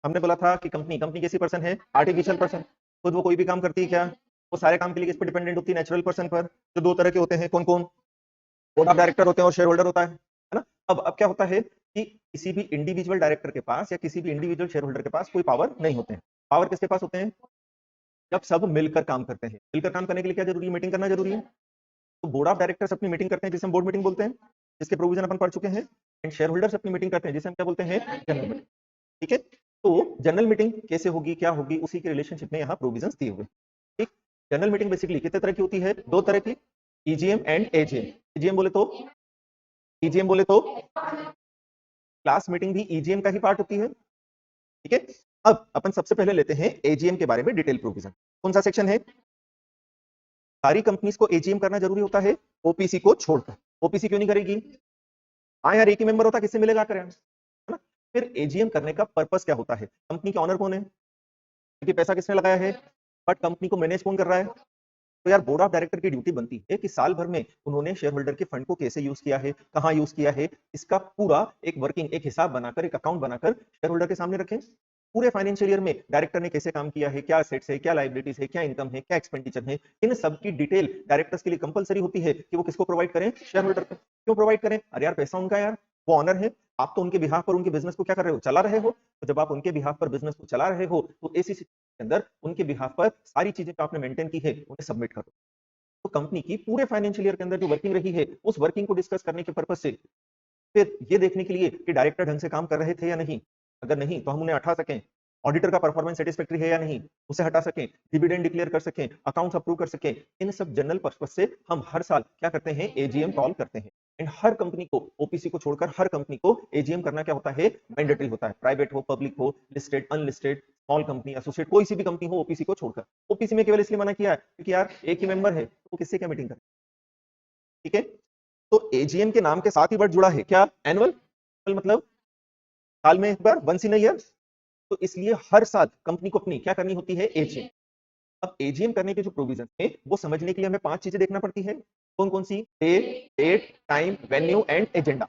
हमने बोला था कि कंपनी कंपनी कैसी पर्सन है? Artificial person. खुद वो कोई भी काम करती है क्या? वो सारे काम के लिए किस पे डिपेंडेंट होती है? नेचुरल पर्सन पर। जो दो तरह के होते हैं, कौन कौन? बोर्ड ऑफ डायरेक्टर होते हैं और शेयर होल्डर होता है ना? अब क्या होता है कि किसी भी इंडिविजुअल डायरेक्टर के पास या किसी भी इंडिविजुअल शेयर होल्डर के पास कोई पावर नहीं होते हैं। पावर किसके पास होते हैं? जब सब मिलकर काम करते हैं। मिलकर काम करने के लिए क्या जरूरी है? मीटिंग करना जरूरी है। तो बोर्ड ऑफ डायरेक्टर्स अपनी मीटिंग करते हैं जिसे हम बोर्ड मीटिंग बोलते हैं, जिसके प्रोविजन अपन पढ़ चुके हैं। एंड शेयर होल्डर्स अपनी मीटिंग करते हैं जिसे हम क्या बोलते हैं? General meeting. ठीक है, तो जनरल मीटिंग कैसे होगी, क्या होगी, उसी के रिलेशनशिप में यहाँ प्रोविजंस दिए हुए। ठीक, जनरल मीटिंग बेसिकली कितने तरह की होती है? दो तरह की, ईजीएम एंड एजीएम। ईजीएम बोले तो क्लास मीटिंग भी ईजीएम का ही पार्ट होती है। ठीक है, अब अपन सबसे पहले लेते हैं एजीएम के बारे में डिटेल प्रोविजन। कौन सा सेक्शन है? सारी कंपनीज को एजीएम करना जरूरी होता है, ओपीसी को छोड़कर। ओपीसी क्यों नहीं करेगी? हाँ यार, एक ही मेंबर होता, किससे मिलेगा कर, है ना? फिर एजीएम करने का पर्पस क्या होता है? कंपनी का ऑनर कौन है? क्योंकि पैसा किसने लगाया है, बट कंपनी को मैनेज कौन कर रहा है? तो यार बोर्ड ऑफ डायरेक्टर की ड्यूटी बनती है कि साल भर में उन्होंने शेयर होल्डर के फंड को कैसे यूज किया है, कहां यूज किया है, इसका पूरा एक वर्किंग, एक हिसाब बनाकर, एक अकाउंट बनाकर शेयर होल्डर के सामने रखें। पूरे फाइनेंशियल ईयर में डायरेक्टर ने कैसे काम किया है, क्या असेट्स है, क्या लायबिलिटीज है, क्या इनकम है, क्या एक्सपेंडिचर है, इन सब की डिटेल डायरेक्टर्स के लिए कंपलसरी होती है कि वो किसको प्रोवाइड करें? शेयर होल्डर को। क्यों प्रोवाइड करें? अरे यार पैसा उनका, यार वो ऑनर है, आप तो उनके बिहाफ पर उनके बिजनेस को क्या कर रहे हो? चला रहे हो। तो जब आप उनके बिहाफ पर बिजनेस को चला रहे हो तो ऐसी सिचुएशन के अंदर उनके बिहाफ पर सारी चीजें जो आपने मेंटेन की है उन्हें सबमिट करो। तो कंपनी की पूरे फाइनेंशियल ईयर के अंदर जो वर्किंग रही है उस वर्किंग को डिस्कस करने के पर्पस से, फिर ये देखने के लिए कि डायरेक्टर ढंग से काम कर रहे थे या नहीं, अगर नहीं तो हम उन्हें हटा सकें, ऑडिटर का परफॉर्मेंस सेटिस्फैक्टरी है या नहीं उसे हटा सकें, डिविडेंड डिक्लेयर कर सकें, अकाउंट्स अप्रूव कर सकें। इन सब जनरल पर्पस से हम हर साल क्या करते हैं? एजीएम कॉल करते हैं। एंड हर कंपनी को, ओपीसी को छोड़कर हर कंपनी को एजीएम करना क्या होता है? मैंडेटरी होता है। प्राइवेट हो, पब्लिक हो, listed, unlisted, small company, associate, कोई सी भी कंपनी हो, ओपीसी को छोड़कर। ओपीसी में केवल इसलिए मना किया है क्योंकि यार एक ही मेंबर है, तो किससे क्या मीटिंग करे? ठीक है, तो एजीएम के नाम के साथ ही वर्ड जुड़ा है क्या? एनुअल। मतलब साल में एक बार, वंस इन अ ईयर। तो इसलिए हर साल कंपनी को अपनी क्या करनी होती है? एजीएम। अब एजीएम करने के जो प्रोविजन है वो समझने के लिए हमें 5 चीजें देखना पड़ती है। कौन कौन सी? Date, time, venue and agenda.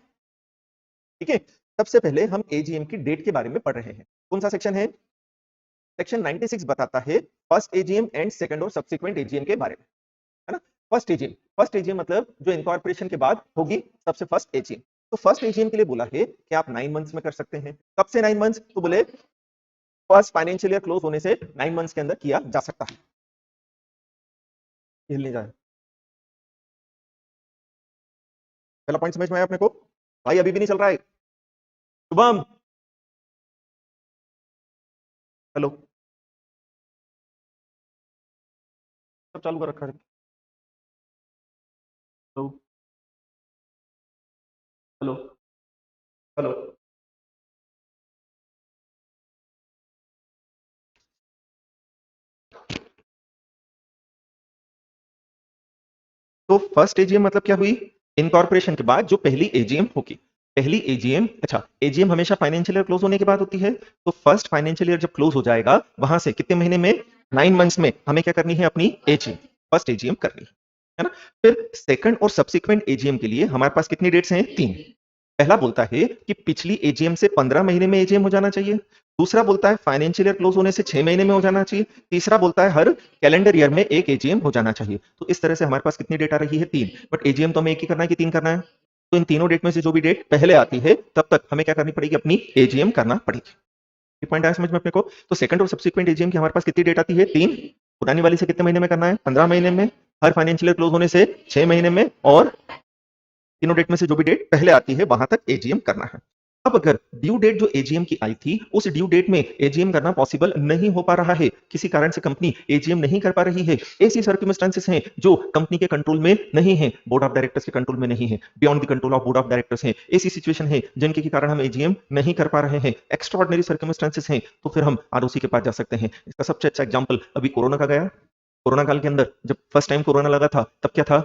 ठीक है, सबसे पहले हम एजीएम की डेट के बारे में पढ़ रहे हैं। कौन सा सेक्शन है? सेक्शन 96 बताता है फर्स्ट एजीएम एंड सेकंड और सब्सिक्वेंट एजीएम के बारे में, है ना? फर्स्ट एजीएम मतलब जो इनकॉर्पोरेशन के बाद होगी, सबसे फर्स्ट एजीएम। तो फर्स्ट एजीएम के लिए बोला है कि आप 9 मंथ्स में कर सकते हैं। कब से 9 मंथ्स? तो बोले फर्स्ट फाइनेंशियल ईयर क्लोज होने से 9 मंथ्स के अंदर किया जा सकता है। हिल नहीं जाए। पहला पॉइंट समझ में आया अपने को? भाई अभी भी नहीं चल रहा है? शुभम, हेलो, सब चालू कर रखा है? Hello, hello, hello. तो फर्स्ट एजीएम मतलब क्या हुई? इनकॉर्पोरेशन के बाद जो पहली एजीएम होगी। पहली एजीएम, अच्छा एजीएम हमेशा फाइनेंशियल ईयर क्लोज होने के बाद होती है। तो फर्स्ट फाइनेंशियल ईयर जब क्लोज हो जाएगा वहां से कितने महीने में? 9 मंथ्स में हमें क्या करनी है? अपनी एजीएम, फर्स्ट एजीएम करनी है ना? फिर सेकंड और सब्सिक्वेंट एजीएम के लिए हमारे पास कितनी डेट्स हैं? 3। पहला बोलता है कि पिछली एजीएम से 15 महीने में एजीएम हो जाना चाहिए। दूसरा बोलता है फाइनेंशियल ईयर क्लोज होने से 6 महीने में हो जाना चाहिए। तीसरा बोलता है हर कैलेंडर ईयर में एक एजीएम हो जाना चाहिए। तो इस तरह से हमारे पास कितनी डेट आ रही है? 3। बट एजीएम तो हमें एक ही करना है कि 3 करना है? तो इन तीनों डेट में से जो भी डेट पहले आती है तब तक हमें क्या करनी पड़ेगी? अपनी एजीएम करना पड़ेगी। ये पॉइंट आया समझ में अपने को? तो सेकंड और सब्सिक्वेंट एजीएम की हमारे पास कितनी डेट आती है? 3। पुरानी वाली से कितने महीने में करना है? 15 महीने में। हर फाइनेंशियल ईयर क्लोज होने से 6 महीने में। और तीनों डेट में से जो भी डेट पहले आती है वहां तक एजीएम करना है। अब अगर ड्यू डेट जो एजीएम की आई थी उस ड्यू डेट में एजीएम करना पॉसिबल नहीं हो पा रहा है, किसी कारण से कंपनी एजीएम नहीं कर पा रही है, ऐसी सर्कमस्टेंसेस हैं जो कंपनी के कंट्रोल में नहीं है, बोर्ड ऑफ डायरेक्टर्स के कंट्रोल में नहीं है, beyond the control of board of directors है, ऐसी सिचुएशन है जिनके कारण हम एजीएम नहीं कर पा रहे हैं, एक्स्ट्राऑर्डिनरी सर्कमस्टेंसेस हैं, तो फिर हम आरओसी के पास जा सकते हैं। इसका सबसे अच्छा एग्जांपल अभी कोरोना का गया। कोरोना काल के अंदर जब फर्स्ट टाइम कोरोना लगा था तब क्या था?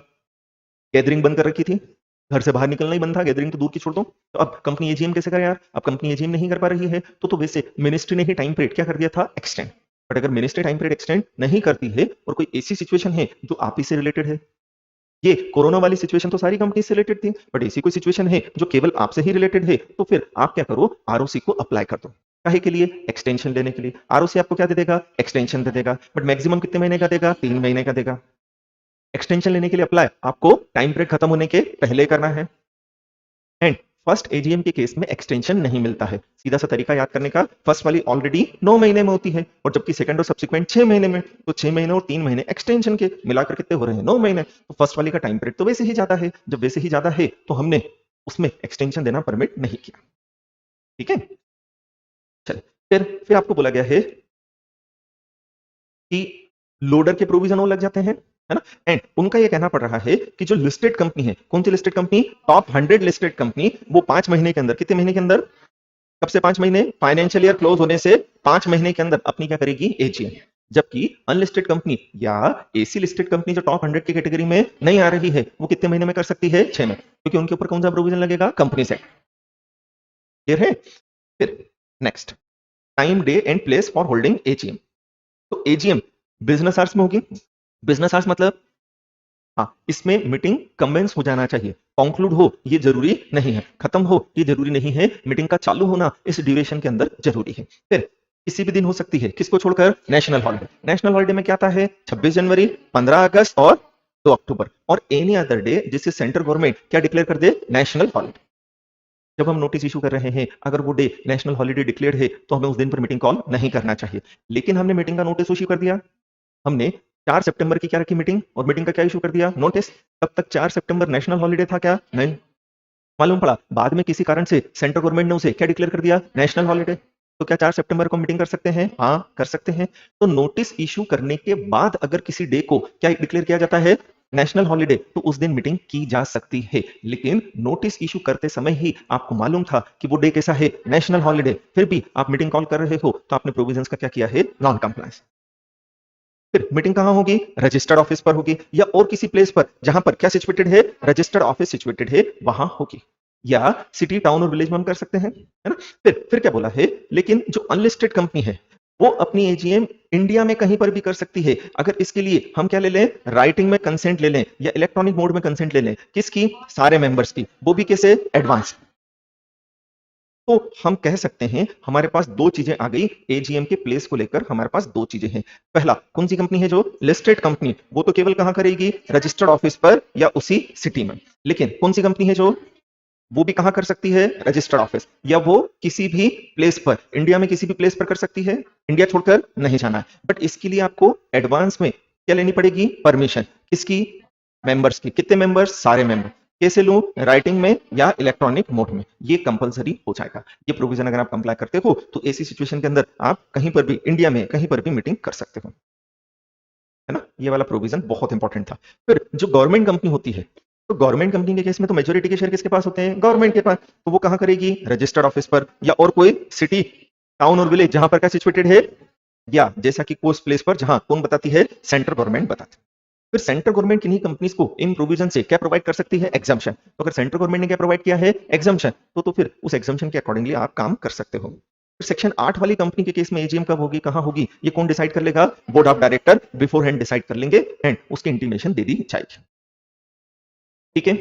गैदरिंग बंद कर रखी थी, घर से बाहर निकलना ही बंद था, गैदरिंग तो दूर की छोड़ दो। तो अब कंपनी एजीएम कैसे करे यार? अब कंपनी एजीएम नहीं कर पा रही है तो वैसे मिनिस्ट्री ने ही टाइम पीरियड क्या कर दिया था? एक्सटेंड। बट अगर मिनिस्ट्री टाइम पीरियड एक्सटेंड नहीं करती है और कोई ऐसी सिचुएशन है जो आप ही से रिलेटेड है, ये कोरोना वाली सिचुएशन तो सारी कंपनी से रिलेटेड थी, बट ऐसी कोई सिचुएशन है जो केवल आपसे ही रिलेटेड है, तो फिर आप क्या करो? आरओसी को अप्लाई कर दो। काहे के लिए? एक्सटेंशन लेने के लिए। आरओसी आपको क्या दे देगा? एक्सटेंशन दे देगा, बट मैक्सिमम कितने महीने का देगा? 3 महीने का देगा। एक्सटेंशन लेने के लिए अप्लाई आपको टाइम पीरियड खत्म होने के पहले करना है। एंड फर्स्ट एजीएम के केस में एक्सटेंशन नहीं मिलता है। सीधा सा तरीका याद करने का, फर्स्ट वाली ऑलरेडी 9 महीने में होती है और जबकि सेकंड और सब्सिक्वेंट 6 महीने में, तो 6 महीने और 3 महीने एक्सटेंशन के मिलाकर कितने हो रहे हैं? 9 महीने। तो फर्स्ट वाली का टाइम पीरियड तो वैसे ही ज्यादा है। जब वैसे ही ज्यादा है तो हमने उसमें एक्सटेंशन देना परमिट नहीं किया। ठीक है, चल फिर आपको बोला गया है कि लोडर के प्रोविजन और लग जाते हैं, है ना। एंड उनका ये कहना पड़ रहा है कि जो लिस्टेड कंपनी है, कौन सी listed company? Top 100 listed company, वो 5 महीने के अंदर, कितने महीने के अंदर? कब से 5 महीने? फाइनेंशियल ईयर क्लोज होने से 5 महीने के अंदर अपनी क्या करेगी? एजीएम। जबकि अनलिस्टेड कंपनी या एसी लिस्टेड कंपनी जो टॉप 100 की कैटेगरी में नहीं आ रही है, वो कितने महीने में कर सकती है? 6 में, क्योंकि उनके ऊपर कौन सा प्रोविजन लगेगा? Companies act. क्लियर है? फिर next, time, day and place for holding AGM. तो एजीएम बिजनेस आवर्स में होगी। बिजनेस आवर्स मतलब हाँ, इसमें मीटिंग कमेंस हो जाना चाहिए, कंक्लूड हो ये जरूरी नहीं है, खत्म हो ये जरूरी नहीं है, मीटिंग का चालू होना इस ड्यूरेशन के अंदर जरूरी है। फिर किसी भी दिन हो सकती है, किसको छोड़कर? National holiday. नेशनल हॉलिडे में क्या आता है? 26 जनवरी, 15 अगस्त और 2 अक्टूबर, और एनी अदर डे जिसे सेंट्रल गवर्नमेंट क्या डिक्लेयर कर दे? National holiday. जब हम नोटिस इशू कर रहे हैं, अगर वो डे नेशनल हॉलिडे डिक्लेयर्ड है तो हमें उस दिन पर मीटिंग कॉल नहीं करना चाहिए। लेकिन हमने मीटिंग का नोटिस इशू कर दिया, हमने 4 सितंबर की क्या रखी मीटिंग, और मीटिंग का क्या इशू कर दिया? नोटिस। तब तक 4 सितंबर नेशनल हॉलिडे था क्या? नहीं। मालूम पड़ा बाद में किसी कारण से सेंट्रल गवर्नमेंट ने उसे क्या डिक्लेयर कर दिया? National holiday. तो क्या 4 सितंबर को मीटिंग कर सकते हैं? हाँ, कर सकते हैं। तो नोटिस इशू करने के बाद अगर किसी डे को क्या डिक्लेयर किया जाता है? नेशनल हॉलिडे, तो उस दिन मीटिंग की जा सकती है। लेकिन नोटिस इशू करते समय ही आपको मालूम था कि वो डे कैसा है? नेशनल हॉलिडे, फिर भी आप मीटिंग कॉल कर रहे हो, तो आपने प्रोविजंस का क्या किया है? Non compliance. फिर मीटिंग कहां होगी? रजिस्टर्ड ऑफिस पर होगी, या और किसी प्लेस पर जहां पर क्या सिचुएटेड है? रजिस्टर्ड ऑफिस सिचुएटेड है, वहां होगी, या सिटी, टाउन और विलेज में हम कर सकते हैं, है ना। फिर क्या बोला है? लेकिन जो अनलिस्टेड कंपनी है वो अपनी एजीएम इंडिया में कहीं पर भी कर सकती है, अगर इसके लिए हम क्या ले लें? राइटिंग में कंसेंट ले लें या इलेक्ट्रॉनिक मोड में कंसेंट ले लें। किसकी? सारे मेंबर्स की, वो भी कैसे? एडवांस। तो हम कह सकते हैं हमारे पास दो चीजें आ गई, एजीएम के प्लेस को लेकर हमारे पास दो चीजें हैं। पहला, कौन सी कंपनी है? जो लिस्टेड कंपनी, वो तो केवल कहां करेगी? रजिस्टर्ड ऑफिस पर या उसी सिटी में। लेकिन कौन सी कंपनी है जो वो भी कहां कर सकती है? रजिस्टर्ड ऑफिस, या वो किसी भी प्लेस पर, इंडिया में किसी भी प्लेस पर कर सकती है, इंडिया छोड़कर नहीं जाना है। बट इसके लिए आपको एडवांस में क्या लेनी पड़ेगी? परमिशन। किसकी? मेंबर्स की। कितने मेंबर्स? सारे मेंबर। कैसे लूं? राइटिंग में या इलेक्ट्रॉनिक मोड में, ये कंपलसरी हो जाएगा। ये प्रोविजन अगर आप कंप्लाई करते हो तो ऐसी सिचुएशन के अंदर आप कहीं पर भी, इंडिया में कहीं पर भी मीटिंग कर सकते हो, है ना। ये वाला प्रोविजन बहुत इंपॉर्टेंट था। फिर जो गवर्नमेंट कंपनी होती है, तो गवर्नमेंट कंपनी के केस में तो मेजोरिटी के शेयर किसके पास होते हैं? गवर्नमेंट के पास। तो वो कहां करेगी? रजिस्टर्ड ऑफिस पर, या और कोई सिटी, टाउन और विलेज जहां पर क्या सिचुएटेड है, या जैसा कि कोर्स प्लेस पर जहां कौन बताती है? सेंट्रल गवर्नमेंट बताती है। फिर सेंट्रल गवर्नमेंट किन्हीं कंपनीज को इन प्रोविजन से क्या प्रोवाइड कर सकती है? एग्जाम्पशन। तो अगर सेंट्रल गवर्नमेंट ने क्या प्रोवाइड किया है? एग्जाम्पशन, तो फिर उस एग्जाम्पशन के अकॉर्डिंगली आप काम कर सकते हो। फिर सेक्शन 8 वाली कंपनी के केस में एजीएम कब होगी, कहां होगी, ये कौन डिसाइड कर लेगा? Board of director before hand decide कर लेंगे, एंड उसकी इंटीमेशन दे दी जाएगी। ठीक है।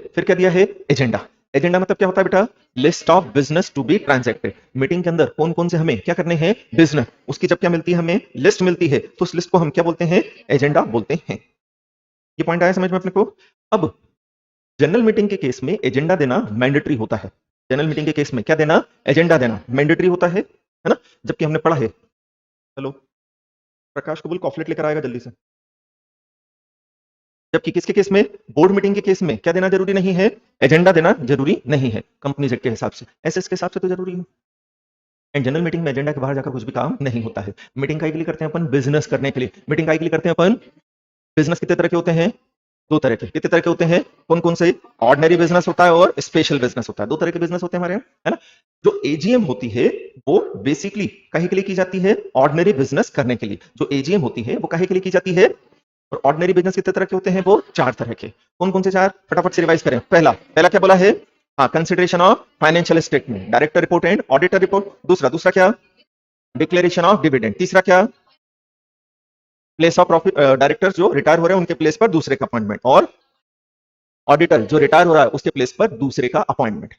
फिर क्या दिया है? एजेंडा। एजेंडा मतलब क्या होता है बेटा? List of business to be transacted. Meeting के अंदर कौन कौन से हमें क्या करने हैं? बिजनेस। उसकी जब क्या मिलती है? हमें लिस्ट मिलती है, तो उस लिस्ट को हम क्या बोलते हैं? एजेंडा बोलते हैं। ये पॉइंट आया समझ में अपने को? अब जनरल मीटिंग के केस में एजेंडा देना मैंडेटरी होता है। जनरल मीटिंग के केस में क्या देना? एजेंडा देना मैंडेटरी होता है ना। जबकि हमने पढ़ा है, हेलो प्रकाश को बोल कॉफलेट लेकर आएगा जल्दी से। जबकि किसके केस में? बोर्ड मीटिंग के केस में क्या देना जरूरी नहीं है? एजेंडा देना जरूरी नहीं है, कंपनी एक्ट के हिसाब से। एसएस के हिसाब से तो जरूरी है। एंड जनरल मीटिंग में एजेंडा के बाहर जाकर कुछ भी काम नहीं होता है। मीटिंग का के लिए करते हैं अपन? बिजनेस करने के लिए। मीटिंग का के लिए करते हैं अपन? बिजनेस कितने तरह के होते हैं? दो तरह के। कितने तरह के होते हैं? कौन कौन से? ऑर्डिनरी बिजनेस होता है और स्पेशल बिजनेस होता है। दो तरह के बिजनेस होते हैं हमारे यहाँ, है ना। जो एजीएम होती है वो बेसिकली काहे के लिए की जाती है? ऑर्डिनरी बिजनेस करने के लिए। जो एजीएम होती है वो काहे के लिए की जाती है? और ऑर्डिनरी बिजनेस कितने तरह के होते हैं? वो 4 तरह के। कौन कौन से 4? फटाफट से रिवाइज करें। पहला क्या बोला है? हाँ, consideration of financial statement, director report and auditor report. दूसरा क्या? Declaration of dividend. तीसरा क्या? प्लेस ऑफ प्रॉफिट, डायरेक्टर जो रिटायर हो रहे हैं उनके प्लेस पर दूसरे का अपॉइंटमेंट, और ऑडिटर जो रिटायर हो रहा है उसके प्लेस पर दूसरे का अपॉइंटमेंट।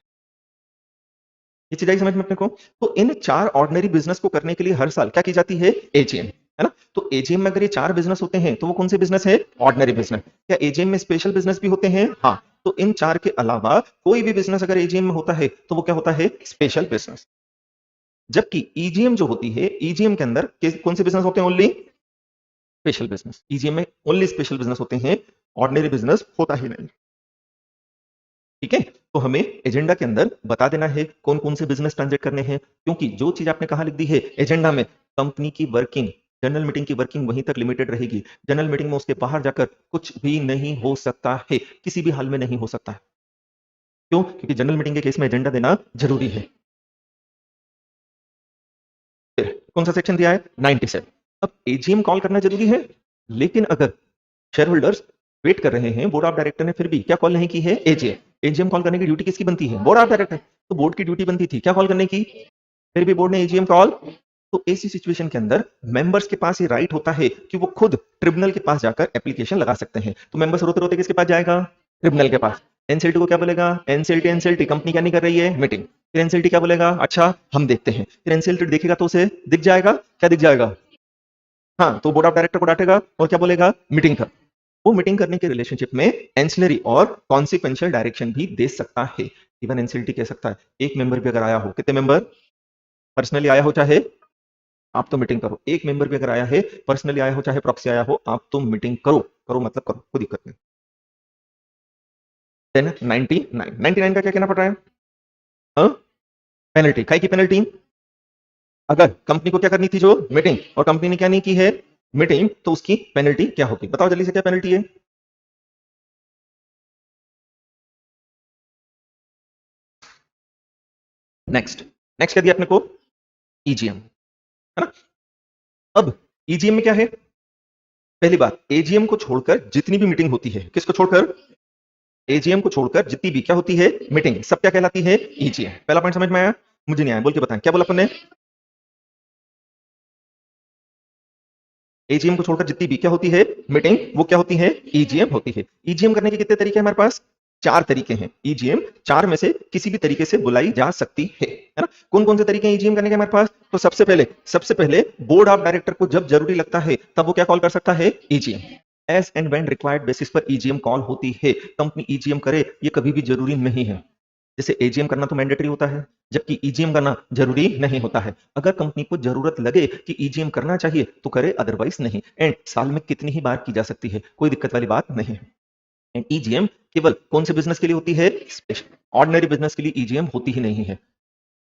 ये चीज आई समझ में अपने को। तो इन 4 ऑर्डिनरी बिजनेस को करने के लिए हर साल क्या की जाती है, एजीएम, है ना। तो एजीएम में अगर ये 4 बिजनेस होते हैं तो वो कौन से बिजनेस है, ऑर्डिनरी बिजनेस। क्या एजीएम में स्पेशल बिजनेस भी होते हैं, हाँ। तो इन 4 के अलावा कोई भी बिजनेस अगर एजीएम में होता है तो वो क्या होता है, स्पेशल बिजनेस। जबकि ईजीएम जो होती है, ईजीएम के अंदर कौन से बिजनेस होते हैं, ओनली स्पेशल बिजनेस। ईजीएम में ओनली स्पेशल बिजनेस होते हैं, ऑर्डिनरी बिजनेस होता ही नहीं। ठीक है, तो हमें एजेंडा के अंदर बता देना है कौन कौन से बिजनेस ट्रांजेक्ट करने हैं, क्योंकि जो चीज आपने कहा लिख दी है एजेंडा में, कंपनी की वर्किंग, जनरल मीटिंग की वर्किंग वहीं तक लिमिटेड रहेगी। जनरल मीटिंग में उसके बाहर जाकर कुछ भी नहीं हो सकता है, किसी भी हाल में नहीं हो सकता है। क्यों, क्योंकि जनरल मीटिंग के केस में एजेंडा देना जरूरी है। फिर कौन सा सेक्शन दिया है, 97। अब एजीएम कॉल करना जरूरी है, लेकिन अगर शेयर होल्डर्स वेट कर रहे हैं, बोर्ड ऑफ डायरेक्टर ने फिर भी क्या कॉल नहीं की है, एजीएम। एजीएम कॉल करने की ड्यूटी किसकी बनती है, बोर्ड ऑफ डायरेक्टर। तो बोर्ड की ड्यूटी बनती थी क्या कॉल करने की, फिर भी बोर्ड ने एजीएम कॉल। तो ऐसी सिचुएशन के अंदर मेंबर्स के पास ये राइट होता है कि वो खुद ट्रिब्यूनल के पास जाकर एप्लीकेशन लगा सकते हैं। तो मेंबर्स रोते रोते किसके पास जाएगा, ट्रिब्यूनल के पास। एनसीएलटी को क्या बोलेगा, एनसीएलटी एनसीएलटी कंपनी क्या नहीं कर रही है, मीटिंग। फिर एनसीएलटी क्या बोलेगा, अच्छा हम देखते हैं। फिर एनसीएलटी देखेगा तो उसे दिख जाएगा, क्या दिख जाएगा, हाँ। तो बोर्ड ऑफ डायरेक्टर को डांटेगा और क्या बोलेगा, मीटिंग कर। वो मीटिंग करने के रिलेशनशिप में एंसिलरी और कॉन्सिक्वेंशियल डायरेक्शन भी दे सकता है। इवन एनसीएलटी कह सकता है एक मेंबर भी अगर आया हो, कितने मेंबर पर्सनली आया हो, चाहे आप तो मीटिंग करो। एक मेंबर भी अगर आया है, पर्सनली आया हो चाहे प्रॉक्सी आया हो, आप तो मीटिंग करो। करो मतलब करो, कोई दिक्कत नहीं। 99 का क्या कहना पड़ रहा है, हाँ? पेनल्टी, काय की पेनल्टी, अगर कंपनी को क्या करनी थी, जो मीटिंग, और कंपनी ने क्या नहीं की है, मीटिंग, तो उसकी पेनल्टी क्या होगी, बताओ जल्दी से क्या पेनल्टी है। नेक्स्ट, नेक्स्ट क्या दिया अपने को, ईजीएम, है ना। अब ईजीएम में क्या है, पहली बात, एजीएम को छोड़कर जितनी भी मीटिंग होती है, किसको छोड़कर, एजीएम को छोड़कर जितनी भी क्या होती है, मीटिंग, सब क्या कहलाती है, ईजीएम। पहला पॉइंट समझ में आया, मुझे नहीं आया, बोल के बताएं क्या बोला अपन ने। एजीएम को छोड़कर जितनी भी क्या होती है, मीटिंग, वो क्या होती है, ईजीएम होती है। ईजीएम करने के कितने तरीके हैं हमारे पास, 4 तरीके हैं। ईजीएम 4 में से किसी भी तरीके से बुलाई जा सकती है ना। कौन कौन से तरीके हैं ईजीएम करने के हमारे पास, तो सबसे पहले बोर्ड ऑफ डायरेक्टर को जब जरूरी लगता है तब वो क्या कॉल कर सकता है, EGM. As and when required basis पर ईजीएम कॉल होती है। कंपनी ईजीएम करे ये कभी भी जरूरी नहीं है। जैसे एजीएम करना तो मैंडेटरी होता है, जबकि ईजीएम करना जरूरी नहीं होता है। अगर कंपनी को जरूरत लगे कि ईजीएम करना चाहिए तो करे, अदरवाइज नहीं। एंड साल में कितनी ही बार की जा सकती है, कोई दिक्कत वाली बात नहीं है। एंड ईजीएम केवल कौन से बिजनेस के लिए होती है, स्पेशल। ऑर्डिनरी बिजनेस के लिए ईजीएम होती ही नहीं है।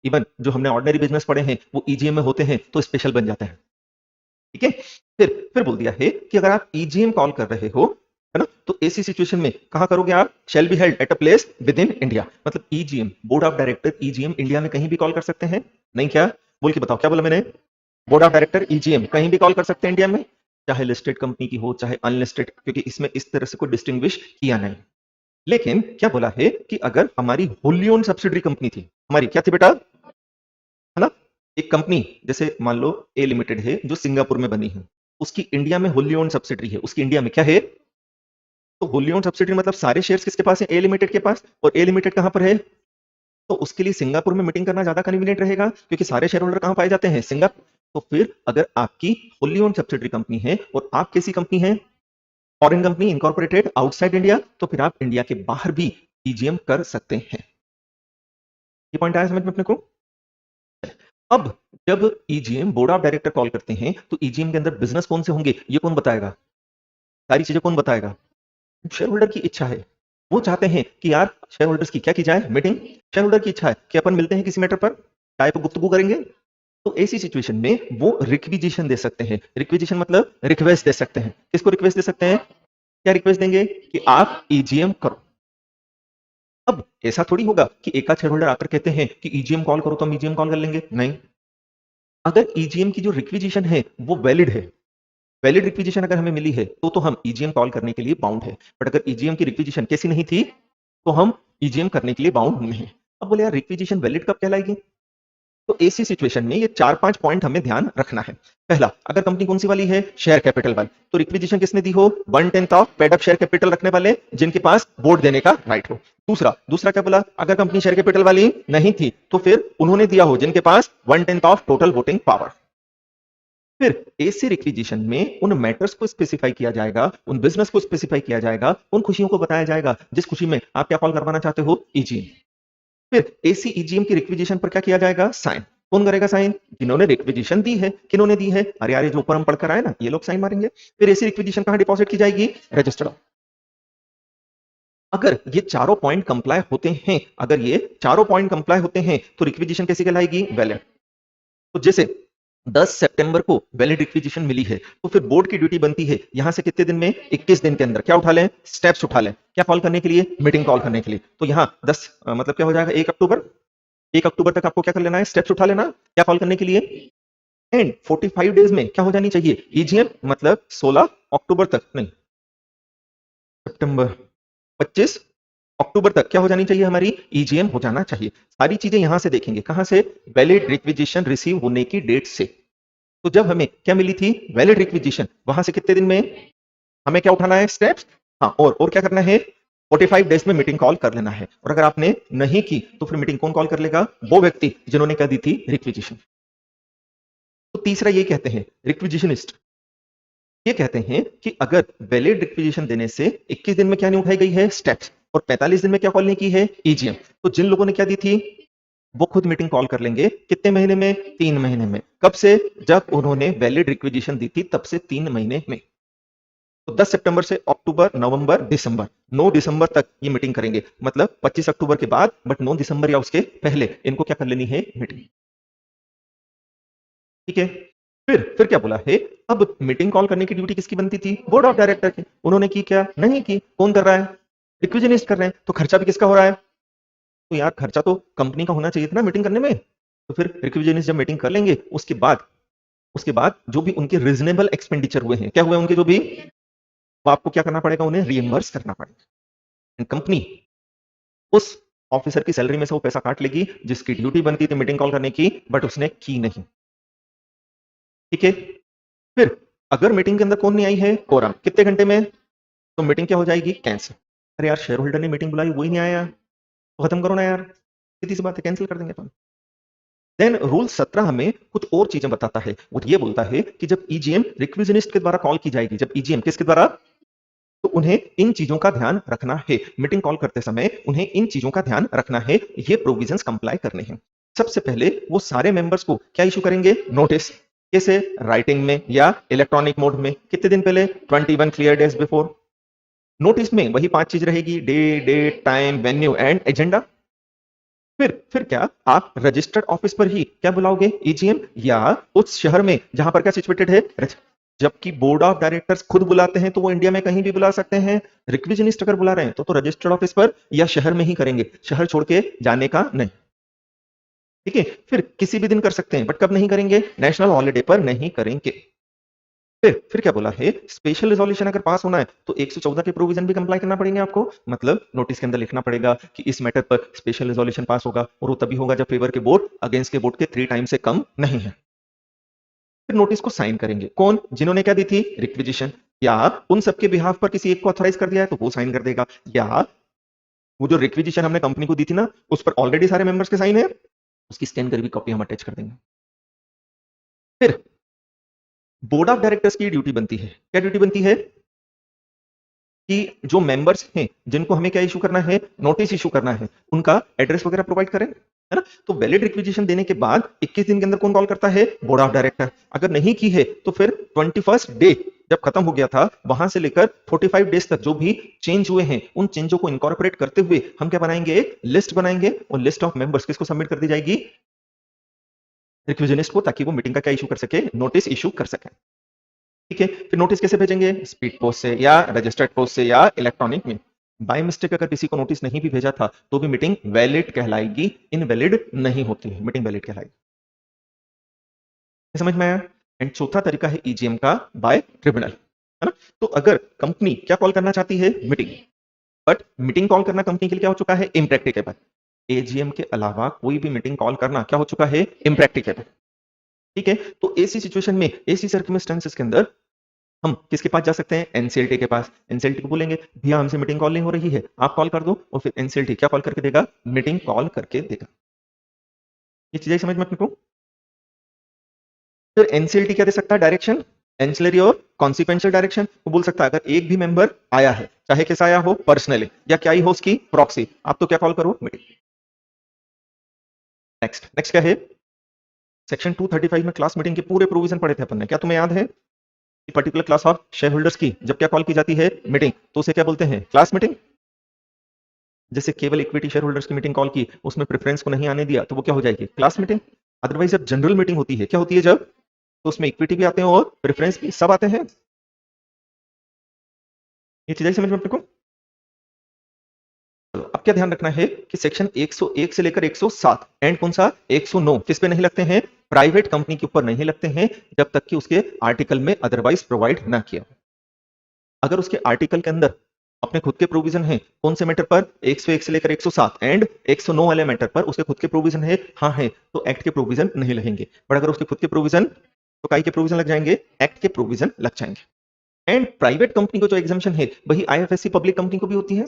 इवन जो हमने ऑर्डिनरी बिजनेस पढ़े हैं वो ईजीएम में होते हैं तो स्पेशल बन जाता है। ठीक है, फिर बोल दिया है कि अगर आप ईजीएम कॉल कर रहे हो, है ना, तो ऐसी सिचुएशन में कहां करोगे आप, shall be held at a place within India. मतलब EGM, board of director EGM India में कहीं भी कॉल कर सकते हैं, नहीं क्या, बोल के बताओ क्या बोला मैंने, बोर्ड ऑफ डायरेक्टर ईजीएम कहीं भी कॉल कर सकते हैं इंडिया में, चाहे लिस्टेड कंपनी की हो चाहे अनलिस्टेड, क्योंकि इसमें इस तरह से कोई डिस्टिंग्विश किया नहीं। लेकिन क्या बोला है कि अगर हमारी होली ओन सब्सिडरी कंपनी थी, हमारी क्या थी बेटा, है ना, एक कंपनी जैसे मान लो ए लिमिटेड है जो सिंगापुर में बनी है, उसकी इंडिया में होली ओन सब्सिडरी है, उसकी इंडिया में क्या है, तो होली ओन सब्सिडरी मतलब सारे शेयर्स किसके पास है, ए लिमिटेड के पास। और ए लिमिटेड कहां पर है, तो उसके लिए सिंगापुर में मीटिंग करना ज्यादा कन्वीनियंट रहेगा, क्योंकि सारे शेयर होल्डर कहां पाए जाते हैं, सिंगापुर। तो फिर अगर आपकी होली ओन सब्सिडरी कंपनी है और आप कैसी कंपनी है, foreign company incorporated outside India, तो फिर आप इंडिया के बाहर भी ईजीएम कर सकते हैं। ये पॉइंट आया समझ में अपने को। अब जब EGM board of director call करते हैं तो ईजीएम के अंदर बिजनेस कौन से होंगे ये कौन बताएगा, सारी चीजें कौन बताएगा, शेयर होल्डर की इच्छा है। वो चाहते हैं कि यार शेयर होल्डर्स की क्या की जाए, मीटिंग। शेयर होल्डर की इच्छा है कि अपन मिलते हैं किसी मैटर पर, चाय पर गुफ्तगू करेंगे। तो ऐसी सिचुएशन में वो रिक्विजिशन दे सकते हैं। रिक्विजिशन मतलब रिक्वेस्ट दे सकते हैं। किसको रिक्वेस्ट दे सकते हैं, क्या रिक्वेस्ट देंगे कि आप ईजीएम करो। अब ऐसा थोड़ी होगा कि एक आध शेयर होल्डर आकर कहते हैं कि ईजीएम कॉल करो तो हम ईजीएम कॉल कर लेंगे, नहीं। अगर ईजीएम की जो रिक्विजिशन है वो वैलिड है, वैलिड रिक्विजिशन अगर हमें मिली है तो हम ईजीएम कॉल करने के लिए बाउंड है। बट अगर ईजीएम की रिक्विजिशन कैसी नहीं थी तो हम ईजीएम करने के लिए बाउंड नहीं है। अब बोले यार रिक्विजिशन वैलिड कब कहलाएगी, तो ऐसी सिचुएशन में ये 4-5 पॉइंट हमें ध्यान रखना है। पहला, अगर कंपनी कौन सी वाली है, शेयर कैपिटल वाली, तो रिक्विजिशन किसने दी हो, 1/10 of paid up share capital रखने वाले जिनके पास वोट देने का राइट हो। दूसरा क्या बोला, अगर कंपनी शेयर कैपिटल वाली नहीं थी तो फिर उन्होंने दिया हो जिनके पास 1/10 ऑफ टोटल वोटिंग पावर। फिर ऐसे रिक्विजिशन में उन मैटर्स को स्पेसिफाई किया जाएगा, उन बिजनेस को स्पेसिफाई किया जाएगा, उन खुशियों को बताया जाएगा जिस खुशी में आप क्या कॉल करवाना चाहते हो, ईजीएम। फिर एसी ईजीएम की रिक्विजिशन पर क्या किया जाएगा, साइन। कौन करेगा साइन, जिन्होंने रिक्विजिशन दी है। किन्होंने दी है, अरे यार ये जो ऊपर हम पढ़कर आए ना, ये लोग साइन मारेंगे। फिर एसी रिक्विजिशन कहां डिपॉजिट की जाएगी, रजिस्टर्ड। अगर ये चारों पॉइंट कंप्लाई होते हैं, अगर ये चारों पॉइंट कंप्लाई होते हैं तो रिक्विजिशन कैसी कहलाएगी, वैलिड। तो जैसे 10 सितंबर को वैलिड रिक्विजिशन मिली है तो फिर बोर्ड की ड्यूटी बनती है यहां से कितने दिन में, 21 दिन के अंदर क्या उठा लें, स्टेप्स उठा लें। क्या कॉल करने के लिए, मीटिंग कॉल करने के लिए। तो यहां 10 मतलब क्या हो जाएगा, 1 अक्टूबर तक आपको क्या कर लेना है, स्टेप्स उठा लेना, क्या कॉल करने के लिए। एंड 45 डेज में क्या हो जानी चाहिए, ईजीएम, मतलब 16 अक्टूबर तक नहीं, सितंबर 25 अक्टूबर तक क्या हो जानी चाहिए, हमारी ईजीएम हो जाना चाहिए। सारी चीजें यहां से देखेंगे, कहां से, वैलिड रिक्विजिशन रिसीव होने की डेट से। तो जब हमें क्या मिली थी, वैलिड रिक्विजिशन, वहां से कितने दिन में हमें क्या उठाना है, स्टेप्स। हाँ, और क्या करना है, 45 डेज में मीटिंग कॉल कर लेना है। और अगर आपने नहीं की तो फिर मीटिंग कौन कॉल कर लेगा, वो व्यक्ति जिन्होंने क्या दी थी, रिक्विजिशन। तो तीसरा ये कहते हैं रिक्विजिशनिस्ट, ये कहते हैं कि अगर वैलिड रिक्विजिशन देने से 21 दिन में क्या नहीं उठाई गई है, स्टेप्स, और 45 दिन में क्या कॉल नहीं की है, ईजीएम, तो जिन लोगों ने क्या दी थी वो खुद मीटिंग कॉल कर लेंगे। कितने महीने में, 3 महीने में। कब से, जब उन्होंने वैलिड रिक्विजिशन दी थी तब से 3 महीने में। तो 10 सितंबर से अक्टूबर, नवंबर, दिसंबर, 9 दिसंबर तक ये मीटिंग करेंगे। मतलब 25 अक्टूबर के बाद बट 9 दिसंबर या उसके पहले इनको क्या कर लेनी है, मीटिंग। ठीक है। फिर क्या बोला है, अब मीटिंग कॉल करने की ड्यूटी किसकी बनती थी, बोर्ड ऑफ डायरेक्टर की। उन्होंने की क्या, नहीं की। कौन कर रहा है, रिक्विजिनिस्ट कर रहे हैं। तो खर्चा भी किसका हो रहा है, तो यार खर्चा तो कंपनी का होना चाहिए था ना मीटिंग करने में। तो फिर रिक्विजिनिस्ट जब मीटिंग कर लेंगे उसके बाद जो भी उनके रीजनेबल एक्सपेंडिचर हुए हैं, क्या हुए उनके जो भी, वो आपको क्या करना पड़ेगा, उन्हें रिएम्बर्स करना पड़ेगा। कंपनी उस ऑफिसर की सैलरी में से वो पैसा काट लेगी जिसकी ड्यूटी बनती थी मीटिंग कॉल करने की, बट उसने की नहीं। ठीक है। फिर अगर मीटिंग के अंदर कौन नहीं आई है, कोरम, कितने घंटे में, तो मीटिंग क्या हो जाएगी, कैंसिल। अरे यार शेयर होल्डर ने मीटिंग बुलाई, वही नहीं आया, तो खत्म करो ना यार, सीधी सी बात है, कैंसिल कर देंगे अपन। देन रूल 17 हमें कुछ और चीजें बताता है। वो ये बोलता है कि जब ईजीएम रिक्विजिनिस्ट के द्वारा कॉल की जाएगी, जब ईजीएम किसके द्वारा, तो उन्हें इन चीजों का ध्यान रखना है। मीटिंग कॉल करते समय उन्हें इन चीजों का ध्यान रखना है, ये प्रोविजंस कंप्लाई करने हैं। सबसे पहले वो सारे मेंबर्स को क्या इशू करेंगे, नोटिस। कैसे, राइटिंग में या इलेक्ट्रॉनिक मोड में। कितने दिन पहले, 21 क्लियर डेज बिफोर। नोटिस में वही 5 चीज रहेगी, day, date, time, venue and agenda. फिर क्या आप रजिस्टर्ड ऑफिस पर ही क्या बुलाओगे, ईजीएम, या उस शहर में जहां पर क्या सिचुएटेड है, जबकि बोर्ड ऑफ डायरेक्टर्स खुद बुलाते हैं तो वो इंडिया में कहीं भी बुला सकते हैं। रिक्विजिनिस्ट अगर बुला रहे हैं तो रजिस्टर्ड ऑफिस पर या शहर में ही करेंगे, शहर छोड़ के जाने का नहीं। ठीक है। फिर किसी भी दिन कर सकते हैं बट कब नहीं करेंगे, नेशनल हॉलिडे पर नहीं करेंगे। फिर क्या बोला है, स्पेशल रिजोल्यूशन अगर पास होना है तो 114 के प्रोविजन भी कंप्लाई करना पड़ेंगे आपको। मतलब नोटिस के अंदर लिखना पड़ेगा कि इस मैटर पर स्पेशल रिजोल्यूशन पास होगा, और वो तभी होगा जब फेवर के वोट अगेंस्ट के वोट के 3 टाइम से कम नहीं है। फिर नोटिस को साइन करेंगे कौन, जिन्होंने क्या दी थी, रिक्विजिशन, या उन सबके बिहाफ पर किसी एक को ऑथराइज कर दिया है तो वो साइन कर देगा, या वो जो रिक्विजिशन हमने कंपनी को दी थी ना उस पर ऑलरेडी सारे मेंबर्स के साइन है, उसकी स्कैन करके कॉपी हम अटैच कर देंगे। फिर बोर्ड ऑफ डायरेक्टर्स की ड्यूटी बनती है, क्या ड्यूटी बनती है, कि जो मेंबर्स हैं जिनको हमें क्या इशू करना है, नोटिस इशू करना है, उनका एड्रेस वगैरह प्रोवाइड करें, है ना। तो वैलिड रिक्विजिशन देने के बाद 21 दिन के अंदर कौन कॉल करता है, बोर्ड ऑफ डायरेक्टर। अगर नहीं की है तो फिर 21st डे जब खत्म हो गया था वहां से लेकर 45 डेज तक जो भी चेंज हुए हैं उन चेंजों को इनकॉर्पोरेट करते हुए हम क्या बनाएंगे, एक लिस्ट बनाएंगे, और लिस्ट ऑफ मेंबर्स किसको सबमिट कर दी जाएगी, रिक्विजिनिस्ट को, ताकि वो मीटिंग का क्या इशू कर सके, नोटिस इशू कर सके। ठीक है। फिर नोटिस कैसे भेजेंगे, स्पीड पोस्ट से या रजिस्टर्ड पोस्ट से या इलेक्ट्रॉनिक में। बाय मिस्टेक अगर किसी को नोटिस नहीं भी भेजा था तो भी मीटिंग वैलिड कहलाएगी, इनवैलिड नहीं होती है, मीटिंग वैलिड कहलाएगी। समझ में आया। एंड चौथा तरीका है ईजीएम का, बाय ट्रिब्यूनल, है ना। तो अगर कंपनी क्या कॉल करना चाहती है, मीटिंग, बट मीटिंग कॉल करना कंपनी के लिए क्या हो चुका है, इम्प्रैक्टिकेबल। एजीएम के अलावा कोई भी मीटिंग कॉल करना क्या हो चुका है, इम्प्रैक्टिकेबल। ठीक है, तो ऐसी सिचुएशन में, ऐसी सर्कमस्टेंसेस के अंदर हम किसके पास जा सकते हैं, एनसीएलटी के पास। एनसीएलटी को बोलेंगे भैया हमसे मीटिंग कॉल नहीं हो रही है, आप कॉल कर दो, और फिर एनसीएलटी क्या कॉल करके देगा, मीटिंग कॉल करके देगा। ये चीजें समझ में अपने को। फिर एनसीएलटी क्या दे सकता है, डायरेक्शन, एंसिलरी और कॉन्सिक्वेंशियल डायरेक्शन। वो बोल सकता है अगर एक भी मेंबर आया है, चाहे कैसा आया हो, पर्सनली या क्या ही हो उसकी प्रॉक्सी, आप तो क्या कॉल करो, मीटिंग। नेक्स्ट नेक्स्ट क्या है, सेक्शन 235 में क्लास मीटिंग के पूरे प्रोविजन पढ़े थे अपन ने, क्या तुम्हें याद है, particular class of share holders की जब क्या कॉल की जाती है, मीटिंग, तो उसे क्या बोलते हैं, क्लास मीटिंग। जैसे केवल इक्विटी शेयर होल्डर्स की मीटिंग कॉल की, उसमें प्रेफरेंस को नहीं आने दिया, तो वो क्या हो जाएगी, क्लास मीटिंग। अदरवाइज जब जनरल मीटिंग होती है, क्या होती है जब, तो उसमें इक्विटी भी आते हैं और प्रेफरेंस भी, सब आते हैं। ये चीजें समझ में अपने को। अब क्या ध्यान रखना है कि सेक्शन 101 से लेकर 107 एंड कौन सा, 109 किस पे नहीं लगते हैं, प्राइवेट कंपनी के ऊपर नहीं लगते हैं, जब तक कि उसके आर्टिकल में अदरवाइज प्रोवाइड ना किया। अगर उसके आर्टिकल के अंदर अपने खुद के प्रोविजन है, कौन से मैटर पर, 101 से लेकर 107 एंड 109 वाले मैटर पर उसके खुद के प्रोविजन है, हाँ है, तो एक्ट के प्रोविजन नहीं लगेंगे। बट अगर उसके खुद के प्रोविजन, तो काई के प्रोविजन लग जाएंगे, एक्ट के प्रोविजन लग जाएंगे। एंड प्राइवेट कंपनी को जो एग्जाम्पशन है वही आईएफएससी पब्लिक कंपनी को भी होती है।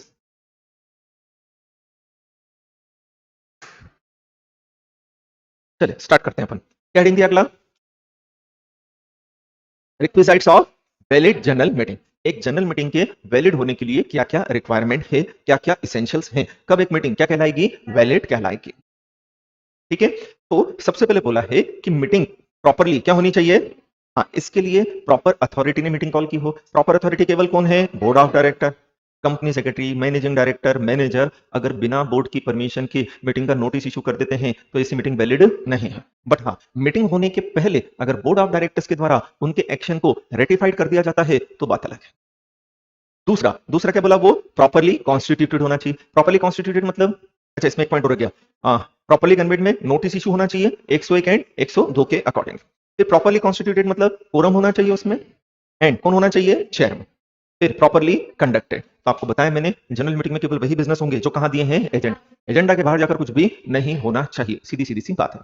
चलिए स्टार्ट करते हैं अपन, क्या हेडिंग दिया अगला, requisites of valid general meeting. एक जनरल मीटिंग के वैलिड होने के लिए क्या क्या रिक्वायरमेंट है, क्या क्या इसेंशियल्स हैं, कब एक मीटिंग क्या कहलाएगी, वैलिड कहलाएगी। ठीक है, तो सबसे पहले बोला है कि मीटिंग प्रॉपरली क्या होनी चाहिए, हाँ, इसके लिए प्रॉपर अथॉरिटी ने मीटिंग कॉल की हो। प्रॉपर अथॉरिटी केवल कौन है, board of director, company secretary, managing director, manager. अगर बिना बोर्ड की परमिशन के मीटिंग का नोटिस इशू कर देते हैं तो ऐसी मीटिंग वैलिड नहीं है। बट हाँ, मीटिंग होने के पहले अगर बोर्ड ऑफ डायरेक्टर्स के द्वारा उनके एक्शन को रेटिफाइड कर दिया जाता है तो बात अलग है। दूसरा दूसरा क्या बोला, वो प्रॉपरली कॉन्स्टिट्यूटेड होना चाहिए। प्रॉपरली कॉन्स्टिट्यूटेड मतलब, अच्छा इसमें एक पॉइंट और गया, प्रॉपरली कन्वेंट में नोटिस इशू होना चाहिए 101 एंड 102 के अकॉर्डिंग। फिर प्रॉपरली कॉन्स्टिट्यूटेड मतलब कोरम होना चाहिए उसमें, एंड कौन होना चाहिए, चेयरमैन। फिर प्रॉपरली कंडक्टेड, तो आपको बताया मैंने जनरल मीटिंग में केवल वही बिजनेस होंगे जो कहां दिए हैं, एजेंडा। एजेंडा के बाहर जाकर कुछ भी नहीं होना चाहिए, सीधी सीधी सी बात है।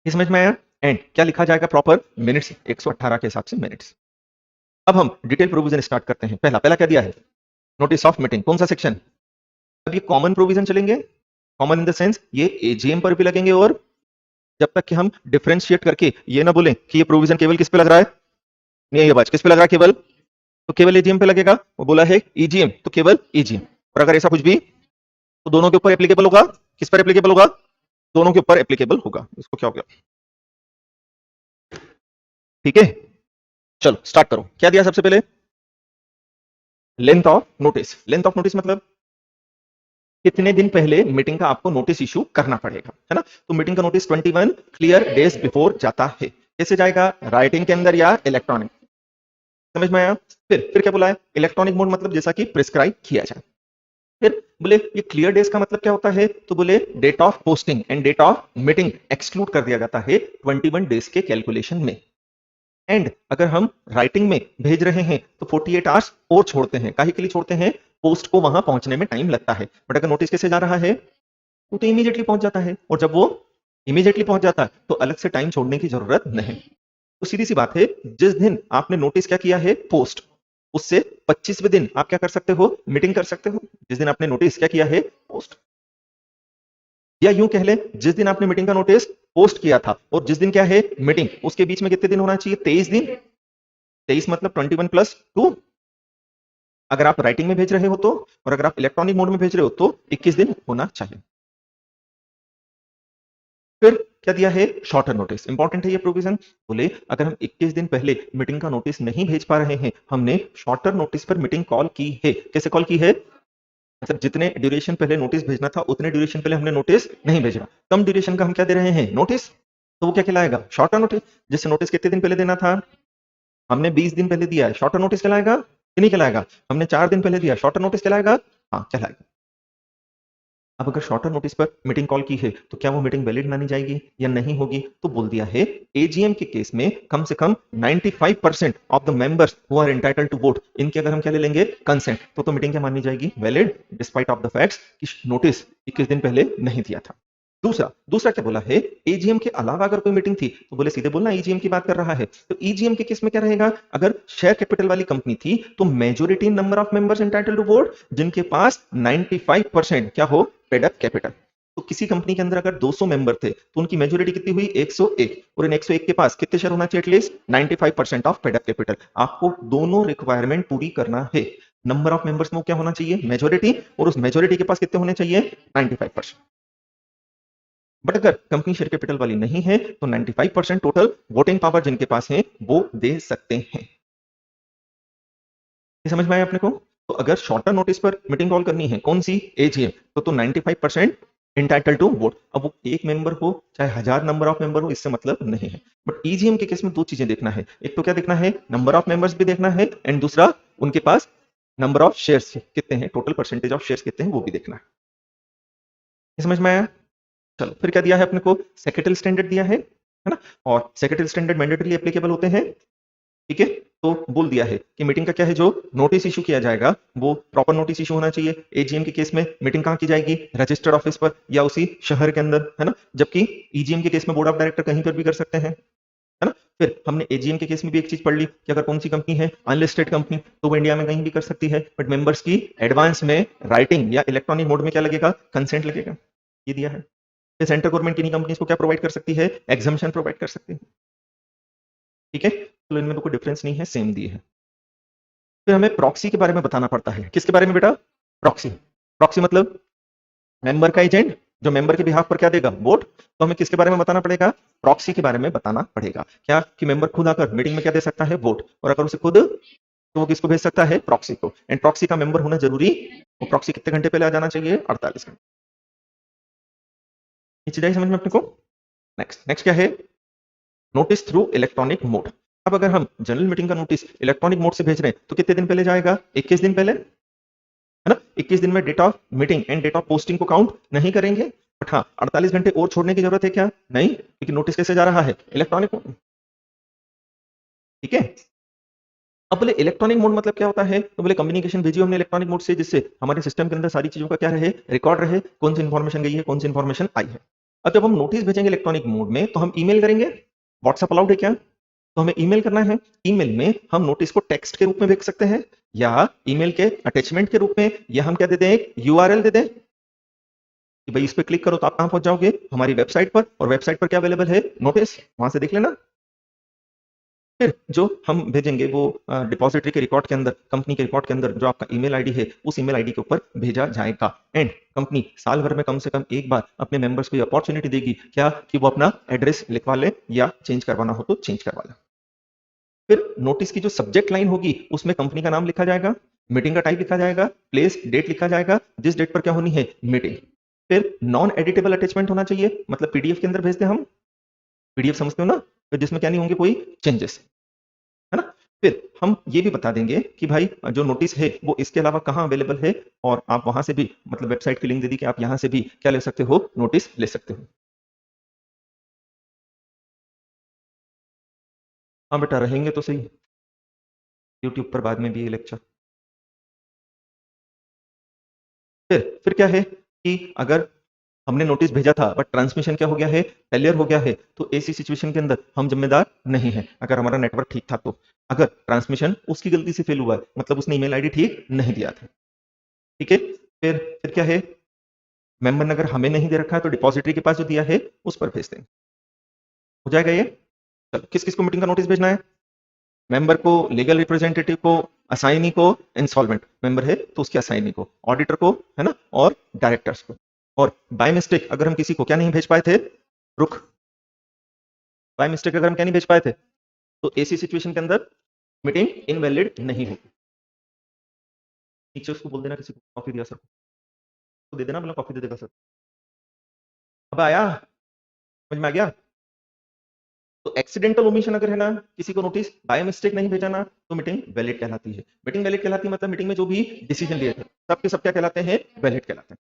ये समझ में आया। एंड क्या लिखा जाएगा, प्रॉपर मिनट्स, 118 के हिसाब से मिनट्स। अब हम डिटेल प्रोविजन स्टार्ट करते हैं। पहला पहला क्या दिया है, नोटिस ऑफ मीटिंग, कौन सा सेक्शन। अब ये कॉमन प्रोविजन चलेंगे, कॉमन इन द सेंस ये एजीएम पर भी लगेंगे, और जब तक कि हम डिफरेंशिएट करके ये ना बोलें कि ये प्रोविजन केवल किस पे लग रहा है, नहीं ये बात किस पे लग रहा है, केवल, तो केवल एजीएम पे लगेगा। वो बोला है ईजीएम तो केवल ईजीएम, और अगर ऐसा कुछ भी तो दोनों के ऊपर एप्लीकेबल होगा। किस पर एप्लीकेबल होगा, दोनों के ऊपर एप्लीकेबल होगा। इसको क्या हो गया, ठीक है। चलो स्टार्ट करो, क्या दिया सबसे पहले, length of notice. Length of notice मतलब कितने दिन पहले मीटिंग का आपको नोटिस इशू करना पड़ेगा, है ना। तो मीटिंग का नोटिस 21 क्लियर डेज बिफोर जाता है। कैसे जाएगा, राइटिंग के अंदर या इलेक्ट्रॉनिक, समझ में आया। फिर क्या बोला है, इलेक्ट्रॉनिक मोड मतलब जैसा कि प्रिस्क्राइब किया जाए। फिर बोले ये क्लियर डेज का मतलब क्या होता है, तो बोले date of posting and date of meeting exclude कर दिया जाता है 21 डेज के कैलकुलेशन में। एंड अगर हम राइटिंग में भेज रहे हैं तो 48 आवर्स और छोड़ते हैं, काहे के लिए छोड़ते हैं, पोस्ट को वहां पहुंचने में टाइम लगता है। बट अगर नोटिस कैसे जा रहा है, वो तो इमीडिएटली पहुंच जाता है, और जब वो इमीडिएटली पहुंच जाता है तो अलग से टाइम छोड़ने की जरूरत नहीं। तो सीधी सी बात है, जिस दिन आपने नोटिस क्या किया है, पोस्ट, उससे 25वें दिन आप क्या कर सकते हो, मीटिंग कर सकते हो। जिस दिन आपने नोटिस क्या किया है, पोस्ट, या यूं कह ले जिस दिन आपने मीटिंग का नोटिस पोस्ट किया था और जिस दिन क्या है मीटिंग, उसके बीच में कितने दिन होना चाहिए, 23 दिन। 23 मतलब 21 प्लस 2, अगर आप राइटिंग में भेज रहे हो तो, और अगर आप इलेक्ट्रॉनिक मोड में भेज रहे हो तो 21 दिन होना चाहिए। फिर क्या दिया है, शॉर्टर नोटिस। इंपॉर्टेंट है ये प्रोविजन। बोले अगर हम 21 दिन पहले मीटिंग का नोटिस नहीं भेज पा रहे हैं, हमने शॉर्टर नोटिस पर मीटिंग कॉल की है। कैसे कॉल की है, मतलब जितने ड्यूरेशन पहले नोटिस भेजना था उतने ड्यूरेशन पहले हमने नोटिस नहीं भेजा, कम ड्यूरेशन का हम क्या दे रहे हैं, नोटिस, तो वो क्या कहलाएगा, शॉर्टर नोटिस। जैसे नोटिस कितने दिन पहले देना था, हमने 20 दिन पहले दिया है, शॉर्टर नोटिस कहलाएगा कि नहीं कहलाएगा। हमने 4 दिन पहले दिया, शॉर्टर नोटिस कहलाएगा, हाँ कहलाएगा। अब अगर शॉर्टर नोटिस पर मीटिंग कॉल की है तो क्या वो मीटिंग वैलिड मानी जाएगी या नहीं होगी? तो बोल दिया है एजीएम के केस में कम से कम 95% of the members who are entitled to vote, इनके अगर हम क्या ले लेंगे कंसेंट, तो मीटिंग क्या मानी जाएगी? Valid, despite of the facts कि नोटिस 21 दिन पहले नहीं दिया था। दूसरा दूसरा क्या बोला है, एजीएम के अलावा अगर कोई मीटिंग थी तो बोले सीधे बोलना ईजीएम की बात कर रहा है। तो ईजीएम के केस में क्या रहेगा, अगर शेयर कैपिटल वाली कंपनी थी तो majority number of members entitled to vote जिनके पास 95% क्या हो, पेड अप कैपिटल। तो किसी कंपनी के अंदर अगर 200 मेंबर थे तो उनकी मेजॉरिटी कितनी हुई, 101, और इन 101 के पास कितने शेयर होना चाहिए, at least 95% of paid up capital. आपको दोनों रिक्वायरमेंट पूरी करना है। नंबर ऑफ मेंबर्स में क्या होना चाहिए, मेजॉरिटी, और उस मेजॉरिटी के पास कितने होने चाहिए, 95%। बट अगर कंपनी शेयर कैपिटल वाली नहीं है तो 95% टोटल वोटिंग पावर जिनके पास है वो दे सकते हैं। ये समझ में आया अपने को? तो अगर शॉर्टर नोटिस पर मीटिंग कॉल करनी है, कौन सी, एजीएम, तो 95% इंटाइटल टू वोट। अब वो एक मेंबर हो चाहे 1000 नंबर ऑफ मेंबर हो, इससे मतलब नहीं है। बट ईजीएम के केस में दो चीजें देखना है, एक तो क्या देखना है, नंबर ऑफ मेंबर्स भी देखना है, एंड दूसरा उनके पास नंबर ऑफ शेयर्स कितने हैं, टोटल परसेंटेज ऑफ शेयर्स कितने हैं वो भी देखना है। ये समझ में आया? चलो फिर क्या दिया है अपने को, सेक्रेटरी स्टैंडर्ड दिया है ना, और सेक्रेटरी स्टैंडर्ड मैंडेटरी एप्लीकेबल होते हैं। ठीक है, तो बोल दिया है कि मीटिंग का क्या है, जो नोटिस इशू किया जाएगा वो प्रॉपर नोटिस इशू होना चाहिए। एजीएम के केस में मीटिंग कहां की जाएगी, रजिस्टर्ड ऑफिस पर या उसी शहर के अंदर, है ना, जबकि ईजीएम के केस में बोर्ड ऑफ डायरेक्टर कहीं पर भी कर सकते हैं, है ना। फिर हमने एजीएम के केस में भी एक चीज पढ़ ली कि अगर कौन सी कंपनी है, अनलिस्टेड कंपनी, तो वो इंडिया में कहीं भी कर सकती है, बट मेंबर्स की एडवांस में राइटिंग या इलेक्ट्रॉनिक मोड में क्या लगेगा, कंसेंट लगेगा। ये दिया है। फिर सेंट्रल गवर्नमेंट किन्हीं कंपनीज को क्या प्रोवाइड कर सकती है, एग्जम्पशन प्रोवाइड कर सकती है। ठीक है, तो इनमें तो कोई डिफरेंस नहीं है, सेम दिए है। फिर हमें प्रॉक्सी के बारे में बताना पड़ता है। किसके बारे में बेटा, प्रॉक्सी। प्रॉक्सी मतलब मेंबर का एजेंट जो मेंबर के बिहाफ पर क्या देगा, वोट। तो हमें किसके बारे में बताना पड़ेगा, प्रॉक्सी के बारे में बताना पड़ेगा। क्या कि मेंबर खुद आकर मीटिंग में क्या दे सकता है, वोट, और अगर उसे खुद, तो वो किसको भेज सकता है, प्रॉक्सी को। एंड प्रॉक्सी का मेंबर होना जरूरी, वो प्रॉक्सी कितने घंटे पहले आ जाना चाहिए, 48 घंटे। ये चीज आई समझ में अपने को? नेक्स्ट नेक्स्ट क्या है, नोटिस थ्रू इलेक्ट्रॉनिक मोड। अब अगर हम जनरल मीटिंग का नोटिस इलेक्ट्रॉनिक मोड से भेज रहे हैं तो कितने दिन पहले जाएगा, 21 दिन पहले, है ना। 21 दिन में date of meeting and date of posting को काउंट नहीं करेंगे, बट हाँ 48 घंटे और छोड़ने की जरूरत है क्या, नहीं, क्योंकि नोटिस कैसे जा रहा है, इलेक्ट्रॉनिक मोड। ठीक है, अब बोले इलेक्ट्रॉनिक मोड मतलब क्या होता है, तो बोले कम्युनिकेशन भेजी हमने इलेक्ट्रॉनिक मोड से, जिससे हमारे सिस्टम के अंदर सारी चीजों का क्या रहे, रिकॉर्ड रहे, कौन सी इंफॉर्मेशन गई है, कौन सी इंफॉर्मेशन आई है। अब जब हम नोटिस भेजेंगे इलेक्ट्रॉनिक मोड में तो हम ईमेल करेंगे, व्हाट्सएप अलाउड है क्या, तो हमें ईमेल करना है। ईमेल में हम नोटिस को टेक्स्ट के रूप में भेज सकते हैं या ईमेल के अटैचमेंट के रूप में, या हम क्या दे दें, एक यूआरएल दे दें कि भाई इस पे क्लिक करो तो आप कहां पहुंच जाओगे, हमारी वेबसाइट पर, और वेबसाइट पर क्या अवेलेबल है, नोटिस, वहां से देख लेना। फिर जो हम भेजेंगे वो डिपॉजिटरी के रिकॉर्ड के अंदर, कंपनी के रिकॉर्ड के अंदर जो आपका ईमेल आईडी है उस ईमेल आईडी के ऊपर भेजा जाएगा। एंड कंपनी साल भर में कम से कम एक बार अपने मेंबर्स को अपॉर्चुनिटी देगी क्या, कि वो अपना एड्रेस लिखवा ले या चेंज करवाना हो तो चेंज करवा ले। फिर नोटिस की जो सब्जेक्ट लाइन होगी उसमें कंपनी का नाम लिखा जाएगा, मीटिंग का टाइप लिखा जाएगा, प्लेस डेट लिखा जाएगा, जिस डेट पर क्या होनी है, मीटिंग। फिर नॉन एडिटेबल अटैचमेंट होना चाहिए, मतलब पीडीएफ के अंदर भेजते हैं हम, पीडीएफ समझते हो ना, फिर जिसमें क्या नहीं होंगे कोई चेंजेस, है ना। फिर हम ये भी बता देंगे कि भाई जो नोटिस है वो इसके अलावा कहाँ अवेलेबल है, और आप वहां से भी, मतलब वेबसाइट की लिंक दे दी कि आप यहां से भी क्या ले सकते हो, नोटिस ले सकते हो। हाँ बेटा रहेंगे तो सही, यूट्यूब पर बाद में भी ये लेक्चर। फिर क्या है कि अगर हमने नोटिस भेजा था बट ट्रांसमिशन क्या हो गया है, फेलियर हो गया है, तो ऐसी सिचुएशन के अंदर हम जिम्मेदार नहीं है, अगर हमारा नेटवर्क ठीक था तो। अगर ट्रांसमिशन उसकी गलती से फेल हुआ है, मतलब उसने ईमेल आईडी ठीक नहीं दिया था। ठीक है, फिर क्या है, मेंबर ने अगर हमें नहीं दे रखा है तो डिपॉजिटरी के पास जो दिया है उस पर भेज देंगे, हो जाएगा ये। चलो किस किस को मीटिंग का नोटिस भेजना है, मेंबर को, लीगल रिप्रेजेंटेटिव को, असाइनी को, इंसॉल्वेंट मेंबर है तो उसके असाइनी को, ऑडिटर को, है ना, और डायरेक्टर्स को। और बाय मिस्टेक अगर हम किसी को क्या नहीं भेज पाए थे, रुक, बाय मिस्टेक अगर हम क्या नहीं भेज पाए थे, तो ऐसी सिचुएशन के अंदर मीटिंग इनवैलिड नहीं होगी। नीचे उसको बोल देना, किसी को कॉफी दिया सर को दे देना, बोला कॉफी दे देगा सर। अब आया समझ में, आ गया। तो एक्सीडेंटल ओमिशन अगर है ना, किसी को नोटिस बाय मिस्टेक नहीं भेजा ना, तो मीटिंग वैलिड कहलाती है। मीटिंग वैलिड कहलाती है मतलब मीटिंग में जो भी डिसीजन लिए थे सब के सब क्या कहलाते हैं, वैलिड कहलाते हैं।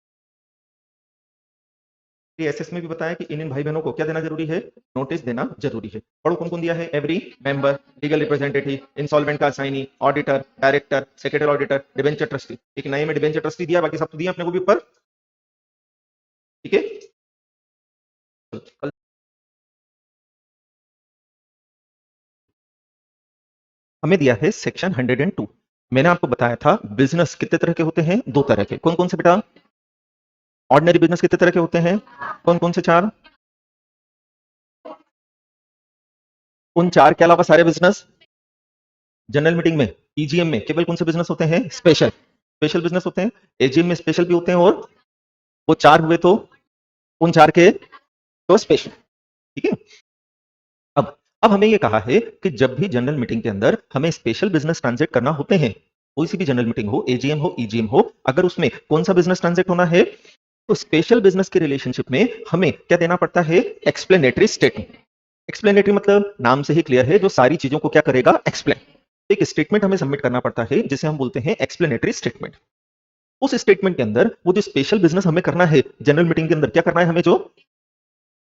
एसएस में भी बताया कि इन भाई बहनों को क्या देना जरूरी है, नोटिस देना जरूरी है। पढ़ो कौन कौन दिया है, every member, legal representative, insolvent का assignee, auditor, director, secretary auditor, debenture trustee. एक नए में डिबेंचर ट्रस्टी दिया, बाकी सब तो दिया अपने को भी ऊपर, ठीक है। कल हमें दिया है सेक्शन 102। मैंने आपको बताया था बिजनेस कितने तरह के होते हैं, दो तरह के। कौन कौन से बेटा, ऑर्डिनरी बिजनेस कितने तरह के होते हैं, कौन कौन से चार, उन चार के अलावा सारे बिजनेस। जनरल मीटिंग में, ईजीएम में केवल कौन से बिजनेस होते हैं, स्पेशल, स्पेशल बिजनेस होते हैं। एजीएम में स्पेशल भी होते हैं, और वो चार हुए तो उन चार के तो स्पेशल, ठीक है। अब हमें ये कहा है कि जब भी जनरल मीटिंग के अंदर हमें स्पेशल बिजनेस ट्रांजैक्ट करना होते हैं, कोई सी भी जनरल मीटिंग हो, एजीएम हो, ईजीएम हो, अगर उसमें कौन सा बिजनेस ट्रांजैक्ट होना है, तो स्पेशल बिजनेस के रिलेशनशिप में हमें क्या देना पड़ता है, एक्सप्लेनेटरी स्टेटमेंट। एक्सप्लेनेटरी मतलब नाम से ही क्लियर है, जो सारी चीजों को क्या करेगा, एक्सप्लेन। एक स्टेटमेंट हमें सबमिट करना पड़ता है जिसे हम बोलते हैं एक्सप्लेनेटरी स्टेटमेंट। उस स्टेटमेंट के अंदर वो जो स्पेशल बिजनेस हमें करना है जनरल मीटिंग के अंदर, क्या करना है हमें, जो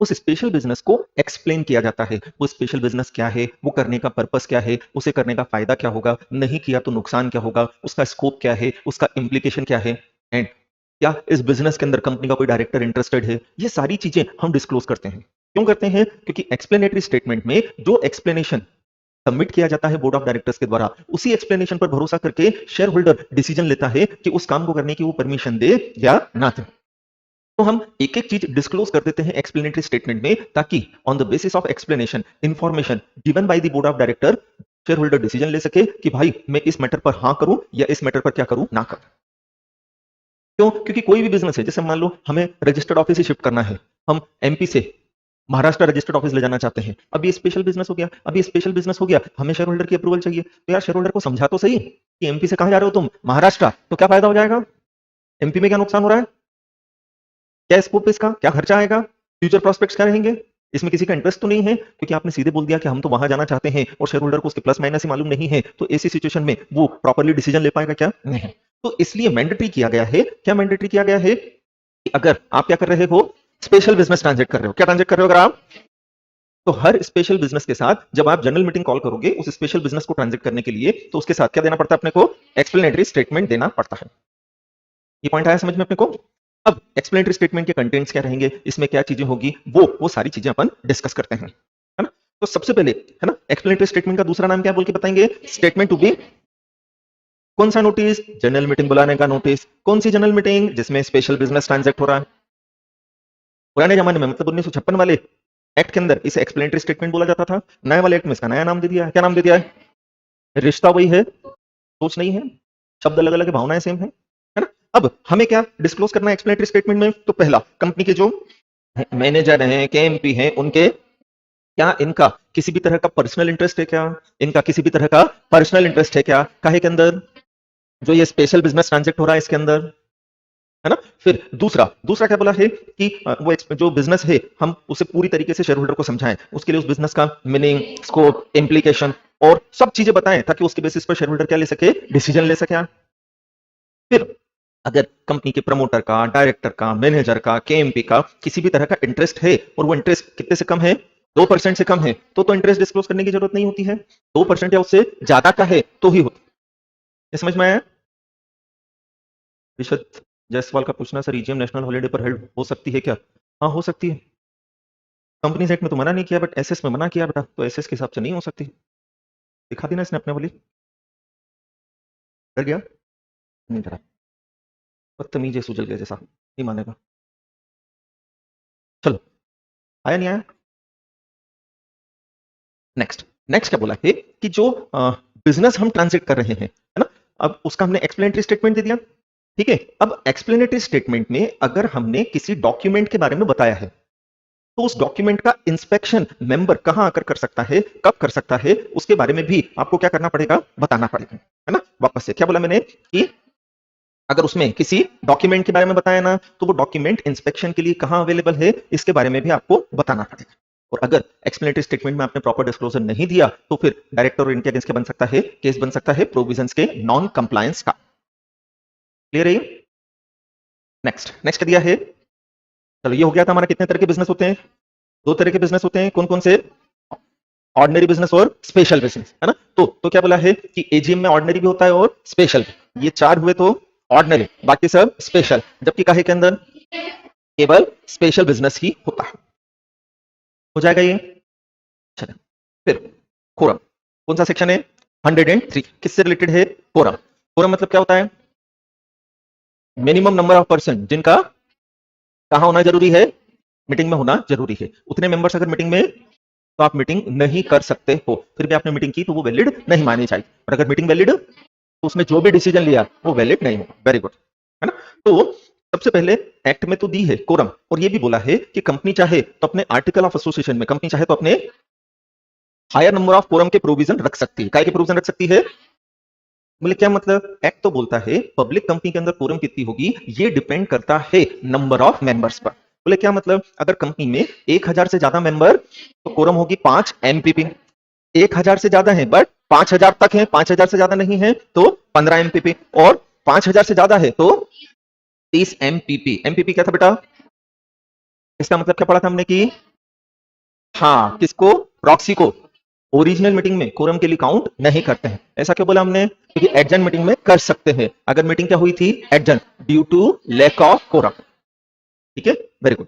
उस स्पेशल बिजनेस को एक्सप्लेन किया जाता है। वो स्पेशल बिजनेस क्या है, वो करने का पर्पस क्या है, उसे करने का फायदा क्या होगा, नहीं किया तो नुकसान क्या होगा, उसका स्कोप क्या है, उसका इम्प्लीकेशन क्या है, एंड क्या इस बिजनेस के अंदर कंपनी का कोई डायरेक्टर इंटरेस्टेड है। ये सारी चीजें हम डिस्क्लोज करते हैं। क्यों करते हैं, क्योंकि एक्सप्लेनेटरी स्टेटमेंट में जो एक्सप्लेनेशन सबमिट किया जाता है बोर्ड ऑफ डायरेक्टर्स के द्वारा, उसी एक्सप्लेनेशन पर भरोसा करके शेयर होल्डर डिसीजन लेता है कि उस काम को करने की वो परमिशन दे या ना दे। तो हम एक एक चीज डिस्क्लोज कर देते हैं एक्सप्लेनेटरी स्टेटमेंट में, ताकि on the basis of explanation information given by the board of director share holder decision ले सके कि भाई मैं इस मैटर पर हाँ करूं या इस मैटर पर क्या करूं, ना करूं। क्यों, क्योंकि कोई भी बिजनेस है, जैसे मान लो हमें रजिस्टर्ड ऑफिस ही शिफ्ट करना है, हम एमपी से महाराष्ट्र रजिस्टर्ड ऑफिस ले जाना चाहते हैं। अब ये स्पेशल बिजनेस हो गया, अब ये स्पेशल बिजनेस हो गया, हमें शेयर होल्डर की अप्रूवल चाहिए। तो यार शेयर होल्डर को समझा तो सही कि एमपी से कहां जा रहे हो तुम, महाराष्ट्र, तो क्या फायदा हो जाएगा, एमपी में क्या नुकसान हो रहा है, क्या स्कोप है इसका, क्या खर्चा आएगा, फ्यूचर प्रोस्पेक्ट्स क्या रहेंगे, इसमें किसी का इंटरेस्ट तो नहीं है, क्योंकि आपने सीधे बोल दिया कि हम तो वहां जाना चाहते हैं और शेयर होल्डर को उसके प्लस माइनस ही मालूम नहीं है। तो ऐसी सिचुएशन में वो प्रॉपर्ली डिसीजन ले पाएगा क्या, नहीं। तो इसलिए मैंडेटरी किया गया है, क्या मैंडेटरी किया गया है कि अगर आप क्या कर रहे हो, स्पेशल बिजनेस ट्रांजैक्ट कर रहे हो, क्या ट्रांजैक्ट कर रहे हो अगर आप, तो हर स्पेशल बिजनेस के साथ जब आप जनरल मीटिंग कॉल करोगे उस स्पेशल बिजनेस को ट्रांजैक्ट करने के लिए, तो उसके साथ क्या देना पड़ता है अपने को, एक्सप्लेनेटरी स्टेटमेंट देना पड़ता है। ये पॉइंट आया समझ में अपने को। अब एक्सप्लेनेटरी स्टेटमेंट के कंटेंट्स क्या रहेंगे, इसमें क्या चीजें होगी, वो सारी चीजें अपन डिस्कस करते हैं, है ना। तो सबसे पहले, है ना, एक्सप्लेनेटरी स्टेटमेंट का दूसरा नाम क्या बोल के बताएंगे, स्टेटमेंट टू बी, कौन सा नोटिस, जनरल मीटिंग बुलाने का नोटिस। कौन सी जनरल मीटिंग, जिसमें स्पेशल बिजनेस ट्रांजैक्ट हो रहा है। पुराने जमाने में मतलब 1956 वाले एक्ट के अंदर इसे एक्सप्लेनेटरी स्टेटमेंट बोला जाता था। नए वाले एक्ट में इसका नया नाम दे दिया है, क्या नाम दे दिया है, रिश्ता वही है, सोच नहीं है, शब्द अलग अलग है, भावनाएं सेम है ना। अब हमें क्या डिस्क्लोज करना है एक्सप्लेनेटरी स्टेटमेंट में, तो पहला, कंपनी के जो मैनेजर हैं, केएमपी हैं, उनके क्या, इनका किसी भी तरह का पर्सनल इंटरेस्ट है क्या, इनका किसी भी तरह का पर्सनल इंटरेस्ट है क्या काहे के अंदर, जो ये स्पेशल बिजनेस ट्रांजैक्ट हो रहा है इसके अंदर, है ना। फिर दूसरा दूसरा क्या बोला है कि वो जो बिजनेस है हम उसे पूरी तरीके से शेयर होल्डर को समझाएं, उसके लिए उस बिजनेस का मीनिंग, स्कोप, इम्प्लीकेशन और सब चीजें बताएं, ताकि उसके बेसिस पर शेयर होल्डर क्या ले सके, डिसीजन ले सके। फिर अगर कंपनी के प्रमोटर का, डायरेक्टर का, मैनेजर का, केएमपी का किसी भी तरह का इंटरेस्ट है और वो इंटरेस्ट कितने से कम है, 2% से कम है, तो इंटरेस्ट डिस्क्लोज करने की जरूरत नहीं होती है। 2% या उससे ज्यादा का है तो ही होती है। समझ में आया। विशद जायसवाल का पूछना, सर ईजीएम नेशनल हॉलिडे पर हेल्ड हो सकती है क्या, हाँ हो सकती है। कंपनी एक्ट में तो मना नहीं किया, बट एसएस में मना किया बेटा, तो एसएस के हिसाब से नहीं हो सकती। दिखा दी ना इसने अपने वाली, डर गया, नहीं डरा, बदतमीज है, सुजल गया जैसा, नहीं मानेगा। चलो, आया नहीं आया। नेक्स्ट नेक्स्ट क्या बोला है कि जो बिजनेस हम ट्रांजैक्ट कर रहे हैं, है ना, अब उसका हमने एक्सप्लेनेटरी स्टेटमेंट दे दिया, ठीक है। अब एक्सप्लेनेटरी स्टेटमेंट में अगर हमने किसी डॉक्यूमेंट के बारे में बताया है, तो उस डॉक्यूमेंट का इंस्पेक्शन मेंबर कहां आकर कर सकता है, कब कर सकता है, उसके बारे में भी आपको क्या करना पड़ेगा, बताना पड़ेगा, है ना। वापस से क्या बोला मैंने कि अगर उसमें किसी डॉक्यूमेंट के बारे में बताया ना, तो वो डॉक्यूमेंट इंस्पेक्शन के लिए कहां अवेलेबल है, इसके बारे में भी आपको बताना पड़ेगा। और अगर एक्सप्लेनेटरी स्टेटमेंट में आपने प्रॉपर डिस्क्लोजर नहीं दिया, तो फिर डायरेक्टर और इनके अगेंस्ट क्या बन सकता है, केस बन सकता है प्रोविजंस के नॉन कंप्लायंस का। क्लियर है। नेक्स्ट नेक्स्ट दिया है चलो ये हो गया था हमारा। कितने तरह के बिजनेस होते हैं? दो तरह के बिजनेस होते हैं। कौन कौन से? ऑर्डिनरी बिजनेस और स्पेशल बिजनेस, है ना। तो क्या बोला है कि एजीएम में ऑर्डिनरी भी होता है और स्पेशल। ये चार हुए तो ऑर्डिनरी, बाकी सब स्पेशल, जबकि काहे के अंदर केवल स्पेशल बिजनेस ही होता है। हो जाएगा ये। चलो फिर कोरम कौन सा सेक्शन है? 103। किससे रिलेटेड है? कोरम। कोरम मतलब क्या होता है? मिनिमम नंबर ऑफ पर्सन जिनका कहां होना जरूरी है? मीटिंग में होना जरूरी है। उतने मेंबर्स अगर मीटिंग में, तो आप मीटिंग नहीं कर सकते हो। फिर भी आपने मीटिंग की तो वो वैलिड नहीं मानी जाएगी। और अगर मीटिंग वैलिड, तो उसमें जो भी डिसीजन लिया वो वैलिड नहीं होगा। वेरी गुड, है ना। तो सबसे पहले एक्ट में तो दी है कोरम, और ये भी बोला है कि कंपनी चाहे तो अपने आर्टिकल ऑफ एसोसिएशन में, कंपनी चाहे तो अपने हायर नंबर ऑफ कोरम के प्रोविजन रख सकती है। काय के प्रोविजन रख सकती है? बोले क्या मतलब? एक्ट तो बोलता है पब्लिक कंपनी के अंदर कोरम कितनी होगी ये डिपेंड करता है नंबर ऑफ मेंबर्स पर। बोले क्या मतलब? अगर कंपनी में 1000 से ज्यादा मेंबर, तो कोरम होगी 5 एमपीपी। 1000 से ज्यादा है बट 5000 तक है, 5000 से ज्यादा नहीं है तो 15 एमपीपी, और 5000 से ज्यादा है तो 30 एमपीपी। एमपीपी क्या था बेटा? इसका मतलब क्या पढ़ा था हमने कि हाँ, किसको? प्रॉक्सी को ओरिजिनल मीटिंग में कोरम के लिए काउंट नहीं करते हैं। ऐसा क्यों बोला हमने? क्योंकि एडजन मीटिंग में कर सकते हैं। अगर मीटिंग क्या हुई थी? Adjourned, due to lack of quorum. ठीक है, वेरी गुड।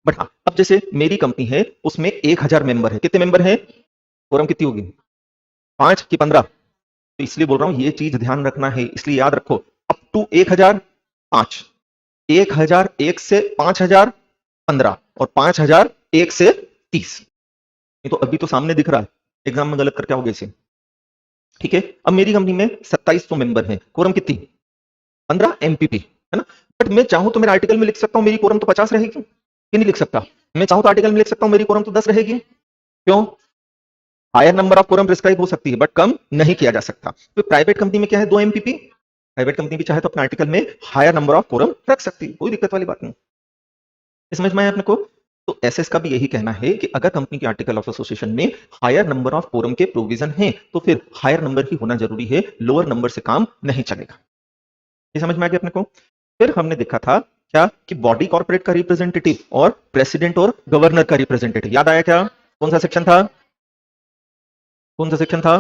बट हाँ, अब जैसे मेरी कंपनी है, उसमें 1000 मेंबर है। कितने मेंबर हैं? कोरम कितनी होगी? 5 कि 15? तो इसलिए बोल रहा हूं, ये चीज ध्यान रखना है, इसलिए याद रखो। अप टू 1000 5, 1001 से 5000 15, और 5000 1 से 30। ये तो अभी तो सामने दिख रहा है, एग्जाम में गलत करके आओगे इसे। ठीक है, अब मेरी कंपनी में 2700 मेंबर हैं। कोरम कितनी? 15 एमपीपी, है ना। बट मैं चाहूं तो मेरे आर्टिकल में लिख सकता हूं मेरी कोरम तो 50 रहेगी, कि नहीं लिख सकता? मैं चाहूं तो आर्टिकल में लिख सकता हूं मेरी कोरम तो 10 रहेगी। क्यों? Higher number of quorum prescribe हो सकती है बट कम नहीं किया जा सकता। तो प्राइवेट कंपनी में क्या है? 2 एमपीपी। प्राइवेट कंपनी भी चाहे तो अपने आर्टिकल में हायर नंबर ऑफ कोरम रख सकती है, कोई दिक्कत वाली बात नहीं। समझ में आया अपने को? तो एसएस का भी यही कहना है कि अगर कंपनी के आर्टिकल ऑफ एसोसिएशन में हायर नंबर ऑफ कोरम के प्रोविजन हैं, तो फिर हायर नंबर ही होना जरूरी है, लोअर नंबर से काम नहीं चलेगा। ये समझ में आ गया अपने को? फिर हमने देखा था क्या कि बॉडी कॉर्पोरेट का रिप्रेजेंटेटिव और प्रेसिडेंट और गवर्नर का रिप्रेजेंटेटिव। याद आया क्या? कौन सा सेक्शन था? कौन सा सेक्शन था?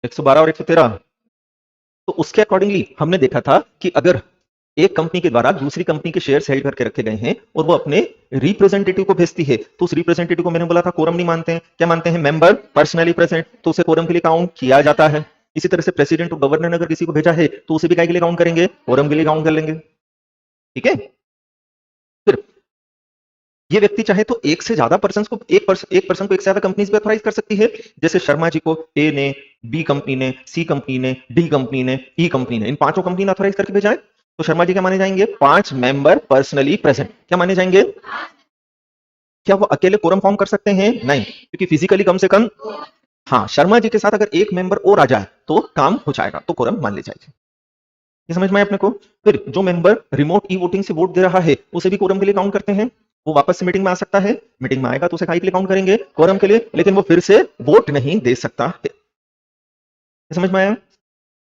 112 और 113। तो उसके अकॉर्डिंगली हमने देखा था कि अगर एक कंपनी के द्वारा दूसरी कंपनी के शेयर सेल करके रखे गए हैं और वो अपने रिप्रेजेंटेटिव को भेजती है, तो उस रिप्रेजेंटेटिव को मैंने बोला था कोरम नहीं मानते हैं। क्या मानते हैं? मेंबर पर्सनली प्रेजेंट, तो उसे कोरम के लिए काउंट किया जाता है। इसी तरह से प्रेसिडेंट और गवर्नर ने अगर किसी को भेजा है तो उसे भी काय के लिए काउंट करेंगे? कोरम के लिए काउंट कर लेंगे। ठीक है, फिर ये व्यक्ति चाहे तो एक से ज्यादा पर्सन को, एक पर्सन को एक से ज्यादा कंपनीज पे ऑथराइज कर सकती है। जैसे शर्मा जी को ए ने, बी कंपनी ने, सी कंपनी ने, डी कंपनी ने, ई कंपनी ने, इन पांचों कंपनी ने ऑथराइज करके भेजा है। तो शर्मा जी क्या माने जाएंगे? 5 मेंबर पर्सनली प्रेजेंट। क्या माने जाएंगे? क्या वो अकेले कोरम फॉर्म कर सकते हैं? नहीं, क्योंकि फिजिकली कम से कम, हाँ, शर्मा जी के साथ अगर एक मेंबर और आ जाए तो काम हो जाएगा, तो कोरम मान ली जाएगी। ये समझ में आया अपने को? फिर जो मेंबर रिमोट ई वोटिंग से वोट दे रहा है, उसे भी कोरम के लिए काउंट करते हैं। वो वापस से मीटिंग में आ सकता है, मीटिंग में आएगा तो उसे काय के लिए काउंट करेंगे? कोरम के लिए, लेकिन वो फिर से वोट नहीं दे सकता है। ये समझ में आया?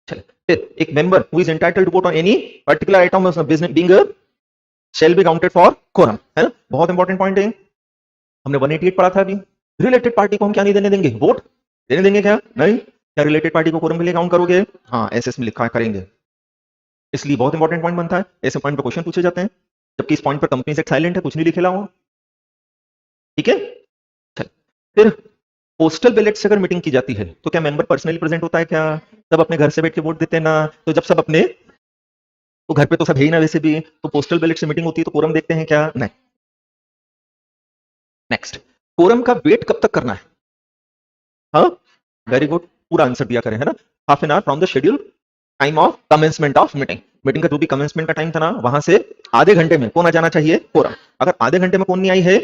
चलिए, फिर एक member who is entitled to vote on any particular item of business being shall be counted for quorum, है ना। बहुत इंपॉर्टेंट पॉइंट है, हमने 188 पढ़ा था अभी। रिलेटेड पार्टी को हम क्या नहीं देने देंगे? वोट देने देंगे क्या? नहीं। क्या रिलेटेड पार्टी को कोरम के लिए काउंट करोगे? हाँ, एसएस में लिखा करेंगे। इसलिए बहुत इंपॉर्टेंट पॉइंट बनता है, ऐसे पॉइंट पर क्वेश्चन पूछे जाते हैं, जबकि इस पॉइंट पर कंपनी से साइलेंट है, कुछ नहीं लिखेला हो। ठीक है, चल। फिर पोस्टल बैलेट से अगर मीटिंग की जाती है तो क्या मेंबर पर्सनली प्रेजेंट होता है क्या? सब अपने घर से बैठ के वोट देते हैं ना। तो जब सब अपने, तो घर पे तो सब है ही ना वैसे भी, तो पोस्टल बैलेट से मीटिंग होती है तो कोरम देखते हैं क्या? नहीं। नेक्स्ट, कोरम का वेट कब तक करना है? हाँ, वेरी गुड, पूरा आंसर दिया करें, है ना। Half an hour from the schedule time of commencement of meeting. Meeting का जो भी कमेंसमेंट का टाइम था ना, वहां से आधे घंटे में कौन आ जाना चाहिए? कोरम। अगर आधे घंटे में कौन नहीं आई है,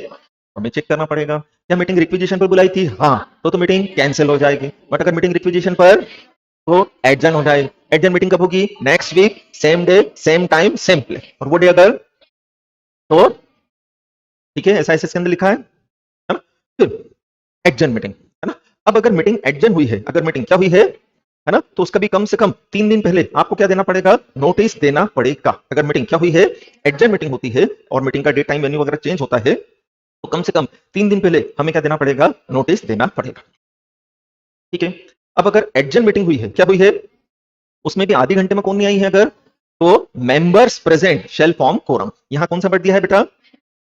हमें चेक करना पड़ेगा। क्या मीटिंग रिक्विजिशन पर बुलाई थी? हाँ, तो मीटिंग कैंसिल हो जाएगी। बट अगर मीटिंग रिक्विजिशन पर, तो एडजन हो जाएगी। एडजन मीटिंग कब होगी? Next week, same day, same time, same place. और वो डे अगर, तो ठीक है, ऐसा इसके अंदर लिखा है ना। फिर एडजन मीटिंग, है ना। अब अगर मीटिंग एडजन हुई है, अगर मीटिंग क्या हुई है? है ना, तो उसका भी कम से कम 3 दिन पहले आपको क्या देना पड़ेगा, नोटिस देना पड़ेगा। अगर मीटिंग क्या हुई है, एडजर्न मीटिंग होती है और मीटिंग का डेट टाइम वेन्यू वगैरह चेंज होता है, तो कम से कम 3 दिन पहले हमें क्या देना पड़ेगा, नोटिस देना पड़ेगा। ठीक है, अब अगर एडजर्न मीटिंग हुई है, क्या हुई है, उसमें भी आधे घंटे में कौन नहीं आई है अगर, तो members present shall form quorum. यहां कौन सा वर्ड दिया है बेटा,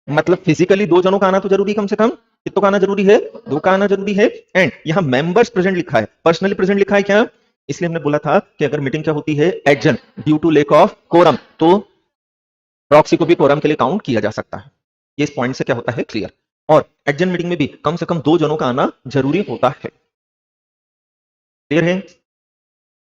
मतलब फिजिकली 2 जनों का आना तो जरूरी, कम से कम कितनों का आना जरूरी है, 2 का आना जरूरी है। एंड यहां मेंबर्स प्रेजेंट लिखा है, पर्सनली प्रेजेंट लिखा है क्या, इसलिए हमने बोला था कि अगर मीटिंग क्या होती है adjourn due to lack of quorum, तो प्रॉक्सी को भी कोरम के लिए काउंट किया जा सकता है। ये इस पॉइंट से क्या होता है क्लियर। और एडजर्न मीटिंग में भी कम से कम 2 जनों का आना जरूरी होता है। क्लियर है,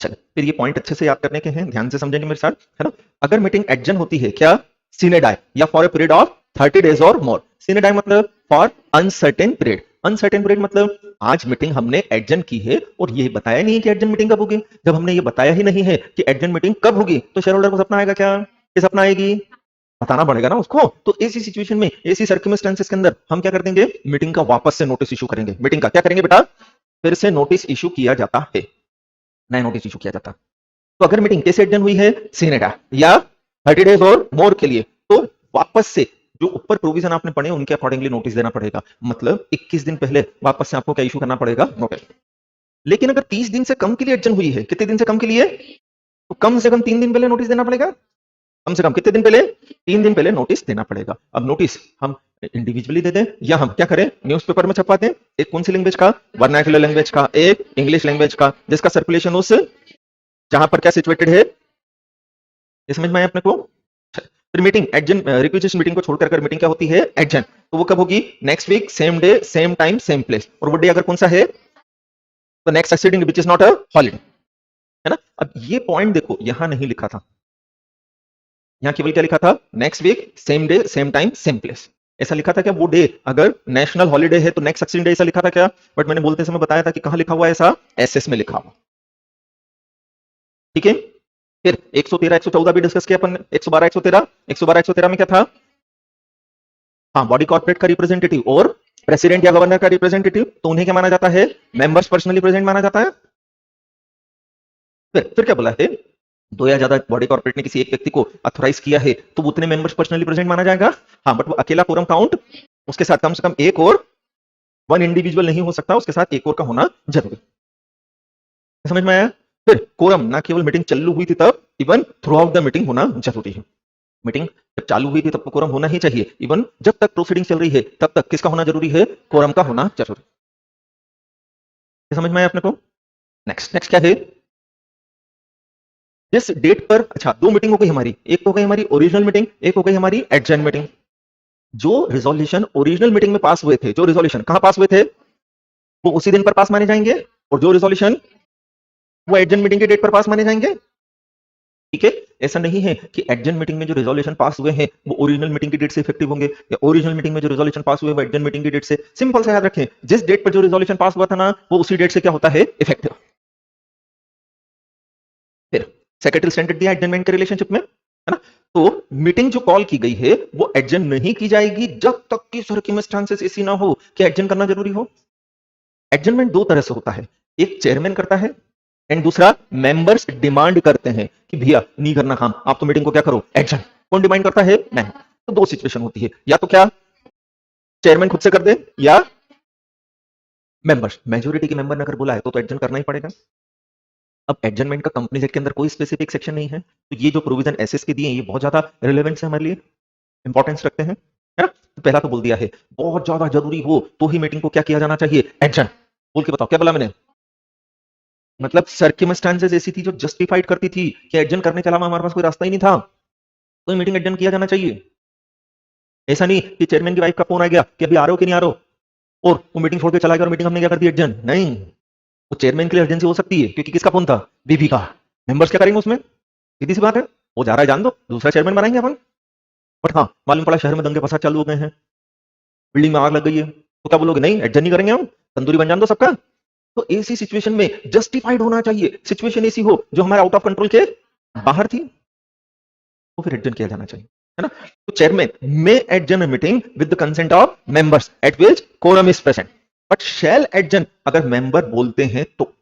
चलो फिर ये पॉइंट अच्छे से याद करने के हैं, ध्यान से समझेंगे मेरे साथ, है ना। अगर मीटिंग एडजर्न होती है क्या, सीने डाई या for a period of 30 days और मोर। सीने डाई मतलब for uncertain period, uncertain period मतलब आज मीटिंग हमने एडजर्न की है और ये बताया नहीं है कि एडजर्न मीटिंग कब होगी। जब हमने ये बताया ही नहीं है कि एडजर्न मीटिंग कब होगी, तो शेयर होल्डर को सपना आएगा क्या, किस सपना आएगी, बताना पड़ेगा ना उसको। तो ऐसी सिचुएशन में, ऐसी सर्कमस्टेंसेस के अंदर हम क्या कर देंगे, मीटिंग का वापस से नोटिस इशू करेंगे। मीटिंग का क्या करेंगे बेटा, फिर से नोटिस इशू किया जाता है, नया नोटिस इशू किया जाता है। तो अगर मीटिंग कैसे एडजर्न हुई है, सीनेटा या 30 डेज और मोर के लिए, तो वापस से जो ऊपर प्रोविजन आपने पढ़े उनके अकॉर्डिंगली नोटिस देना पड़ेगा। मतलब 21 दिन पहले वापस से आपको क्या इशू करना पड़ेगा, नोटिस। लेकिन अगर 30 दिन से कम के लिए एडजर्न हुई है, कितने दिन से कम के लिए, तो कम से कम 3 दिन पहले नोटिस देना पड़ेगा। कम से कम कितने दिन पहले, 3 दिन पहले नोटिस देना पड़ेगा। अब नोटिस हम इंडिविजुअली दे दें या हम क्या करें, न्यूज़पेपर में छपवा दें। एक कौन सी लैंग्वेज का, वर्नाक्युलर लैंग्वेज का, एक इंग्लिश लैंग्वेज का, जिसका सर्कुलेशन उस जहां पर क्या सिचुएटेड है, ये समझ में आया अपने को। फिर मीटिंग एडजर्न, रिक्विजिशन मीटिंग को छोड़कर अगर मीटिंग क्या होती है एडजर्न, तो वो कब होगी, next week same day same time same place. और वो डे अगर कौन सा है, तो next succeeding which is not a holiday, है ना। अब ये पॉइंट देखो यहां नहीं लिखा था, यहां केवल क्या लिखा था, next week same day same time same place. ऐसा लिखा था क्या, वो डे अगर नेशनल हॉलिडे है तो नेक्स्ट सक्सीडिंग डे ऐसा लिखा था क्या। बट मैंने बोलते समय बताया था कि कहां लिखा हुआ है ऐसा, एसएस में लिखा हुआ। ठीक है, फिर 113 114 भी डिस्कस किया अपन ने, 112 113 112 113 में क्या था, हाँ बॉडी कॉर्पोरेट का रिप्रेजेंटेटिव और प्रेसिडेंट या गवर्नर का रिप्रेजेंटेटिव, तो उन्हें क्या माना जाता है, मेंबर्स पर्सनली प्रेजेंट माना जाता है। फिर क्या बोला है, 2 या ज्यादा बॉडी कॉर्पोरेट ने किसी एक व्यक्ति को अथोराइज किया है तो उतने मेंबर्स पर्सनली प्रेजेंट माना जाएगा। हाँ बट वो अकेला कोरम काउंट, उसके साथ कम से कम एक और 1 इंडिविजुअल नहीं हो सकता, उसके साथ एक और का होना जरूरी। समझ में आया। फिर कोरम ना केवल मीटिंग चालू हुई थी तब, even through out the meeting होना जरूरी है। मीटिंग जब चालू हुई थी तब तो कोरम होना ही चाहिए, इवन जब तक प्रोसीडिंग चल रही है तब तक किसका होना जरूरी है, कोरम का होना जरूरी। समझ में आया अपने को। नेक्स्ट क्या है, जिस डेट पर, अच्छा 2 मीटिंग हो गई हमारी, एक हो गई हमारी ओरिजिनल मीटिंग, एक हो गई हमारी एडजर्न मीटिंग। जो रिजोल्यूशन ओरिजिनल मीटिंग में पास हुए थे, जो रिजोल्यूशन कहां पास हुए थे, वो उसी दिन पर पास माने जाएंगे, और जो रिजोल्यूशन वो एडजर्न मीटिंग के डेट पर पास माने जाएंगे। ठीक है, ऐसा नहीं है कि एडजर्न मीटिंग में जो रिजोल्यूशन पास हुए हैं वो ओरिजिनल मीटिंग की डेट से इफेक्टिव होंगे, या ओरिजिनल मीटिंग में जो रिजोल्यूशन पास हुए वो एडजर्न मीटिंग की डेट से। सिंपल सा याद रखें, जिस डेट पर जो रिजोल्यूशन पास हुआ था ना, वो उसी डेट से क्या होता है, इफेक्टिव। फिर सेक्रेटरी स्टैंडर्ड दिया एडजर्नमेंट के रिलेशनशिप में, है ना। तो मीटिंग जो कॉल की गई है वो एडजर्न नहीं की जाएगी जब तक कि सर्कमस्टेंसेस ऐसी ना हो कि एडजर्न करना जरूरी हो। एडजर्नमेंट 2 तरह से होता है, एक चेयरमैन करता है एंड दूसरा मेंबर्स डिमांड करते हैं कि भैया नहीं करना काम, आप तो मीटिंग को क्या करो, एडजर्न। कौन डिमांड करता है, मैं। तो 2 सिचुएशन होती है, या तो क्या चेयरमैन खुद से कर दे, या मेंबर्स, मेजोरिटी के मेंबर ने अगर बोला है तो एडजर्न करना ही पड़ेगा। अब एडजर्नमेंट का कंपनीज एक्ट के अंदर कोई स्पेसिफिक सेक्शन नहीं है, तो ये जो प्रोविजन एसएस के दिए हैं ये बहुत ज्यादा रिलेवेंस है हमारे लिए, इंपॉर्टेंस रखते हैं, है ना। तो पहला तो बोल दिया है, बहुत ज्यादा जरूरी हो तो ही मीटिंग को क्या किया जाना चाहिए, एडजर्न। बोल के बताओ क्या बोला मैंने, मतलब सर्कमस्टेंसेस ऐसी थी जो जस्टिफाइड करती थी कि एडजर्न करने के अलावा हमारे पास कोई रास्ता ही नहीं था, तो मीटिंग एडजर्न किया जाना चाहिए। ऐसा नहीं कि चेयरमैन की वाइफ का फोन आ गया कि अभी आ रहे हो कि नहीं आ रहे हो, और वो मीटिंग छोड़ के चला गया और मीटिंग हमने क्या कर दी, एडजर्न। नहीं, वो चेयरमैन के लिए अर्जेंसी हो सकती है क्योंकि किसका फोन था, बीबी का। मेंबर्स क्या करेंगे उसमें, सीधी सी बात है, वो जा रहा है जान दो, दूसरा चेयरमैन बनाएंगे अपन। बट हाँ मालूम पड़ा शहर में दंगे फसाद चालू हो गए हैं, बिल्डिंग में आग लग गई है, तो क्या बोलोगे, नहीं एडजर्न नहीं करेंगे हम, तंदूरी बन जान दो सबका। तो ऐसी सिचुएशन में जस्टिफाइड होना चाहिए, सिचुएशन ऐसी हो जो हमारे आउट ऑफ कंट्रोल के बाहर थी, तो फिर एडजर्न किया जाना चाहिए, है ना। तो chairman may adjourn a meeting with the consent of members at which quorum is present, but shall adjourn अगर मेंबर बोलते हैं तो।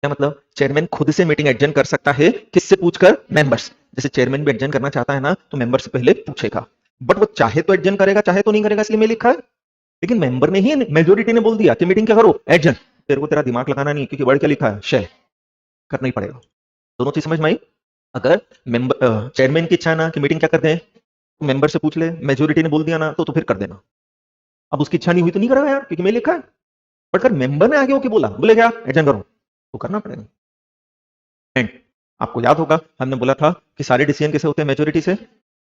क्या मतलब? चेयरमैन खुद से मीटिंग एडजर्न कर सकता है, किससे पूछकर? मेंबर्स। जैसे चेयरमैन भी एडजर्न करना चाहता है ना, तो मेंबर से पहले पूछेगा, बट वो चाहे तो एडजर्न करेगा, चाहे तो नहीं करेगा, इसलिए मैं लिखा है। लेकिन मेंबर ने ही, मेजोरिटी ने बोल दिया कि मीटिंग क्या करो, एडजर्न, तेरे को तेरा दिमाग लगाना नहीं है, क्योंकि वर्ड क्या लिखा है, शेयर, करना ही पड़ेगा। दोनों चीज समझ में आई? अगर मेंबर चेयरमैन की इच्छा है ना कि मीटिंग क्या करते हैं, तो मेंबर से पूछ ले, मेजोरिटी ने बोल दिया ना, तो फिर कर देना। अब उसकी इच्छा नहीं हुई तो नहीं करेगा यार, क्योंकि मैं लिखा है। बट अगर मेंबर ने आगे होके बोला, बोले क्या एडजर्न करो, तो करना पड़ेगा। एंड आपको याद होगा हमने बोला था कि सारे डिसीजन कैसे होते हैं, मेजोरिटी से,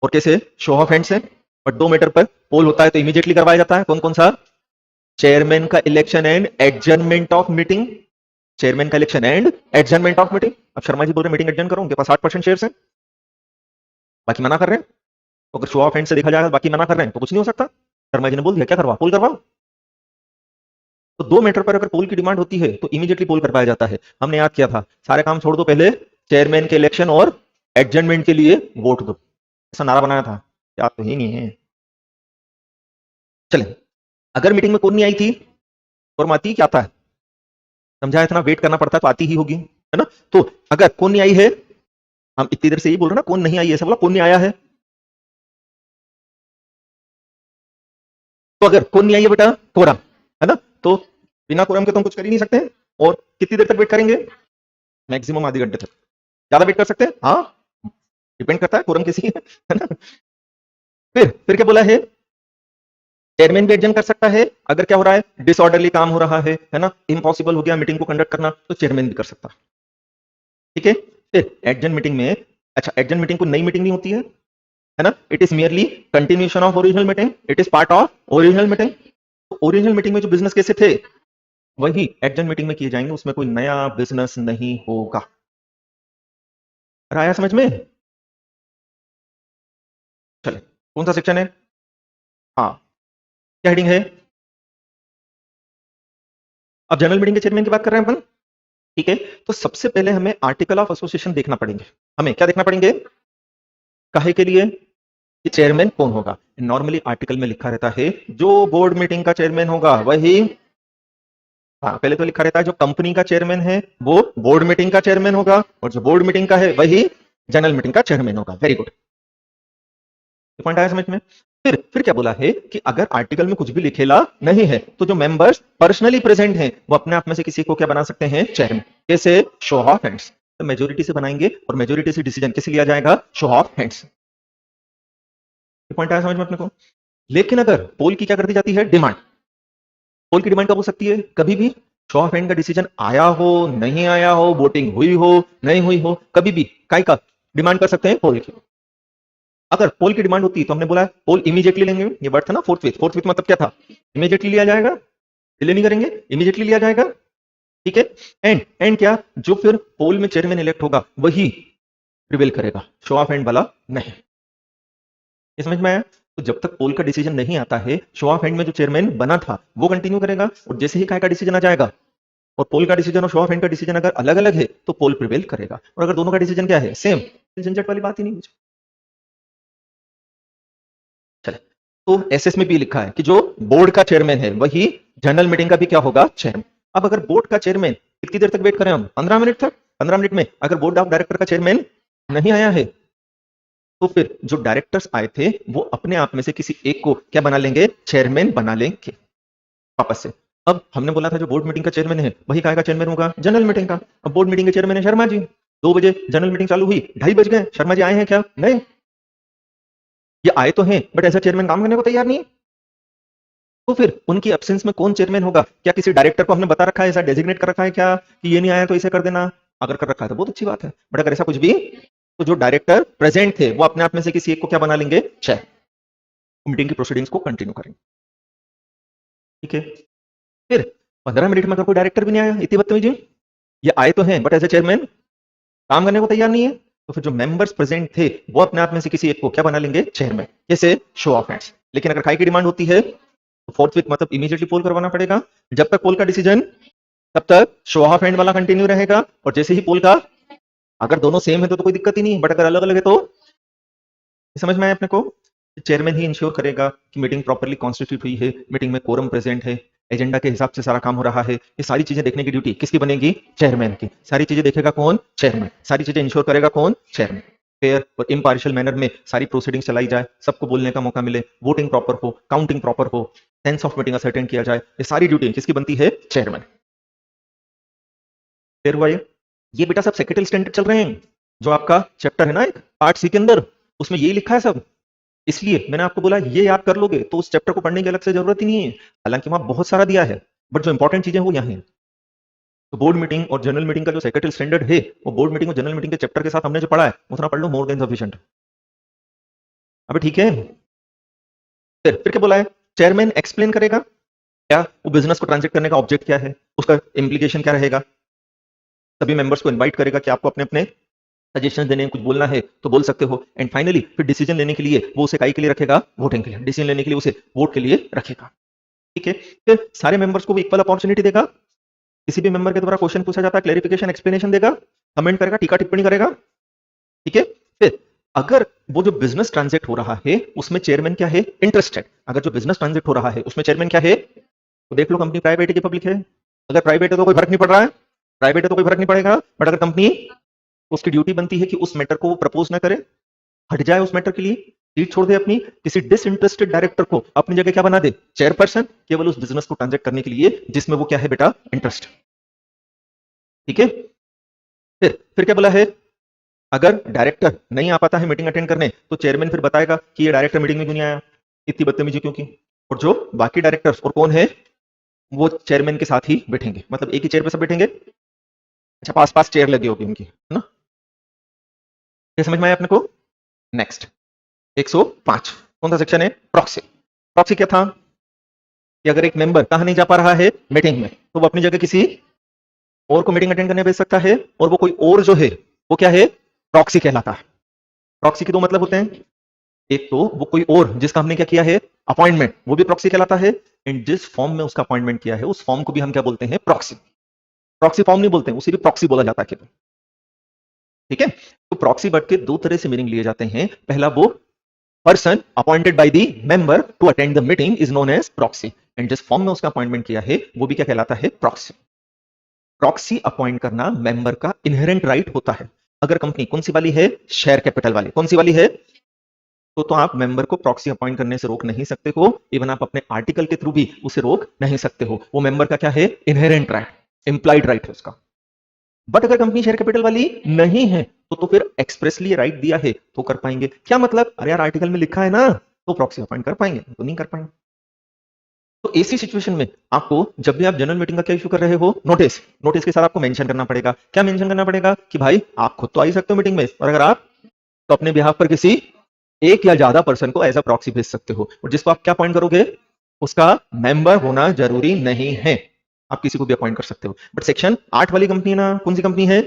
और कैसे, शो ऑफ हैंड से। बट 2 मैटर पर पोल होता है तो इमीडिएटली करवाया जाता है। कौन कौन सा? चेयरमैन का election and adjournment of meeting. Chairman का election and adjournment of meeting. अब शर्मा जी बोल रहे मीटिंग एडजर्न करो, उनके पास 8% शेयर्स हैं, बाकी मना कर रहे हैं। तो अगर शो ऑफ हैंड से देखा जाएगा, बाकी मना कर रहे हैं, तो कुछ नहीं हो सकता। शर्मा जी ने बोल दिया क्या करवा, पोल करवाओ। तो 2 मैटर पर अगर पोल की डिमांड होती है तो इमीडिएटली पोल करवाया जाता है। हमने याद किया था, सारे काम छोड़ दो, पहले चेयरमैन के इलेक्शन और एडजर्नमेंट के लिए वोट दो, ऐसा नारा बनाया था। याद तो ही नहीं है। चले, अगर मीटिंग में कौन नहीं आई थी, और आती क्या था, समझा, इतना वेट करना पड़ता है तो आती ही होगी, है ना। तो अगर कौन नहीं आई है, हम इतनी देर से यही बोल रहे ना, कौन नहीं आई है, ऐसा बोला, कौन नहीं आया है। तो अगर कौन नहीं आई है बेटा, कोरम, है ना। तो बिना कोरम के तो हम कुछ कर ही नहीं सकते। और कितनी देर तक वेट करेंगे? मैक्सिमम आधे घंटे तक। ज्यादा वेट कर सकते हैं, हाँ, डिपेंड करता है कोरम किसी है ना। फिर क्या बोला है, चेयरमैन भी एडजर्न कर सकता है अगर क्या हो रहा है, डिसऑर्डरली काम हो रहा है ना, इम्पॉसिबल हो गया मीटिंग को कंडक्ट करना, तो चेयरमैन भी कर सकता है। ठीक है। फिर एडजर्न मीटिंग में, अच्छा, एडजर्न मीटिंग को नई मीटिंग नहीं होती है ना, it is merely continuation of original meeting, it is part of original meeting. तो ओरिजिनल मीटिंग में जो बिजनेस कैसे थे, वही एडजर्न मीटिंग में किए जाएंगे, उसमें कोई नया बिजनेस नहीं होगा। आया समझ में? चले, कौन सा सेक्शन है? हाँ, क्या हेडिंग है? अब जनरल मीटिंग के चेयरमैन की बात कर रहे हैं अपन। ठीक है, तो सबसे पहले हमें आर्टिकल ऑफ एसोसिएशन देखना पड़ेंगे। हमें क्या देखना पड़ेंगे, काहे के लिए, कि चेयरमैन कौन होगा। नॉर्मली आर्टिकल में लिखा रहता है जो बोर्ड मीटिंग का चेयरमैन होगा वही, हाँ, पहले तो लिखा रहता है जो कंपनी का चेयरमैन है वो बोर्ड मीटिंग का चेयरमैन होगा, और जो बोर्ड मीटिंग का है वही जनरल मीटिंग का चेयरमैन होगा। वेरी गुड, पॉइंट आया समझ में। फिर क्या बोला है कि अगर आर्टिकल में कुछ भी लिखेला नहीं है तो जो मेंबर्स पर्सनली प्रेजेंट हैं वो अपने आप में से किसी को क्या बना सकते हैं, चेयरमैन। कैसे, शो ऑफ हैंड्स। तो मेजोरिटी से बनाएंगे और मेजोरिटी से डिसीजन कैसे लिया जाएगा, शो ऑफ हैंड्स। पॉइंट आया समझ में अपने को। लेकिन अगर पोल की क्या कर दी जाती है, डिमांड। पोल की डिमांड कब हो सकती है, कभी भी। शो ऑफ हैंड का डिसीजन आया हो, नहीं आया हो, वोटिंग हुई हो, नहीं हुई हो, कभी भी काय का डिमांड कर सकते हैं, पोल की। अगर पोल की डिमांड होती है तो हमने बोला पोल इमीडिएटली लेंगे, ये वर्ड था ना फोर्थविथ। फोर्थविथ मतलब क्या था, इमीडिएटली लिया जाएगा, डिले नहीं करेंगे, इमीडिएटली लिया जाएगा। ठीक है। एंड क्या, जो फिर पोल में चेयरमैन इलेक्ट होगा वही प्रिवेल करेगा, शो ऑफ हैंड वाला नहीं। ये समझ में आया। तो जब तक पोल का डिसीजन नहीं आता है, शो ऑफ हैंड में जो चेयरमैन बना था वो कंटिन्यू करेगा, और जैसे ही काय का डिसीजन आ जाएगा, और पोल का डिसीजन और शो ऑफ हैंड का डिसीजन अगर अलग अलग है तो पोल प्रिवेल करेगा, और अगर दोनों का डिसीजन क्या है, सेम, झंझट वाली बात ही नहीं मुझे। चले, तो एसएस में भी लिखा है कि जो बोर्ड का चेयरमैन है वही जनरल मीटिंग का भी क्या होगा, चेयरमैन। अब अगर बोर्ड का चेयरमैन, कितनी देर तक वेट करें हम, 15 मिनट तक। 15 मिनट में अगर बोर्ड ऑफ डायरेक्टर का चेयरमैन नहीं आया है तो फिर जो डायरेक्टर्स आए थे वो अपने आप में से किसी एक को क्या बना लेंगे, चेयरमैन बना लेंगे वापस से। अब हमने बोला था जो बोर्ड मीटिंग का चेयरमैन है वही काय का चेयरमैन होगा, जनरल मीटिंग का। अब बोर्ड मीटिंग के चेयरमैन है शर्मा जी। 2 बजे जनरल मीटिंग चालू हुई, 2:30 बज गए, शर्मा जी आए हैं क्या, नहीं। ये आए तो हैं बट ऐसा चेयरमैन काम करने को तैयार नहीं है। तो फिर उनकी एब्सेंस में कौन चेयरमैन होगा, क्या किसी डायरेक्टर को हमने बता रखा है, ऐसा डेजिग्नेट कर रखा है क्या कि ये नहीं आया तो इसे कर देना। अगर कर रखा है तो बहुत अच्छी बात है, बट अगर ऐसा कुछ भी, तो जो डायरेक्टर प्रेजेंट थे वो अपने आप में से किसी एक को क्या बना लेंगे, चेयर। मीटिंग की प्रोसीडिंग्स को कंटिन्यू करेंगे। ठीक है। फिर 15 मिनट में अगर कोई डायरेक्टर भी नहीं आया, इतनी बदतमीजी, ये आए तो हैं बट एज ए चेयरमैन काम करने को तैयार नहीं है, तो फिर जो मेंबर्स प्रेजेंट थे वो अपने आप में से किसी एक को क्या बना लेंगे, चेयरमैन। जैसे शो ऑफ हैंड्स। लेकिन अगर काय की डिमांड होती है तो फोर्थ मतलब इमीडिएटली पोल करवाना पड़ेगा। जब तक पोल का डिसीजन, तब तक शो ऑफ हैंड वाला कंटिन्यू रहेगा, और जैसे ही पोल का, अगर दोनों सेम है तो कोई दिक्कत ही नहीं, बट अगर अलग अलग है तो, समझ में आया अपने को। चेयरमैन ही इंश्योर करेगा कि मीटिंग प्रॉपर्ली कॉन्स्टिट्यूट हुई है, मीटिंग में कोरम प्रेजेंट है, एजेंडा के हिसाब से सारा काम हो रहा है, ये सारी चीजें देखने की ड्यूटी किसकी बनेगी? चेयरमैन की। सारी चीजें देखेगा कौन? चेयरमैन। सारी चीजें इंश्योर करेगा कौन? चेयरमैन। फेयर और इम्पार्शियल मैनर में सारी प्रोसीडिंग्स चलाई जाए, सबको बोलने का मौका मिले, वोटिंग प्रॉपर हो, काउंटिंग प्रॉपर हो, सेंस ऑफ मीटिंग असर्टेन किया जाए, ये सारी ड्यूटी किसकी बनती है? चेयरमैन। फिर हुआ ये बेटा सब सेक्रेटरी स्टैंडर्ड चल रहे हैं, जो आपका चैप्टर है ना एक पार्ट सी के अंदर, उसमें यही लिखा है सब। इसलिए मैंने आपको बोला ये याद कर लोगे तो उस चैप्टर को पढ़ने की अलग से जरूरत ही नहीं है, हालांकि वहां बहुत सारा दिया है, बट जो इंपॉर्टेंट चीजें वो यहाँ है। तो बोर्ड मीटिंग और जनरल मीटिंग का जो सेक्रेटरी स्टैंडर्ड है, वो बोर्ड मीटिंग और जनरल मीटिंग के चैप्टर के साथ हमने जो पढ़ा है उतना पढ़ लो, मोर देन सफिशिएंट। अभी ठीक है। फिर क्या बोला है? चेयरमैन एक्सप्लेन करेगा क्या वो बिजनेस को ट्रांजेक्ट करने का ऑब्जेक्ट क्या है, उसका इम्प्लीकेशन क्या रहेगा, सभी मेंबर्स को इनवाइट करेगा कि आपको अपने अपने सजेशन देने कुछ बोलना है तो बोल सकते हो, एंड फाइनली फिर डिसीजन लेने के लिए वो उसे काई के लिए रखेगा? वोटिंग के लिए। डिसीजन लेने के लिए उसे वोट के लिए रखेगा। ठीक है। फिर सारे मेंबर्स को वो इक्वल अपॉर्चुनिटी देगा, किसी भी मेंबर के द्वारा क्वेश्चन पूछा जाता है क्लैरिफिकेशन एक्सप्लेनेशन देगा, कमेंट करेगा, टीका टिप्पणी करेगा। ठीक है। फिर अगर वो जो बिजनेस ट्रांजेक्ट हो रहा है उसमें चेयरमैन क्या है? इंटरेस्टेड। अगर जो बिजनेस ट्रांजेक्ट हो रहा है उसमें चेयरमैन क्या है? तो देख लो कंपनी प्राइवेट है कि पब्लिक है। अगर प्राइवेट है तो कोई फर्क नहीं पड़ रहा है, प्राइवेट है तो कोई फर्क नहीं पड़ेगा, बट अगर कंपनी, उसकी ड्यूटी बनती है कि उस मैटर को वो प्रपोज ना करे, हट जाए उस मैटर के लिए, सीट छोड़ दे अपनी, किसी डिसइंटरेस्टेड डायरेक्टर को अपनी जगह क्या बना दे? चेयरपर्सन, केवल उस बिजनेस को ट्रांजेक्ट करने के लिए जिसमें वो क्या है बेटा? इंटरेस्ट। ठीक है। फिर क्या बोला है? अगर डायरेक्टर नहीं आ पाता है मीटिंग अटेंड करने तो चेयरमैन फिर बताएगा कि ये डायरेक्टर मीटिंग में क्यों नहीं आया, इतनी बदतमीजी क्यों की, और जो बाकी डायरेक्टर्स और कौन है वो चेयरमैन के साथ ही बैठेंगे, मतलब एक ही चेयर पे सब बैठेंगे। अच्छा, पास पास चेयर लगी होगी उनकी, है ना? ये समझ में आया अपने को? नेक्स्ट 105 कौन सा सेक्शन है? प्रॉक्सी। प्रॉक्सी क्या था कि अगर एक मेंबर कहां नहीं जा पा रहा है मीटिंग में, तो वो अपनी जगह किसी और को मीटिंग अटेंड करने भेज सकता है, और वो कोई और जो है वो क्या है? प्रॉक्सी कहलाता है। प्रॉक्सी के दो मतलब होते हैं, एक तो वो कोई और जिसका हमने क्या किया है? अपॉइंटमेंट, वो भी प्रॉक्सी कहलाता है, एंड जिस फॉर्म में उसका अपॉइंटमेंट किया है उस फॉर्म को भी हम क्या बोलते हैं? प्रॉक्सी। प्रॉक्सी फॉर्म नहीं बोलते हैं, उसे भी प्रॉक्सी बोला जाता है केवल। ठीक है। तो प्रॉक्सी वर्ड के दो तरह से मीनिंग लिए जाते हैं। पहला, वो person appointed by the member to attend the meeting is known as proxy, and जिस फॉर्म में उसका अपॉइंटमेंट किया है वो भी क्या कहलाता है? प्रॉक्सी। प्रॉक्सी अपॉइंट करना मेंबर का इनहेरेंट राइट होता है। अगर कंपनी कौन सी वाली है? शेयर कैपिटल वाली। कौन सी वाली है? तो आप मेंबर को प्रॉक्सी अपॉइंट करने से रोक नहीं सकते हो, इवन आप अपने आर्टिकल के थ्रू भी उसे रोक नहीं सकते हो। वो मेंबर का क्या है? इनहेरेंट राइट, इंप्लाइड राइट है उसका। बट अगर कंपनी शेयर कैपिटल वाली नहीं है तो फिर एक्सप्रेसली राइट दिया है तो कर पाएंगे। क्या मतलब? अरे यार आर्टिकल में लिखा है ना, तो प्रॉक्सी अपॉइंट कर पाएंगे, तो नहीं कर पाएंगे। तो ऐसी सिचुएशन में आपको जब भी आप जनरल मीटिंग का क्या इशू कर रहे हो? नोटिस। नोटिस के साथ आपको मेंशन करना पड़ेगा। क्या मेंशन करना पड़ेगा? कि भाई आप खुद तो आ ही सकते हो मीटिंग में, और अगर आप तो अपने बिहाफ पर किसी एक या ज्यादा पर्सन को एज अ प्रॉक्सी भेज सकते हो, और जिसको आप क्या अपॉइंट करोगे उसका मेंबर होना जरूरी नहीं है, आप किसी को भी अपॉइंट कर सकते हो। बट सेक्शन 8 वाली कंपनी ना, कौन सी कंपनी है?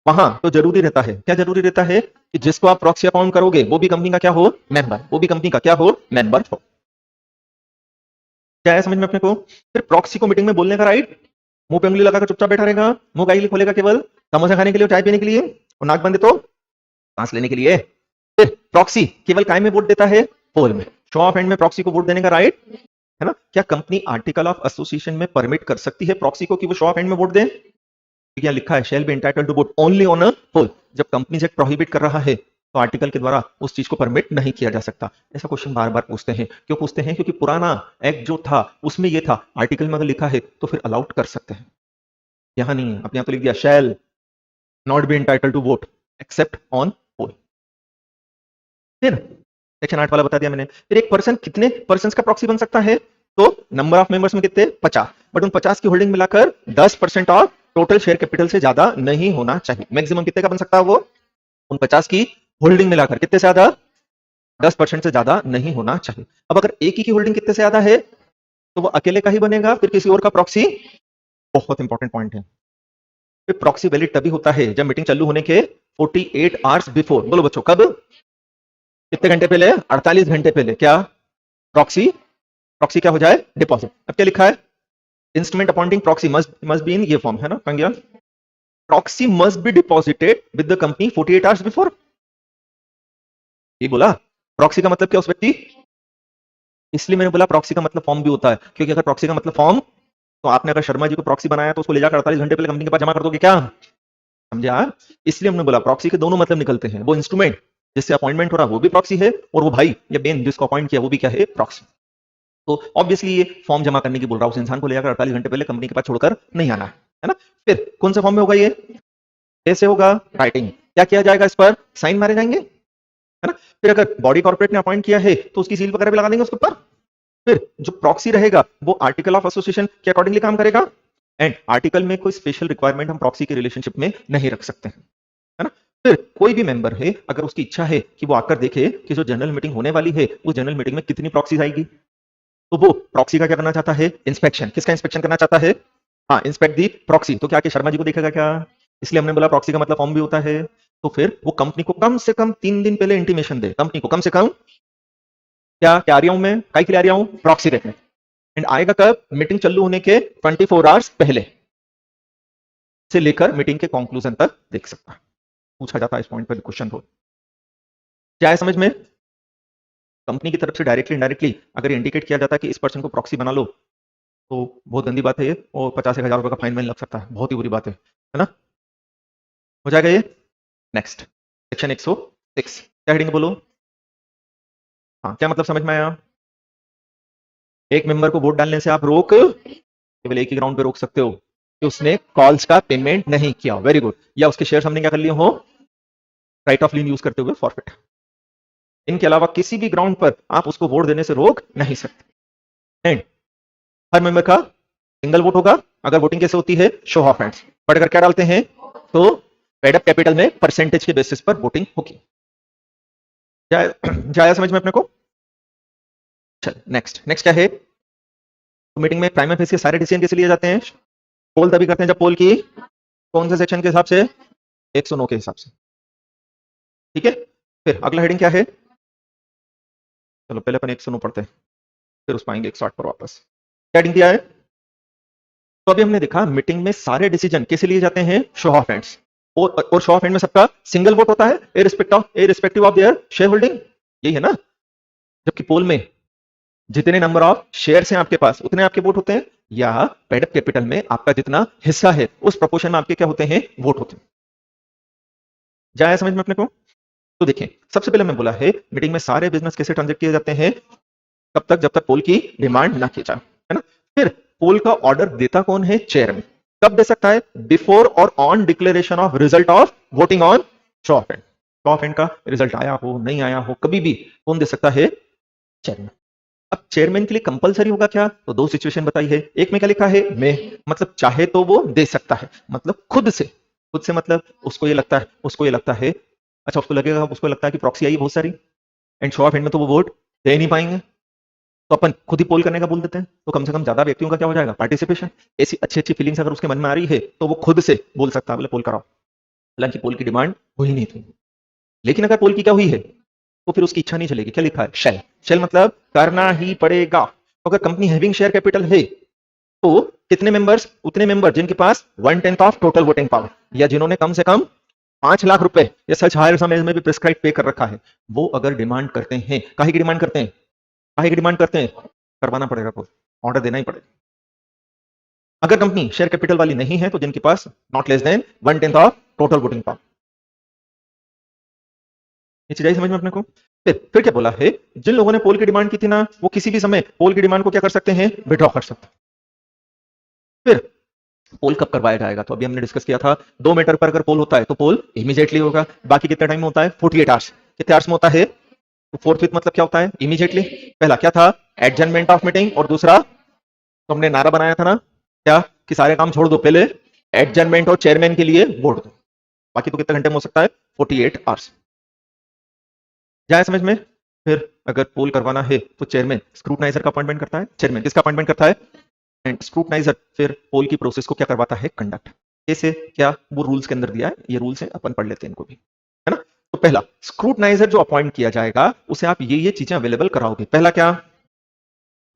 वहां तो जरूरी रहता है। क्या जरूरी रहता है? कि जिसको आप प्रॉक्सी अपॉइंट करोगे वो भी कंपनी का क्या हो? मेंबर। वो भी कंपनी का क्या हो? मेंबर हो। क्या है समझ में अपने को? फिर प्रॉक्सी को मीटिंग में बोलने का राइट, मुंह पे उंगली लगाकर चुपचाप बैठा रहेगा, मुंह का खोलेगा केवल समोसा खाने के लिए, चाय पीने के लिए, और नाक बंद है तो सांस लेने के लिए। फिर प्रॉक्सी केवल काय में वोट देता है? पोल में। शो ऑफ हैंड में प्रॉक्सी को वोट देने का राइट है ना? क्या कंपनी आर्टिकल ऑफ एसोसिएशन में परमिट कर सकती है प्रॉक्सी को कि वो शो ऑफ हैंड में वोट दे? क्या लिखा है? Shall be entitled to vote only on a poll. जब कंपनी से प्रोहिबिट कर रहा है तो आर्टिकल के द्वारा उस चीज को परमिट नहीं किया जा सकता। ऐसा क्वेश्चन बार बार पूछते हैं। क्यों पूछते हैं? क्योंकि पुराना एक्ट जो था उसमें ये था, आर्टिकल में अगर लिखा है तो फिर अलाउड कर सकते हैं, यहां नहीं है। अपने यहां तो लिख दिया shall not be entitled to vote except on poll. फिर सेक्शन 8 वाला बता दिया मैंने। फिर एक पर्सन कितने पर्सन का प्रॉक्सी बन सकता है? तो नंबर ऑफ मेंबर्स में कितने? 50, बट उन 50 की होल्डिंग मिलाकर 10% ऑफ टोटल शेयर कैपिटल से ज्यादा नहीं होना चाहिए। मैक्सिमम कितने का बन सकता है वो? उन 50 की होल्डिंग मिलाकर कितने से ज्यादा? 10% से ज्यादा नहीं होना चाहिए। अब अगर एक ही की होल्डिंग कितने से ज्यादा है तो वो अकेले का ही बनेगा, फिर किसी और का प्रॉक्सी? बहुत इंपॉर्टेंट पॉइंट है। फिर प्रॉक्सी वैलिड तभी होता है जब मीटिंग चालू होने के 48 आवर्स बिफोर। बोलो बच्चों, कब? कितने घंटे पहले? 48 घंटे पहले क्या प्रॉक्सी क्या हो जाए? डिपॉजिट। अब क्या लिखा है? Instrument appointing proxy must be in ये फॉर्म है ना, कहां गया? Proxy must be deposited with the company 48 hours before. ये बोला प्रॉक्सी का मतलब क्या? उस व्यक्ति इसलिए मैंने बोला प्रॉक्सी का मतलब फॉर्म भी होता है, क्योंकि अगर प्रॉक्सी का मतलब फॉर्म, तो आपने अगर शर्मा जी को प्रॉक्सी बनाया तो उसको ले जाकर 48 घंटे पहले कंपनी के पास जमा कर दोगे क्या? समझे आप? इसलिए हमने बोला प्रॉक्सी के दोनों मतलब निकलते हैं, वो इंस्ट्रूमेंट जिससे अपॉइंटमेंट हो रहा है वो भी प्रॉक्सी है, और वो भाई या बहन जिसको अपॉइंट किया वो भी क्या है? प्रॉक्सी। तो ऑब्वियसली ये फॉर्म जमा करने की बोल रहा हूं, उस इंसान को ले जाकर 48 घंटे पहले कंपनी के पास छोड़कर नहीं आना है ना? फिर कौन से फॉर्म में होगा ये? कैसे होगा? राइटिंग। क्या किया जाएगा? इस पर साइन मारे जाएंगे, है ना? फिर अगर बॉडी कॉर्पोरेट ने अपॉइंट किया है तो उसकी सील वगैरह भी लगा देंगे उसके ऊपर। फिर जो प्रॉक्सी रहेगा वो आर्टिकल ऑफ एसोसिएशन के अकॉर्डिंगली काम करेगा, एंड आर्टिकल में कोई स्पेशल रिक्वायरमेंट हम प्रॉक्सी के रिलेशनशिप में नहीं रख सकते हैं, है ना? फिर कोई भी मेंबर है, अगर उसकी इच्छा है कि वो आकर देखे कि जो जनरल मीटिंग होने वाली है उस जनरल मीटिंग में कितनी प्रॉक्सीज आएगी, तो वो प्रॉक्सी का क्या करना चाहता है? इंस्पेक्शन। किसका इंस्पेक्शन करना चाहता है? हाँ, इंस्पेक्ट दी प्रॉक्सी। तो क्या कि शर्मा जी को देखेगा क्या? इसलिए हमने बोला प्रॉक्सी का मतलब फॉर्म भी होता है। तो फिर वो कंपनी को कम से कम 3 दिन पहले इंटीमेशन दे, कंपनी को कम से कम क्या क्या आ रहा हूं मैं, काय के लिए आ रहा हूं? प्रॉक्सी देखने। एंड आएगा कब? मीटिंग चालू होने के 24 आवर्स पहले से लेकर मीटिंग के कंक्लूजन तक देख सकता है। पूछा जाता है इस पॉइंट पर क्वेश्चन हो। क्या है समझ में? कंपनी की तरफ से डायरेक्टली इनडायरेक्टली अगर इंडिकेट किया जाता है कि इस पर्सन को प्रॉक्सी बना लो, तो बहुत गंदी बात है ये, और 50,000 रुपए का फाइन लग सकता है, बहुत ही बुरी बात है ना? हो जाएगा ये। नेक्स्ट सेक्शन 106, क्या हेडिंग बोलो? हाँ, क्या मतलब समझ में आया? एक मेंबर को वोट डालने से आप रोक केवल एक ही ग्राउंड पे रोक सकते हो कि उसने कॉल्स का पेमेंट नहीं किया, वेरी गुड, या उसके शेयर हमने क्या कर लिए हो? राइट ऑफ लीन यूज करते हुए फॉरफिट। इनके अलावा किसी भी ग्राउंड पर आप उसको वोट देने से रोक नहीं सकते। एंड हर मेंबर का सिंगल वोट होगा। अगर वोटिंग कैसे होती है? Show off hands. बट अगर क्या डालते हैं तो पेड अप कैपिटल में परसेंटेज के बेसिस पर वोटिंग होगी। जाया समझ में अपने को? चल नेक्स्ट क्या है? तो मीटिंग में प्राइम फेस के सारे डिसीजन कैसे लिए जाते हैं? पोल तभी करते हैं जब पोल की कौन से सेक्शन के हिसाब से? 109 के हिसाब से। ठीक है, फिर अगला हेडिंग क्या है? चलो पहले अपन 109 पढ़ते हैं, फिर उस पाएंगे 108 पर वापस। क्या हेडिंग दिया है? तो अभी हमने देखा मीटिंग में सारे डिसीजन कैसे लिए जाते हैं? Show off hands. और शो ऑफ हैंड में सबका सिंगल वोट होता है irrespective of their share holding, यही है ना? जबकि पोल में जितने नंबर ऑफ शेयर्स हैं आपके पास उतने आपके वोट होते हैं, या पेड अप कैपिटल में आपका जितना हिस्सा है उस प्रोपोर्शन में आपके क्या होते हैं? वोट होते हैं। जाया समझ में अपने को? तो देखें, सबसे पहले मैं बोला है मीटिंग में सारे बिजनेस कैसे ट्रांजेक्ट किए जाते हैं? कब तक? जब तक पोल की डिमांड ना की जाए, है ना? फिर पोल का ऑर्डर देता कौन है? चेयरमैन। कब दे सकता है? बिफोर और on declaration of result of voting on show of hand. Show of hand का रिजल्ट आया हो नहीं आया हो, कभी भी कौन दे सकता है? चेयरमैन। अब चेयरमैन के लिए कंपलसरी होगा क्या? तो दो सिचुएशन बताई है। एक में क्या लिखा है? मैं, मतलब चाहे तो वो दे सकता है, मतलब खुद से मतलब उसको ये लगता है, अच्छा उसको लगता है कि प्रॉक्सी आई बहुत सारी एंड शो ऑफ हैंड में तो वो वोट दे नहीं पाएंगे, तो अपन खुद ही पोल करने का बोल देते हैं, तो कम से कम ज्यादा व्यक्तियों का क्या हो जाएगा? पार्टिसिपेशन। ऐसी अच्छी फीलिंग्स अगर उसके मन में आ रही है तो वो खुद से बोल सकता है, बोले पोल कराओ। हालांकि पोल की डिमांड हुई नहीं थी, लेकिन अगर पोल की क्या हुई है तो फिर उसकी इच्छा नहीं चलेगी। क्या लिखा है? शेल मतलब करना ही पड़ेगा। तो अगर कंपनी हैविंग शेयर कैपिटल है तो कितने मेंबर्स? उतने मेंबर जिनके पास 1/10 ऑफ टोटल वोटिंग पावर, या जिन्होंने कम से कम 5 लाख रुपए या सच हायर सम में भी प्रिस्क्राइब पे कर रखा है, वो अगर डिमांड करते हैं, काहे की डिमांड करते हैं? करवाना पड़ेगा, पोल ऑर्डर देना ही पड़ेगा। अगर कंपनी शेयर कैपिटल वाली नहीं है तो जिनके पास not less than 1/10 of total voting power. ये चीज आई समझ में अपने को? फिर क्या बोला है? जिन लोगों ने पोल की डिमांड की थी ना, वो किसी भी समय पोल की डिमांड को क्या कर सकते हैं? विड्रॉ कर सकते हैं। फिर पोल कब करवाया जाएगा? तो अभी हमने डिस्कस किया था 2 मीटर पर अगर पोल होता है तो पोल इमीडिएटली होगा। बाकी कितने टाइम में होता है? 48 आवर्स। कितने आवर्स में होता है? तो 4/5 मतलब क्या होता है? इमीडिएटली। पहला क्या था? एडजर्नमेंट ऑफ मीटिंग, और दूसरा तो हमने नारा बनाया था ना, क्या कि सारे काम छोड़ दो, पहले एडजर्नमेंट और चेयरमैन के लिए वोट दो। बाकी तो कितने घंटे में हो सकता है? 48 आवर्स। जाए समझ में? फिर अगर पोल करवाना है तो चेयरमैन स्क्रूटनाइजर का अपॉइंटमेंट करता है। चेयरमैन किसका अपॉइंटमेंट करता है? एंड स्क्रूटनाइजर फिर पोल की प्रोसेस को क्या करवाता है? कंडक्ट। कैसे? क्या वो रूल्स के अंदर दिया है, ये रूल्स है, अपन पढ़ लेते हैं इनको भी, है ना? तो पहला स्क्रूटनाइजर जो अपॉइंट किया जाएगा उसे आप ये चीजें अवेलेबल कराओगे। पहला क्या?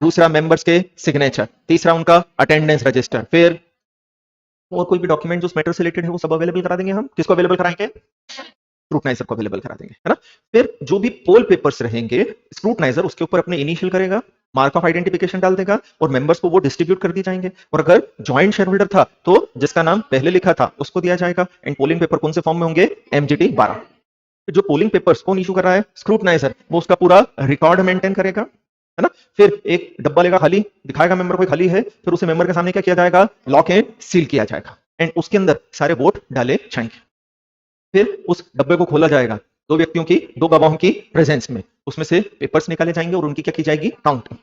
दूसरा मेंबर्स के सिग्नेचर, तीसरा उनका अटेंडेंस रजिस्टर, फिर और कोई भी डॉक्यूमेंट जो उस मैटर से रिलेटेड है वो सब अवेलेबल करा देंगे हम। किसको अवेलेबल कराएंगे? स्क्रूटनाइजर को अवेलेबल करा देंगे, है ना। फिर जो भी पोल पेपर्स रहेंगे, स्क्रूटनाइजर उसके ऊपर अपने इनिशियल करेगा, मार्क ऑफ आइडेंटिफिकेशन डाल देगा और मेंबर्स को वो डिस्ट्रीब्यूट कर दी जाएंगे। और अगर ज्वाइंट शेयर होल्डर था तो जिसका नाम पहले लिखा था उसको दिया जाएगा। एंड पोलिंग पेपर कौन से फॉर्म में होंगे? MGT 12। जो पोलिंग पेपर्स कौन इशू कर रहा है? स्क्रूटनाइजर, वो उसका पूरा रिकॉर्ड मेंटेन करेगा, है ना। फिर एक डब्बा लेगा खाली, दिखाएगा मेंबर को खाली है, फिर उसे मेंबर के सामने क्या किया जाएगा? लॉक एंड सील किया जाएगा एंड उसके अंदर सारे वोट डाले जाएंगे। फिर उस डब्बे को खोला जाएगा दो व्यक्तियों की, दो गवाहों की प्रेजेंस में, उसमें से पेपर्स निकाले जाएंगे और उनकी क्या की जाएगी? काउंटिंग।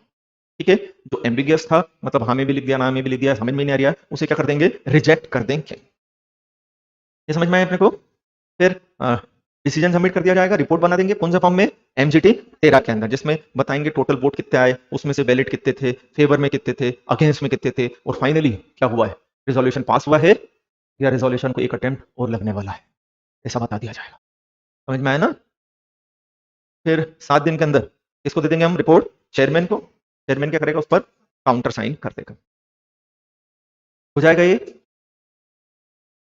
ठीक है, जो एम्बिगियस था, मतलब हाँ में भी लिख दिया ना में भी लिख दिया, समझ में नहीं आ रहा, उसे क्या कर देंगे? रिजेक्ट कर देंगे। ये समझ में आया अपने को? फिर डिसीजन सबमिट कर दिया जाएगा, रिपोर्ट बना देंगे, कौन से फॉर्म में? MGT 13 के अंदर, जिसमें बताएंगे टोटल वोट कितने आए, उसमें से वैलिड कितने थे, फेवर में कितने थे, अगेंस्ट में कितने थे, और फाइनली क्या हुआ है? रिजोल्यूशन पास हुआ है या रिजोल्यूशन को एक अटेम्प्ट और लगने वाला है, ऐसा बता दिया जाएगा। समझ में आया ना? फिर 7 दिन के अंदर किसको दे देंगे हम रिपोर्ट? चेयरमैन को। चेयरमैन क्या करेगा? उस पर काउंटर साइन कर देगा। हो जाएगा ये।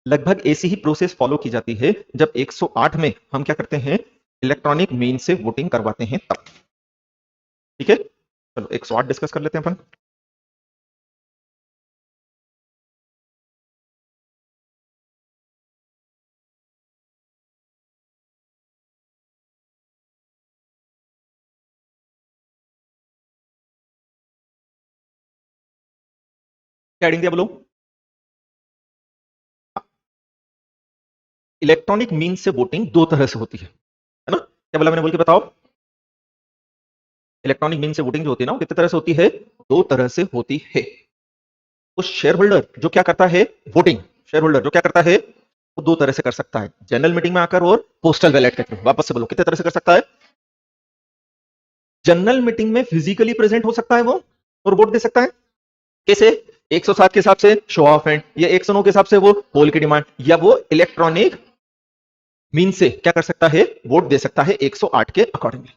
लगभग ऐसी ही प्रोसेस फॉलो की जाती है जब 108 में हम क्या करते हैं? इलेक्ट्रॉनिक मीन से वोटिंग करवाते हैं तब। ठीक है, चलो 108 डिस्कस कर लेते हैं अपन। क्या हेडिंग दिया बोलो? इलेक्ट्रॉनिक मीन से वोटिंग दो तरह से होती है ना? क्या बोला मैंने? बोल के बताओ। इलेक्ट्रॉनिक मीन से वोटिंग जो होती है ना, वो कितने तरह से होती है? दो तरह से होती है। तो शेयर होल्डर जो क्या करता है? वोटिंग। शेयर होल्डर जो क्या करता है? वो दो तरह से कर सकता है, जनरल मीटिंग में आकर और पोस्टल बैलेट के थ्रू। वापस से बोलो, कितने तरह से कर सकता है? जनरल मीटिंग में फिजिकली प्रेजेंट हो सकता है वो और वोट दे सकता है। कैसे? 107 के हिसाब से शो ऑफ हैंड, या 109 के हिसाब से वो पोल की डिमांड, या वो इलेक्ट्रॉनिक मीन से क्या कर सकता है? वोट दे सकता है 108 के अकॉर्डिंगली।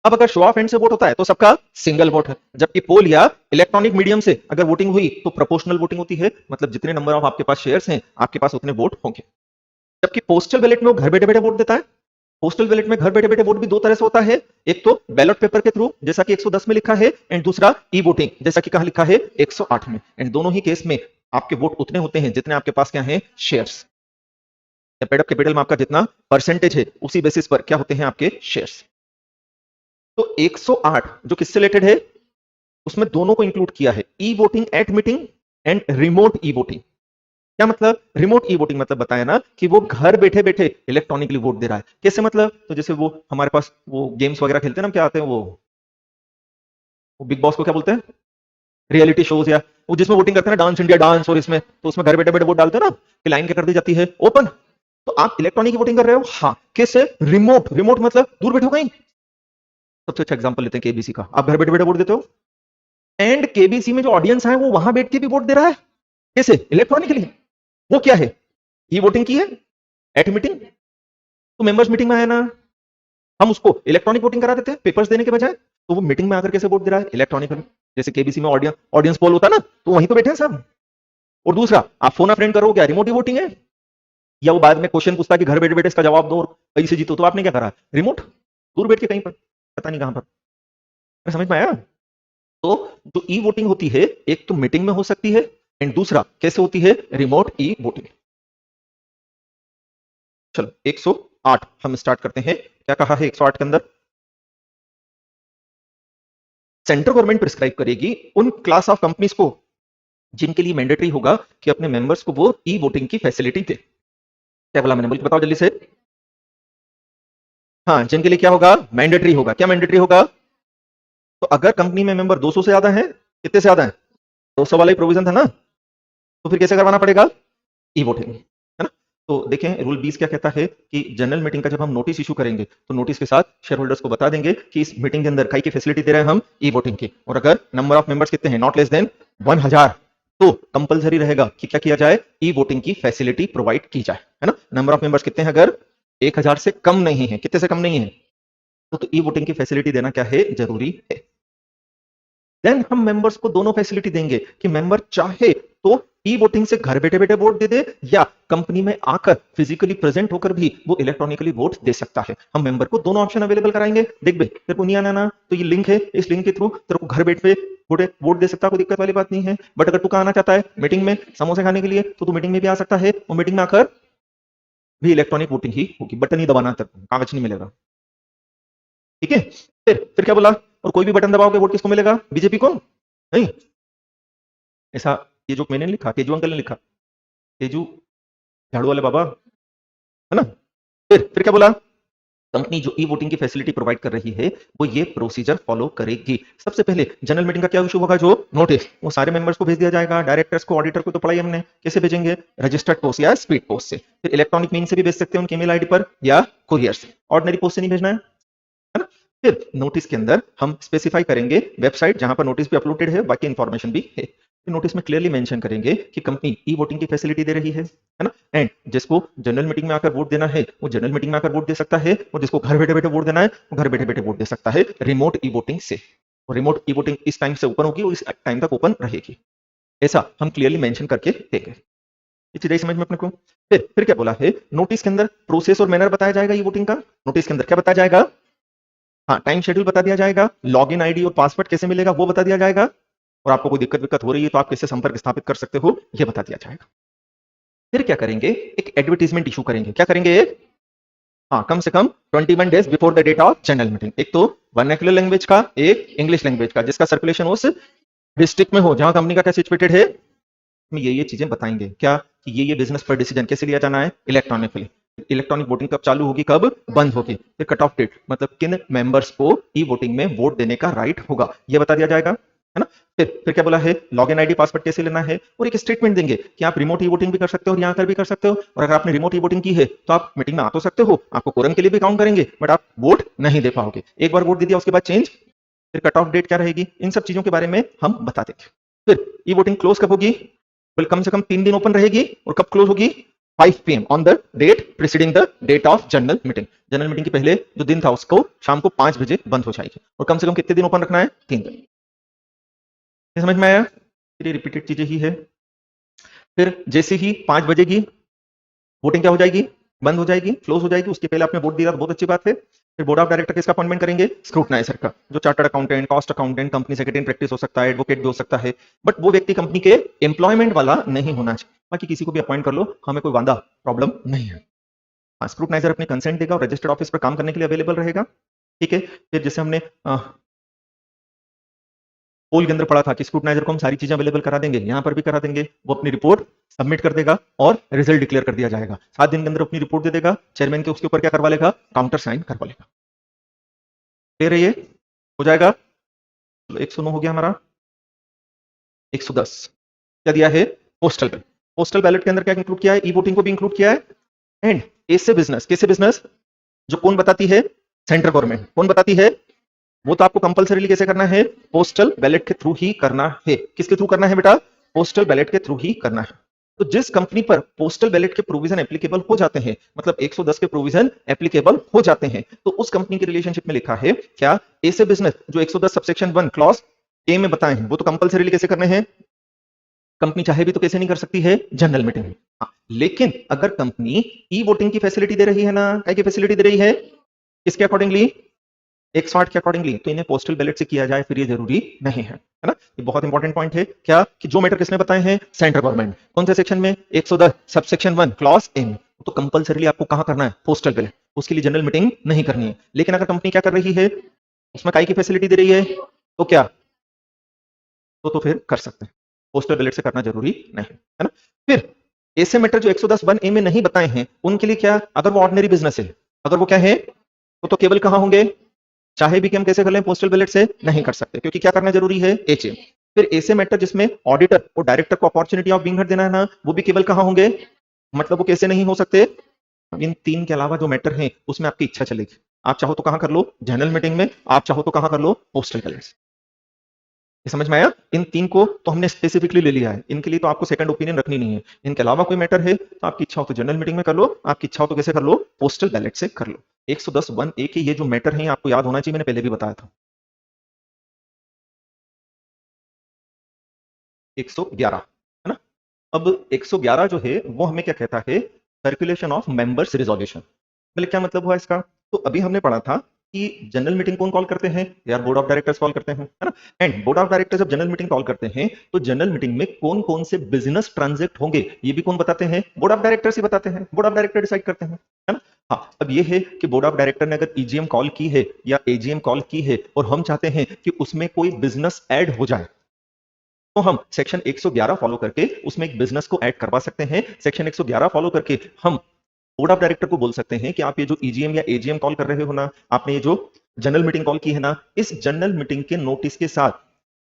अब अगर शो ऑफ हैंड से वोट होता है तो सबका सिंगल वोट है, जबकि पोल या इलेक्ट्रॉनिक मीडियम से अगर वोटिंग हुई तो प्रोपोर्शनल वोटिंग होती है, मतलब जितने नंबर ऑफ आपके पास शेयर्स हैं आपके पास उतने वोट होंगे। जबकि पोस्टल बैलेट में वो घर बैठे बैठे वोट देता है। पोस्टल बैलेट में घर बैठे बैठे वोट भी दो तरह से होता है, एक तो बैलेट पेपर के थ्रू जैसा कि 110 में लिखा है, एंड दूसरा ई वोटिंग जैसा कि कहां लिखा है? 108 में। एंड दोनों ही केस में आपके वोट उतने होते हैं जितने आपके पास क्या है? शेयर्स। पेड अप कैपिटल में आपका जितना परसेंटेज है उसी बेसिस पर क्या होते हैं आपके शेयर्स। तो 108 जो किससे रिलेटेड है? उसमें दोनों को इंक्लूड किया है, e voting eight meeting and remote e voting. क्या मतलब? रिमोट ई वोटिंग मतलब बताया ना कि वो घर बैठे बैठे इलेक्ट्रॉनिकली वोट दे रहा है। कैसे मतलब? तो जैसे वो हमारे पास वो गेम्स वगैरह खेलते हैं ना, क्या आते हैं वो बिग बॉस को क्या बोलते हैं? रियलिटी शोज, या वो जिसमें वोटिंग करते हैं ना, डांस इंडिया डांस, और इसमें तो उसमें घर बैठे बैठे वोट डालते हैं ना कि लाइन क्या कर दी जाती है? ओपन। तो आप इलेक्ट्रॉनिक वोटिंग कर रहे हो? हाँ। कैसे? रिमोट। रिमोट मतलब दूर बैठे हो कहीं। सबसे अच्छा एग्जांपल लेते हैं केबीसी का। आप घर बैठे बैठे वोट देते हो एंड केबीसी में जो ऑडियंस है वो वहां बैठ के भी वोट दे रहा है। कैसे? इलेक्ट्रॉनिकली। वो क्या है? ई वोटिंग की है एट मीटिंग। तो मेंबर्स मीटिंग में आया ना, हम उसको इलेक्ट्रॉनिक वोटिंग करा देते हैं पेपर्स देने के बजाय, तो वो मीटिंग में आकर कैसे वोट दे रहा है? इलेक्ट्रॉनिकली। जैसे केबीसी में ऑडियंस पोल होता है ना, तो वहीं तो बैठे हैं सब। और दूसरा, आप फोन फ्रेंड करो, क्या रिमोट वोटिंग है? या वो बाद में क्वेश्चन पूछता है कि घर बैठे बैठे इसका जवाब दो और कहीं से जीतो, तो आपने क्या करा? रिमोट। दूर बैठ के कहीं पर, पता नहीं कहां पर। समझ में आया? तो जो ई वोटिंग होती है, एक तो मीटिंग में हो सकती है एंड दूसरा कैसे होती है? Remote e voting. चलो 108 हम स्टार्ट करते हैं। क्या कहा है 108 के अंदर? सेंट्रल गवर्नमेंट प्रिस्क्राइब करेगी उन क्लास ऑफ कंपनीज को जिनके लिए मैंडेटरी होगा कि अपने मेंबर्स को वो ई वोटिंग की फैसिलिटी दे। क्या बोला मैंने? बोल बताओ जल्दी से। हाँ, जिनके लिए क्या होगा? मैंडेटरी होगा। क्या मैंडेटरी होगा? तो अगर कंपनी में मेंबर 200 से ज्यादा है, कितने से ज्यादा है? 200 वाला ही प्रोविजन था ना, तो फिर कैसे करवाना पड़ेगा? ई वोटिंग, है ना। तो देखें रूल 20 क्या कहता है कि जनरल मीटिंग का जब हम नोटिस इशू करेंगे तो नोटिस के साथ शेयर होल्डर्स को बता देंगे कि इस मीटिंग के अंदर कई की फैसिलिटी दे रहे हैं हम? ई वोटिंग की। और अगर नंबर ऑफ मेंबर्स कितने हैं? नॉट लेस देन 1000, तो कंपलसरी रहेगा कि क्या किया जाए? ई वोटिंग की फैसिलिटी प्रोवाइड की जाए, है ना। नंबर ऑफ मेंबर्स कितने हैं? अगर 1000 से कम नहीं है, कितने से कम नहीं है, तो ई वोटिंग की फैसिलिटी देना क्या है? जरूरी है। देन हम मेंबर्स को दोनों फैसिलिटी देंगे कि मेंबर चाहे तो ई वोटिंग से घर बैठे बैठे वोट दे दे या कंपनी में आकर फिजिकली प्रेजेंट होकर भी वो इलेक्ट्रॉनिकली वोट दे सकता है। हम मेंबर को दोनों ऑप्शन अवेलेबल कराएंगे। देख बे, तेरे को नहीं आना ना, तो ये लिंक है, इस लिंक के थ्रू तेरे को घर बैठे वोट दे सकता है, कोई दिक्कत वाली बात नहीं है। बट अगर तू कहाँ आना चाहता है मीटिंग में समोसे खाने के लिए, तो तू मीटिंग में भी आ सकता है, और मीटिंग में आकर भी इलेक्ट्रॉनिक वोटिंग ही होगी, बटन ही दबाना, तेरे को कागज नहीं मिलेगा। ठीक है, फिर क्या बोला, और कोई भी बटन दबाओगे वोट किसको मिलेगा, बीजेपी को नहीं। ऐसा ये जो मैंने लिखा, तेजू अंकल ने लिखा, तेजू झाड़ू वाले बाबा, है ना। फिर क्या बोला, कंपनी जो ई वोटिंग की फैसिलिटी प्रोवाइड कर रही है वो ये प्रोसीजर फॉलो करेगी। सबसे पहले जनरल मीटिंग का क्या इशू होगा, जो नोटिस वो सारे मेंबर्स को भेज दिया जाएगा, डायरेक्टर्स को, ऑडिटर को तो पढ़ाई हमने, कैसे भेजेंगे, रजिस्टर्ड पोस्ट या स्पीड पोस्ट से। फिर इलेक्ट्रॉनिक मीन से भी भेज सकते हैं उनके ईमेल आईडी पर, या कुरियर से, ऑर्डिनरी पोस्ट से नहीं भेजना है ना। फिर नोटिस के अंदर हम स्पेसिफाई करेंगे वेबसाइट जहां पर नोटिस भी अपलोडेड है, बाकी इंफॉर्मेशन भी है। नोटिस में क्लियरली मेंशन करेंगे कि कंपनी ई वोटिंग की फैसिलिटी दे रही है ना। एंड जिसको जनरल मीटिंग में आकर वोट देना है वो जनरल मीटिंग में आकर वोट दे सकता है, और जिसको घर बैठे बैठे वोट देना है वो घर बैठे बैठे वोट दे सकता है रिमोट ई वोटिंग से। और रिमोट ई वोटिंग इस टाइम से ओपन होगी और इस टाइम तक ओपन रहेगी, ऐसा हम क्लियरली मेंशन करके देंगे। ये चीज समझ में अपने को। फिर क्या बोला है, नोटिस के अंदर प्रोसेस और मैनर बताया जाएगा ई वोटिंग का। नोटिस के अंदर क्या बताया जाएगा, हाँ टाइम शेड्यूल बता दिया जाएगा, लॉगिन आईडी और पासवर्ड कैसे मिलेगा वो बता दिया जाएगा, और आपको कोई दिक्कत हो रही है तो आप कैसे संपर्क स्थापित कर सकते हो ये बता दिया जाएगा। फिर क्या करेंगे, एक एडवर्टीजमेंट इशू करेंगे। क्या करेंगे, हाँ कम से कम 21 days before the date of general meeting. एक तो वर्नाक्युलर लैंग्वेज का, एक इंग्लिश लैंग्वेज का, जिसका सर्कुलेशन उस डिस्ट्रिक्ट में हो जहां कंपनी का क्या सिचुएटेड है। हम ये चीजें बताएंगे क्या, कि ये बिजनेस पर डिसीजन कैसे लिया जाना है, इलेक्ट्रॉनिकली। इलेक्ट्रॉनिक वोटिंग कब चालू होगी, कब बंद होगी, फिर कट ऑफ डेट, मतलब किन मेंबर्स को ई वोटिंग में वोट देने का राइट होगा ये बता दिया जाएगा, है ना। फिर क्या बोला है, लॉगिन आईडी पासवर्ड कैसे लेना है, और एक स्टेटमेंट देंगे कि आप रिमोट ई वोटिंग भी कर सकते हो और यहाँ कर भी कर सकते हो, और अगर आपने रिमोट ई वोटिंग की है तो आप मीटिंग में आ तो सकते हो, आपको कोरम के लिए भी काउंट करेंगे, बट आप वोट नहीं दे पाओगे। एक बार वोट दे दिया उसके बाद चेंज, फिर कट ऑफ डेट क्या रहेगी, इन सब चीजों के बारे में हम बता देंगे। फिर ई वोटिंग क्लोज कब होगी, कम से कम 3 दिन ओपन रहेगी, और कब क्लोज होगी, 5 PM on the date preceding the date of general meeting. General meeting के पहले जो दिन था उसको शाम को 5 बजे बंद हो जाएगी, और कम से कम कितने दिन ओपन रखना है, 3 दिन। ये समझ में आया, ये रिपीटेड चीजें ही है। फिर जैसे ही 5 बजेगी वोटिंग क्या हो जाएगी, बंद हो जाएगी, क्लोज हो जाएगी। उसके पहले आपने वोट दिया तो बहुत अच्छी बात है। फिर बोर्ड ऑफ डायरेक्टर किसका अपॉइंटमेंट करेंगे, स्क्रूटनाइजर का, जो chartered accountant, cost accountant, company secretary in practice हो सकता है, एडवोकेट भी हो सकता है, बट वो व्यक्ति कंपनी के एम्प्लॉयमेंट वाला नहीं होना चाहिए। बाकी किसी को भी अपॉइंट कर लो, हमें कोई वादा प्रॉब्लम नहीं है। हाँ, स्क्रूटनाइजर अपने कंसेंट देगा और रजिस्टर्ड ऑफिस पर काम करने के लिए अवेलेबल रहेगा। ठीक है, फिर जैसे हमने पोल के अंदर पढ़ा था कि स्क्रूटनाइजर को हम सारी चीजें अवेलेबल करा देंगे, यहां पर भी करा देंगे। वो अपनी रिपोर्ट सबमिट कर देगा और रिजल्ट डिक्लेयर कर दिया जाएगा। 7 दिन के अंदर अपनी रिपोर्ट दे देगा, चेयरमैन के उसके ऊपर क्या करवा लेगा, काउंटर साइन करवा लेगा। क्लियर है, ये हो जाएगा। 109 हो गया हमारा। 110 क्या दिया है, पोस्टल बैलेट। पोस्टल बैलेट के अंदर क्या इंक्लूड किया है, ई वोटिंग को भी इंक्लूड किया है। एंड ऐसे बिजनेस, कैसे बिजनेस, जो कौन बताती है, सेंट्रल गवर्नमेंट। कौन बताती है, वो तो आपको कंपलसरीली कैसे करना है, पोस्टल बैलेट के थ्रू ही करना है। किसके थ्रू करना है बेटा, पोस्टल बैलेट के थ्रू ही करना है। तो जिस कंपनी पर पोस्टल बैलेट के प्रोविजन एप्लीकेबल हो जाते हैं, मतलब 110 के प्रोविजन एप्लीकेबल हो जाते हैं, तो उस कंपनी के रिलेशनशिप में लिखा है क्या, ऐसे बिजनेस जो 110 सबसेक्शन 1 क्लॉज ए में बताए हैं, वो तो कंपलसरीली कैसे करने हैं। कंपनी चाहे भी तो कैसे नहीं कर सकती है, जनरल मीटिंग में। हाँ, लेकिन अगर कंपनी ई वोटिंग की फैसिलिटी दे रही है ना, क्या की फैसिलिटी दे रही है, इसके अकॉर्डिंगली 160 के अकॉर्डिंगली, तो इन्हें पोस्टल बैलेट से किया जाए फिर ये जरूरी नहीं है, है ना। ये बहुत इंपॉर्टेंट पॉइंट है क्या, कि जो मैटर किसने बताए हैं, सेंट्रल गवर्नमेंट। कौन से सेक्शन में, 110 सबसेक्शन 1 क्लॉज ए में। तो कंपलसरीली आपको कहां करना है, पोस्टल बैलेट। उसके लिए जनरल मीटिंग नहीं करनी है। लेकिन अगर कंपनी क्या कर रही है, उसमें काई की फैसिलिटी दे रही है, तो क्या, तो फिर कर सकते हैं, पोस्टल बैलेट से करना जरूरी नहीं है ना। फिर ऐसे मैटर जो 110 1A में नहीं बताए हैं, उनके लिए क्या, अगर वो ऑर्डिनरी बिजनेस है, अगर वो क्या है, तो केवल कहां होंगे, चाहे भी कि हम कैसे कर लें, पोस्टल बैलेट से नहीं कर सकते, क्योंकि क्या करना जरूरी है, एचएम। फिर ऐसे मैटर जिसमें ऑडिटर और डायरेक्टर को अपॉर्चुनिटी ऑफ बीइंग हर्ड देना है ना, वो भी केवल कहां होंगे, मतलब वो कैसे नहीं हो सकते। इन 3 के अलावा जो मैटर हैं उसमें आपकी इच्छा चलेगी। आप चाहो तो कहां कर लो, जनरल मीटिंग में, आप चाहो तो कहां कर लो, पोस्टल बैलेट से। समझ में आया, इन 3 को तो हमने स्पेसिफिकली ले लिया है, इनके लिए तो आपको सेकंड ओपिनियन रखनी नहीं है। इनके अलावा कोई मैटर है तो आपकी इच्छा हो तो जनरल मीटिंग में कर लो, आपकी इच्छा हो तो कैसे कर लो, पोस्टल बैलेट से कर लो। 110 1A के ये जो मैटर हैं आपको याद होना चाहिए, मैंने पहले भी बताया था। 111 है ना, अब 111 जो है वो हमें क्या कहता है, सर्कुलेशन ऑफ मेंबर्स रिजोल्यूशन। बोले क्या मतलब हुआ इसका? तो अभी हमने पढ़ा था कि जनरल मीटिंग कौन कॉल करते हैं यार, बोर्ड ऑफ डायरेक्टर्स कॉल करते हैं, है ना। एंड बोर्ड ऑफ डायरेक्टर्स जब जनरल मीटिंग कॉल करते हैं तो जनरल मीटिंग में कौन कौन से बिजनेस ट्रांजैक्ट होंगे ये भी कौन बताते हैं, बोर्ड ऑफ डायरेक्टर्स ही बताते हैं, बोर्ड ऑफ डायरेक्टर डिसाइड करते हैं, है ना। हाँ, अब ये है कि बोर्ड ऑफ डायरेक्टर ने अगर ईजीएम कॉल की है या एजीएम कॉल की है और हम चाहते हैं कि उसमें कोई बिजनेस ऐड हो जाए, तो हम सेक्शन 111 फॉलो करके उसमें एक बिजनेस को ऐड करवा सकते हैं। सेक्शन 111 फॉलो करके हम बोर्ड ऑफ डायरेक्टर को बोल सकते हैं कि आप ये जो ईजीएम या एजीएम कॉल कर रहे हो ना, आपने ये जो जनरल मीटिंग कॉल की है ना, इस जनरल मीटिंग के नोटिस के साथ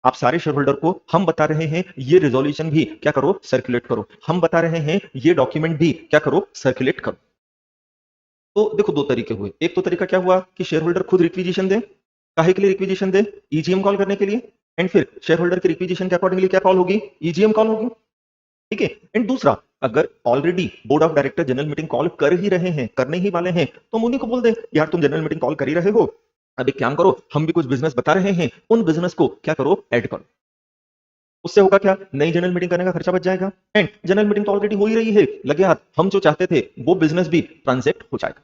आप सारे शेयर होल्डर को हम बता रहे हैं ये रिजोल्यूशन भी क्या करो, सर्कुलेट करो। हम बता रहे हैं ये डॉक्यूमेंट भी क्या करो, सर्कुलेट करो। तो देखो दो तरीके हुए। एक तो तरीका क्या हुआ कि शेयर होल्डर खुद रिक्विजिशन दे, काहे के लिए रिक्विजिशन दे, ईजीएम कॉल करने के लिए, एंड फिर शेयर होल्डर के रिक्विजिशन के अकॉर्डिंगली क्या कॉल होगी, ईजीएम कॉल होगी, ठीक है। एंड दूसरा, अगर already board of director general meeting call कर ही रहे हैं, करने ही वाले हैं, तो हम उन्हीं को बोल दे यार तुम जनरल मीटिंग कॉल कर ही रहे हो, अब एक काम करो, हम भी कुछ बिजनेस बता रहे हैं, उन बिजनेस को क्या करो, ऐड करो। उससे होगा क्या, नई जनरल मीटिंग करने का खर्चा बच जाएगा, एंड जनरल मीटिंग तो ऑलरेडी हो ही रही है, लगे हाथ, हम जो चाहते थे वो बिजनेस भी ट्रांजैक्ट हो जाएगा।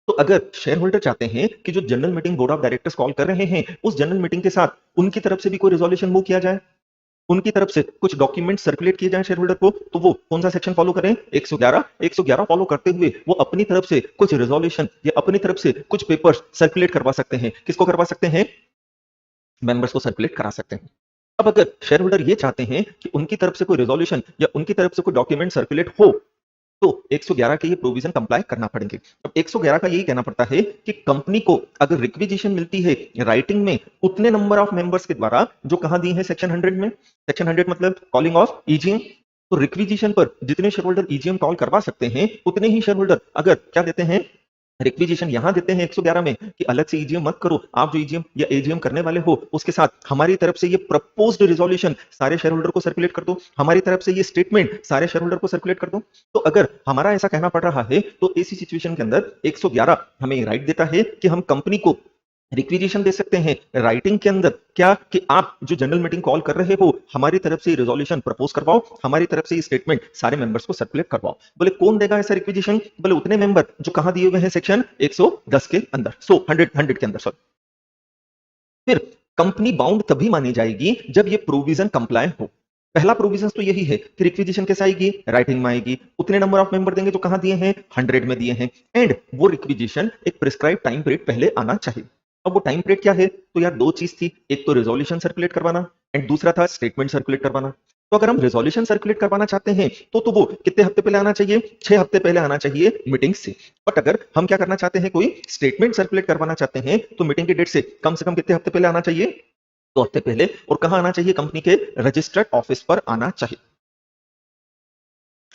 तो अगर शेयर होल्डर चाहते हैं कि जो general meeting board of directors call कर रहे हैं उस जनरल मीटिंग के साथ उनकी तरफ से भी कोई रिजोल्यूशन मूव किया जाए, उनकी तरफ से कुछ डॉक्यूमेंट सर्कुलेट किए जाए शेयर होल्डर को, तो वो कौन सा सेक्शन फॉलो करें, 111 फॉलो करते हुए वो अपनी तरफ से कुछ रिजोल्यूशन या अपनी तरफ से कुछ पेपर्स सर्कुलेट करवा सकते हैं। किसको करवा सकते हैं, मेंबर्स को सर्कुलेट करा सकते हैं। अब अगर शेयर होल्डर ये चाहते हैं कि उनकी तरफ से कोई रिजोल्यूशन या उनकी तरफ से कोई डॉक्यूमेंट सर्कुलेट हो, तो 111 के ये प्रोविजन कंप्लाई करना पड़ेंगे। अब 111 का यही कहना पड़ता है कि कंपनी को अगर रिक्विजिशन मिलती है राइटिंग में उतने नंबर ऑफ मेंबर्स के द्वारा जो कहां दी है, सेक्शन 100 में। सेक्शन 100 मतलब कॉलिंग ऑफ ईजीएम। तो रिक्विजिशन पर जितने शेयर होल्डर ईजीएम कॉल करवा सकते हैं उतने ही शेयर होल्डर अगर क्या देते हैं, रिक्विजिशन यहां देते हैं 111 में कि अलग से ईजीएम मत करो, आप जो ईजीएम या एजीएम करने वाले हो उसके साथ हमारी तरफ से ये प्रपोज्ड रिजोल्यूशन सारे शेयर होल्डर को सर्कुलेट कर दो, हमारी तरफ से ये स्टेटमेंट सारे शेयर होल्डर को सर्कुलेट कर दो। तो अगर हमारा ऐसा कहना पड़ रहा है तो ऐसी सिचुएशन के अंदर 111 हमें राइट देता है कि हम कंपनी को रिक्विजिशन दे सकते हैं राइटिंग के अंदर, क्या कि आप जो जनरल मीटिंग कॉल कर रहे हो हमारी तरफ से रिजोल्यूशन प्रपोज करवाओ, हमारी तरफ से ये स्टेटमेंट सारे मेंबर्स को सर्कुलेट करवाओ। बोले कौन देगा ऐसा रिक्विजिशन, बोले उतने मेंबर जो कहां दिए हुए हैं, सेक्शन 110 के अंदर, 100 के अंदर, सॉरी। फिर कंपनी बाउंड तभी मानी जाएगी जब ये प्रोविजन कंप्लाई हो। पहला प्रोविजन तो यही है कि रिक्विजिशन कैसे आएगी, राइटिंग में आएगी, उतने नंबर ऑफ मेंबर देंगे जो कहां दिए हैं, 100 में दिए हैं, एंड वो रिक्विजिशन एक प्रिस्क्राइब टाइम पीरियड पहले आना चाहिए। अब वो टाइम पीरियड क्या है, तो यार दो चीज थी, एक तो रिजोल्यूशन सर्कुलेट करवाना एंड दूसरा था स्टेटमेंट सर्कुलेट करवाना। तो अगर हम रिजोल्यूशन सर्कुलेट करवाना चाहते हैं तो वो कितने हफ्ते पहले आना चाहिए, 6 हफ्ते पहले आना चाहिए मीटिंग से। बट अगर हम क्या करना चाहते हैं, कोई स्टेटमेंट सर्कुलेट करवाना चाहते हैं तो मीटिंग की डेट से कम कितने हफ्ते पहले आना चाहिए, 2 हफ्ते पहले। और कहां आना चाहिए, कंपनी के रजिस्टर्ड ऑफिस पर आना चाहिए।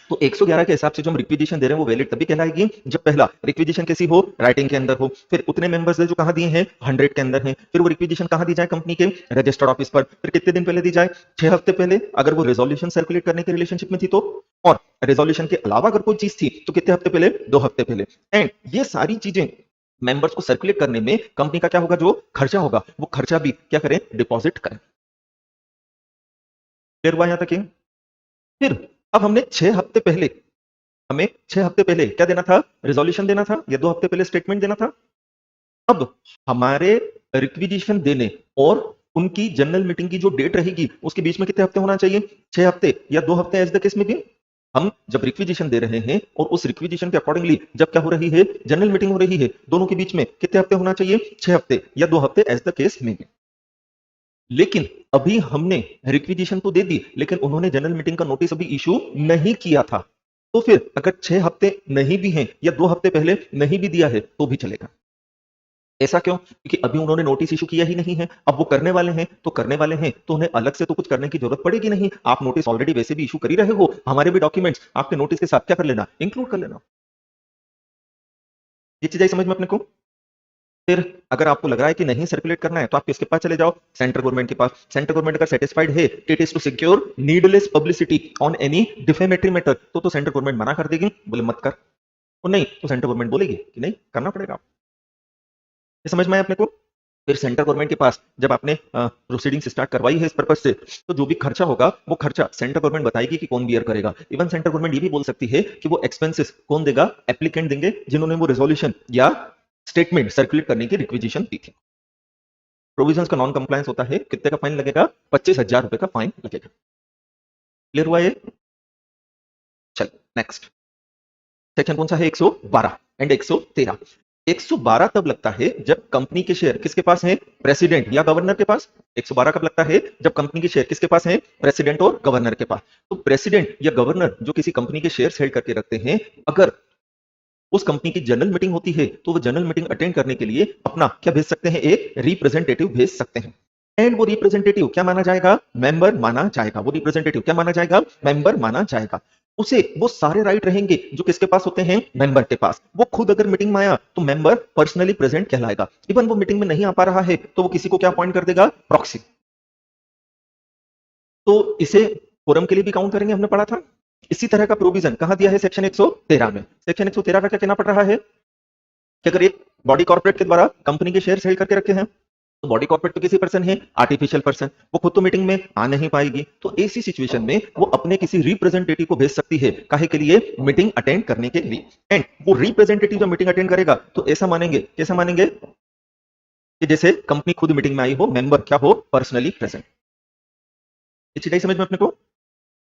तो 111 के हिसाब से जो हम रिक्विजिशन दे रहे हैं वो वैलिड तभी कहलाएगी जब पहला रिक्विजिशन कैसी हो, राइटिंग के अंदर हो, फिर उतने मेंबर्स जो कहां दिए हैं, 100 के अंदर हैं, फिर वो रिक्विजिशन कहां दी जाए, कंपनी के रजिस्टर्ड ऑफिस पर, फिर कितने दिन पहले दी जाए, 6 हफ्ते पहले अगर वो रिजोल्यूशन सर्कुलेट करने के रिलेशनशिप में थी तो, और रिजोल्यूशन के अलावा अगर कोई चीज थी तो कितने हफ्ते पहले, 2 हफ्ते पहले। एंड ये सारी चीजें मेंबर्स को सर्कुलेट करने में कंपनी का क्या होगा, जो खर्चा होगा वो खर्चा भी क्या करें, डिपॉजिट करें। क्लियर हुआ यहां तक? फिर अब हमने 6 हफ्ते पहले, हमें 6 हफ्ते पहले क्या देना था, रिजोल्यूशन देना था, या 2 हफ्ते पहले स्टेटमेंट देना था। अब हमारे रिक्विजिशन देने और उनकी जनरल मीटिंग की जो डेट रहेगी उसके बीच में कितने हफ्ते होना चाहिए, 6 हफ्ते या 2 हफ्ते, एज द केस में भी। हम जब रिक्विजिशन दे रहे हैं और उस रिक्विजिशन के अकॉर्डिंगली जब क्या हो रही है, जनरल मीटिंग हो रही है, दोनों के बीच में कितने हफ्ते होना चाहिए, 6 हफ्ते या 2 हफ्ते, एज द केस में भी। लेकिन अभी हमने रिक्विजिशन तो दे दी लेकिन उन्होंने जनरल मीटिंग का नोटिस अभी इशू नहीं किया था, तो फिर अगर 6 हफ्ते नहीं भी हैं या 2 हफ्ते पहले नहीं भी दिया है तो भी चलेगा। ऐसा क्यों, क्योंकि अभी उन्होंने नोटिस इशू किया ही नहीं है। अब वो करने वाले हैं तो उन्हें अलग से तो कुछ करने की जरूरत पड़ेगी नहीं। आप नोटिस ऑलरेडी वैसे भी इशू कर ही रहे हो, हमारे भी डॉक्यूमेंट्स आपके नोटिस के साथ क्या कर लेना, इंक्लूड कर लेना। ये चीज आई समझ में अपने को? फिर अगर आपको लग रहा है कि नहीं सर्कुलेट करना है तो आप किसके पास चले जाओ, सेंट्रल गवर्नमेंट के पास। सेंट्रल गवर्नमेंट अगर सेटिस्फाइड है it is to secure needless publicity on any defamatory matter, तो सेंट्रल गवर्नमेंट मना कर देगी, बोले मत कर। और नहीं तो सेंट्रल गवर्नमेंट बोलेगी कि नहीं करना पड़ेगा। ये समझ में आया अपने को? फिर सेंट्रल गवर्नमेंट के पास जब आपने प्रोसीडिंग्स स्टार्ट करवाई है इस पर्पज से, तो जो भी खर्चा होगा वो खर्चा सेंट्रल गवर्नमेंट बताएगी कि कौन बियर करेगा। इवन सेंट्रल गवर्नमेंट ये भी बोल सकती है कि वो एक्सपेंसेस कौन देगा, एप्लीकेंट देंगे जिन्होंने वो रेजोल्यूशन या स्टेटमेंट सर्कुलेट करने की रिक्विजिशन दी थी। प्रोविजंस का नॉन कंप्लायंस होता है, कितने का फाइन लगेगा, 25,000 रुपए का फाइन लगेगा। क्लियर हुआ ये? चल नेक्स्ट सेक्शन कौन सा है, 112 एंड 113। 112 तब लगता है जब कंपनी के शेयर किसके पास है, प्रेसिडेंट या गवर्नर के पास। 112 कब लगता है, जब कंपनी के शेयर किसके पास है, प्रेसिडेंट और गवर्नर के पास। तो प्रेसिडेंट या गवर्नर जो किसी कंपनी के शेयर हेल्ड करके रखते हैं, अगर उस कंपनी की जनरल मीटिंग होती है तो वो जनरल मीटिंग अटेंड करने के लिए अपना क्या भेज सकते हैं, एक रिप्रेजेंटेटिव भेज सकते हैं। एंड वो रिप्रेजेंटेटिव क्या माना जाएगा, मेंबर माना जाएगा। वो रिप्रेजेंटेटिव क्या माना जाएगा, मेंबर माना जाएगा। उसे वो सारे राइट रहेंगे जो किसके पास होते हैं, मेंबर के पास। वो खुद अगर मीटिंग में आया तो मेंबर पर्सनली प्रेजेंट कहलाएगा। इवन वो मीटिंग में नहीं आ पा रहा है तो वो किसी को क्या अपॉइंट कर देगा, प्रॉक्सी। तो इसे फोरम के लिए भी काउंट करेंगे, हमने पढ़ा था। इसी तरह का प्रोविजन कहां दिया है, सेक्शन 113 में। सेक्शन 113 का क्या कहना पड़ रहा है कि अगर एक बॉडी कॉर्पोरेट के द्वारा कंपनी के शेयर सेल करके रखे हैं, तो बॉडी कॉर्पोरेट तो किसी पर्सन है, आर्टिफिशियल पर्सन, वो खुद तो मीटिंग में आ नहीं पाएगी। तो ऐसी सिचुएशन में वो अपने किसी रिप्रेजेंटेटिव को भेज सकती है, काहे के लिए, मीटिंग अटेंड करने के लिए। एंड वो रिप्रेजेंटेटिव जो मीटिंग अटेंड करेगा तो ऐसा मानेंगे, कैसा मानेंगे कि जैसे कंपनी खुद मीटिंग में आई हो, मेंबर क्या हो, पर्सनली प्रेजेंट। इसी नहीं समझ में अपने को।